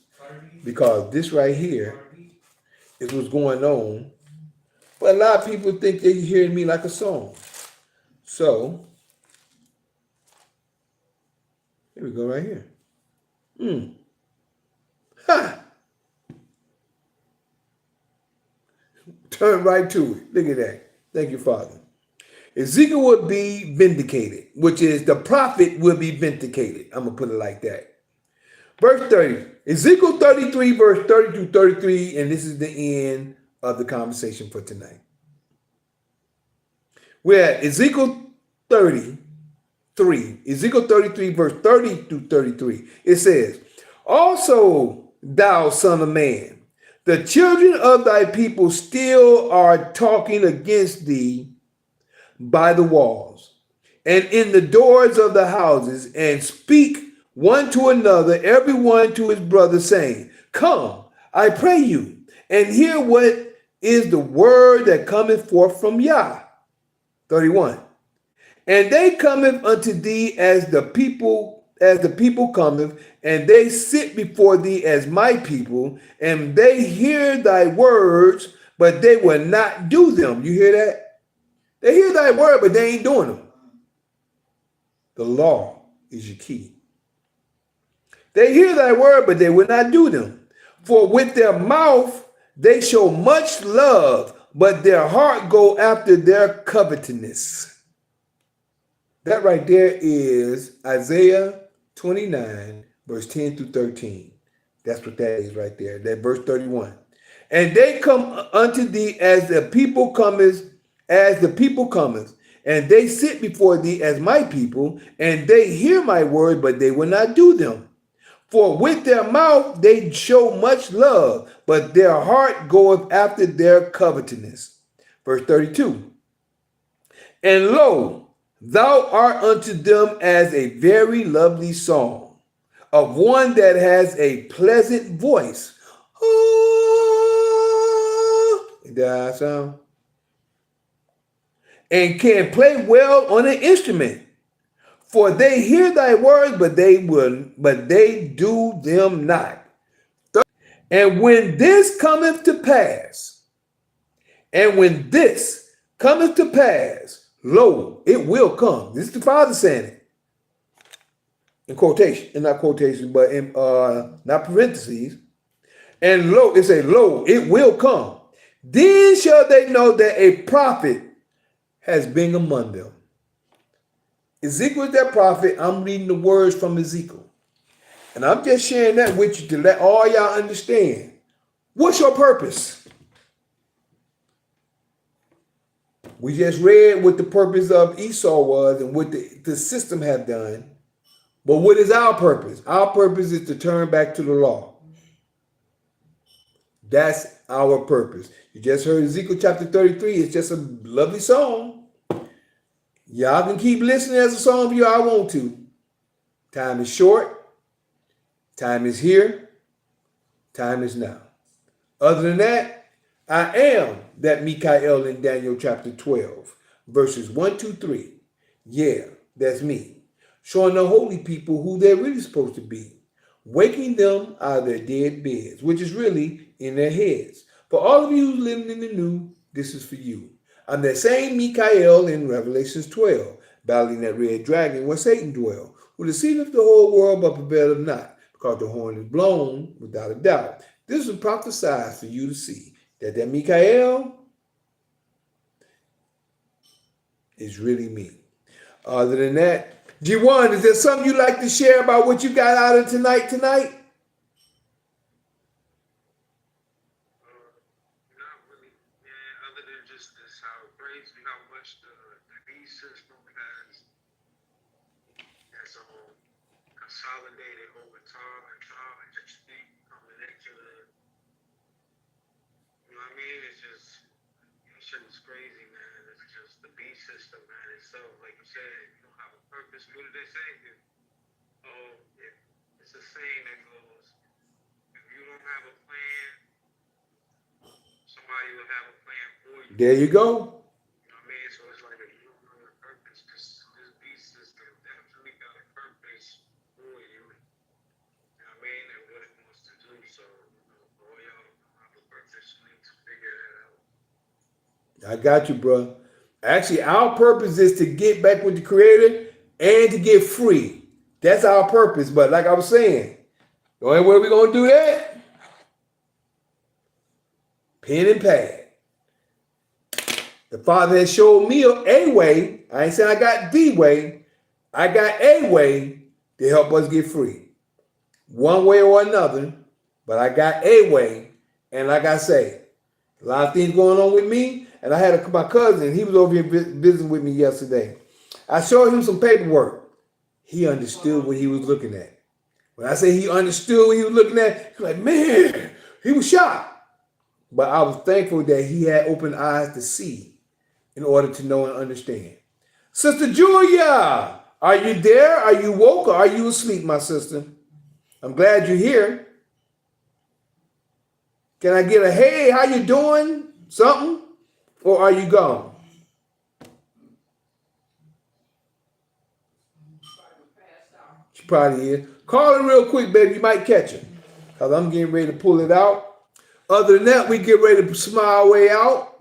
because this right here is what's going on. But a lot of people think they're hearing me like a song. So, here we go right here. Ha! Turn right to it. Look at that. Thank you, Father. Ezekiel will be vindicated, which is the prophet will be vindicated. I'm going to put it like that. Verse 30. Ezekiel 33, verse 30 to 33, and this is the end of the conversation for tonight. We're at Ezekiel 33. Ezekiel 33, verse 30 to 33. It says, also, thou son of man, the children of thy people still are talking against thee by the walls and in the doors of the houses, and speak one to another, every one to his brother, saying, come, I pray you, and hear what is the word that cometh forth from Yah. 31. And they cometh unto thee as the people cometh, and they sit before thee as my people, and they hear thy words, but they will not do them. You hear that? They hear thy word, but they ain't doing them. The law is your key. They hear thy word, but they will not do them. For with their mouth they show much love, but their heart go after their covetousness. That right there is Isaiah 29, verse 10 through 13. That's what that is right there. That verse 31. And they come unto thee as the people cometh, and they sit before thee as my people, and they hear my word, but they will not do them. For with their mouth they show much love, but their heart goeth after their covetousness. Verse 32. And lo, thou art unto them as a very lovely song of one that has a pleasant voice. That sound? And can play well on an instrument. For they hear thy words, but they do them not. And when this cometh to pass, lo, it will come. This is the Father saying it. In quotation, and not quotation, but in not parentheses. And lo, it say, lo, it will come. Then shall they know that a prophet has been among them. Ezekiel is that prophet. I'm reading the words from Ezekiel. And I'm just sharing that with you to let all y'all understand. What's your purpose? We just read what the purpose of Esau was and what the system had done. But what is our purpose? Our purpose is to turn back to the law. That's our purpose. You just heard Ezekiel chapter 33. It's just a lovely song. Y'all can keep listening as a song if y'all want to. Time is short. Time is here. Time is now. Other than that, I am that Mikael in Daniel chapter 12, verses 1, 2, 3. Yeah, that's me. Showing the holy people who they're really supposed to be. Waking them out of their dead beds, which is really in their heads. For all of you who's living in the new, this is for you. I'm that same Mikael in Revelations 12, battling that red dragon where Satan dwell, who deceiveth the whole world but prevaileth not, because the horn is blown without a doubt. This is prophesied for you to see that Mikael is really me. Other than that, G1, is there something you'd like to share about what you got out of tonight? Not really, yeah. Other than just this, how crazy, how much the B system has consolidated over time and just keep coming into the, you know what I mean? It's just, that shit is crazy, man. It's just the B system, man. Itself, like you said, you don't have a purpose. What did they say? It's a saying that goes, if you don't have a plan, somebody will have a plan for you. There you go. You know what I mean? So it's like if you don't know your purpose, this B system definitely got a purpose for you. You know what I mean? And what it wants to do. So, all y'all have a purpose, you need to figure that out. I got you, bro. Actually, our purpose is to get back with the Creator and to get free. That's our purpose. But like I was saying, the only way we're going to do that, pen and pad. The Father has showed me a way. I ain't saying I got the way. I got a way to help us get free. One way or another, but I got a way. And like I say, a lot of things going on with me. And I had my cousin, he was over here visiting with me yesterday. I showed him some paperwork. He understood what he was looking at. When I say he understood what he was looking at, he was like, man, he was shocked. But I was thankful that he had open eyes to see in order to know and understand. Sister Julia, are you there? Are you woke or are you asleep, my sister? I'm glad you're here. Can I get a hey, how you doing? Something? Or are you gone? She probably is. Call her real quick, baby. You might catch her. Because I'm getting ready to pull it out. Other than that, we get ready to smile our way out.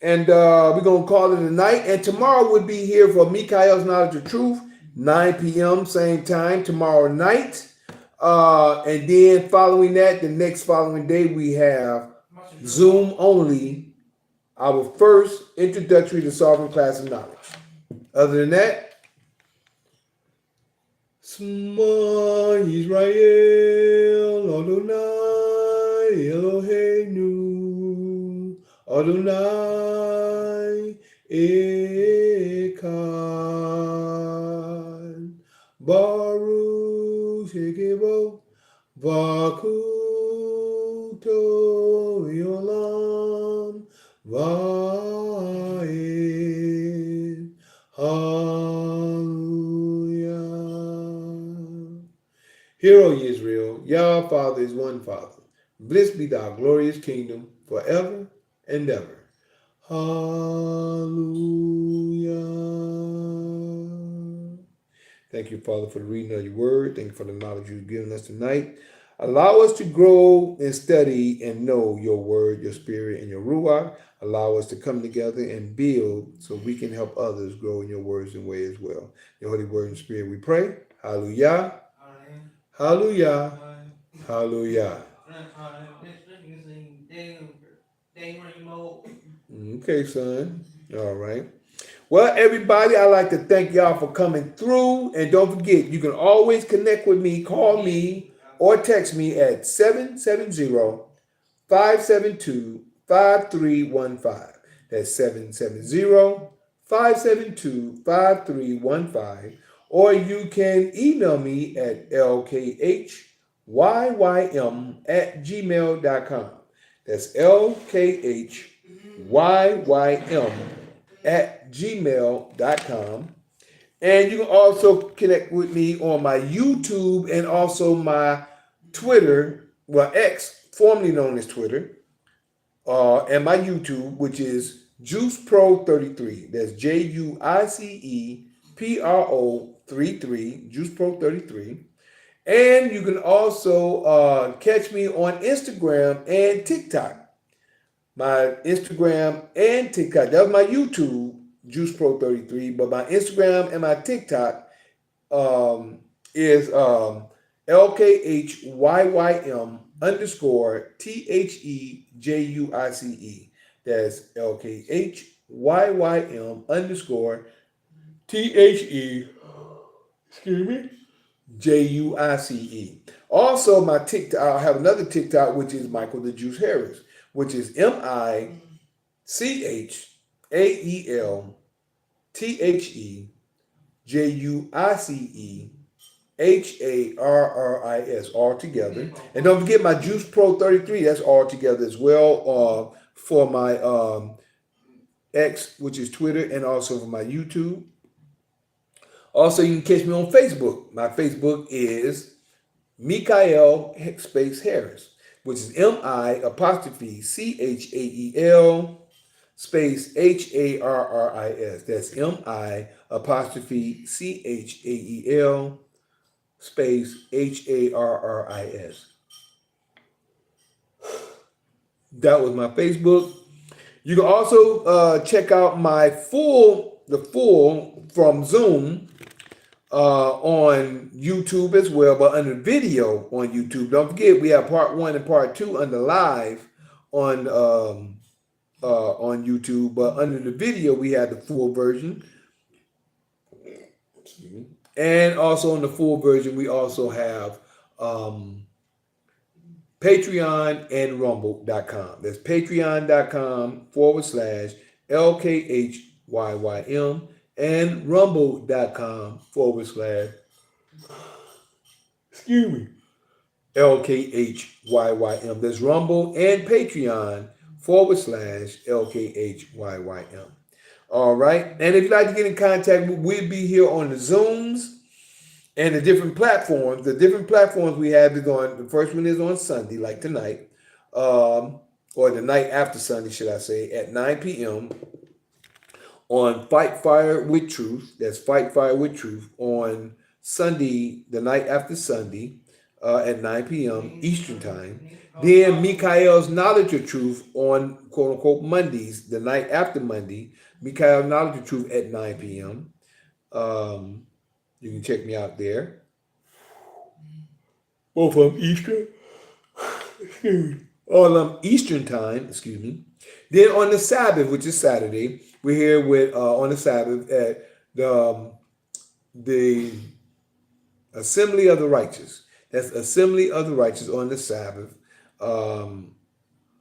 And we're going to call it a night. And tomorrow we'll be here for Mikael's Knowledge of Truth. 9 p.m. same time tomorrow night. And then following that, the next following day, we have Zoom only. Our first introductory to Sovereign Class of Knowledge. Other than that, Shema Yisrael Adonai Eloheinu Adonai Echad Baruch Shekebo Vakuto Yolam Va'ed. Hallelujah. Hear, O Israel, Yah Father is one Father. Blessed be thy glorious kingdom forever and ever. Hallelujah. Thank you, Father, for the reading of your word. Thank you for the knowledge you've given us tonight. Allow us to grow and study and know your word, your spirit, and your ruach. Allow us to come together and build so we can help others grow in your words and way as well. Your holy word and spirit, we pray. Hallelujah. Hallelujah. Hallelujah. Okay, son. All right. Well, everybody, I'd like to thank y'all for coming through. And don't forget, you can always connect with me, call me, or text me at 770-572-5315. That's 770-572-5315. Or you can email me at lkhyym@gmail.com. That's lkhyym@gmail.com. And you can also connect with me on my YouTube and also my Twitter, well, X, formerly known as Twitter, and my YouTube, which is JuicePro33. That's JuicePro33, JuicePro33. And you can also catch me on Instagram and TikTok. My Instagram and TikTok, that was my YouTube, JuicePro33, but my Instagram and my TikTok is LKHYYM_THEJUICE. That's LKHYYM YYM_THE, excuse me, JUICE. Also, my TikTok, I have another TikTok, which is Michael the Juice Harris, which is MICHAELTHEJUICEHARRIS, all together. And don't forget my Juice Pro 33, that's all together as well, for my X, which is Twitter, and also for my YouTube. Also, you can catch me on Facebook. My Facebook is Mikael space Harris, which is MI_CHAEL space HARRIS. That's MI_CHAEL space HARRIS. That was my Facebook. You can also check out my the full from Zoom on YouTube as well, but under video on YouTube. Don't forget, we have part 1 and part 2 under live on YouTube, but under the video we have the full version. And also on the full version, we also have Patreon and Rumble.com. That's patreon.com/LKHYYM and Rumble.com/ excuse me, LKHYYM. There's Rumble and Patreon /LKHYYM. All right. And if you'd like to get in contact, we'll be here on the Zooms and the different platforms. The different platforms we have is on, the first one is on Sunday, like tonight, or the night after Sunday, should I say, at 9 p.m. on Fight Fire with Truth. That's Fight Fire with Truth on Sunday, the night after Sunday, at 9 p.m. Eastern Time. Then Mikael's Knowledge of Truth on quote-unquote Mondays, the night after Monday. Mikael's Knowledge of Truth at 9 p.m. You can check me out there. Both of them Eastern. All of them Eastern Time, excuse me. Then on the Sabbath, which is Saturday, we're here with on the Sabbath at the Assembly of the Righteous. That's Assembly of the Righteous on the Sabbath.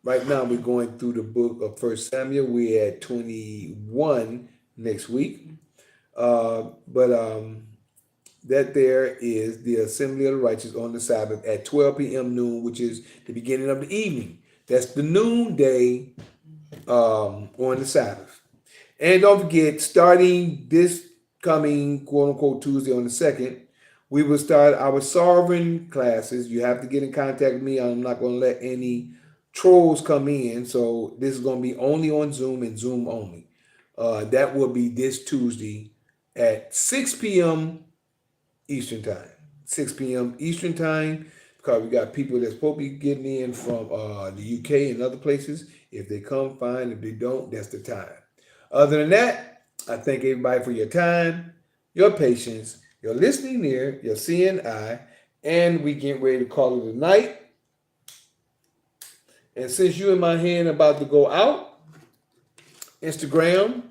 Right now we're going through the book of 1 Samuel. We're at 21 next week. That there is the Assembly of the Righteous on the Sabbath at 12 p.m. noon, which is the beginning of the evening. That's the noonday on the Sabbath. And don't forget, starting this coming quote-unquote Tuesday on the 2nd, we will start our sovereign classes. You have to get in contact with me. I'm not going to let any trolls come in. So this is going to be only on Zoom and Zoom only. That will be this Tuesday at 6 p.m. Eastern Time. 6 p.m. Eastern Time, because we got people that's supposed to be getting in from the UK and other places. If they come, fine. If they don't, that's the time. Other than that, I thank everybody for your time, your patience, your listening ear, your seeing eye, and we get ready to call it a night. And since you in my hand about to go out, Instagram,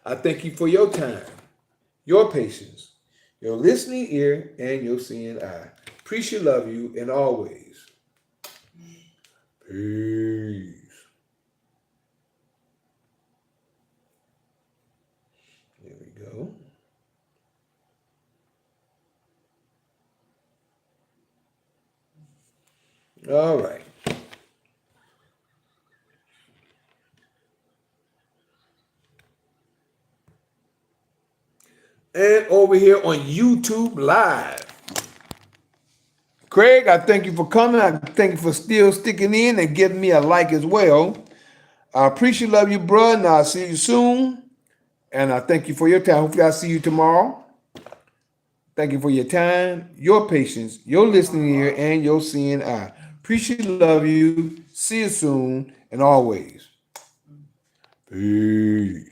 I thank you for your time, your patience, your listening ear, and your seeing eye. Appreciate, love you, and always. Peace. There we go. All right. And over here on YouTube Live. Craig, I thank you for coming. I thank you for still sticking in and giving me a like as well. I appreciate, love you, bro, and I'll see you soon. And I thank you for your time. Hopefully I'll see you tomorrow. Thank you for your time, your patience, your listening ear, and your seeing eye. Appreciate, love you. See you soon, and always. Peace.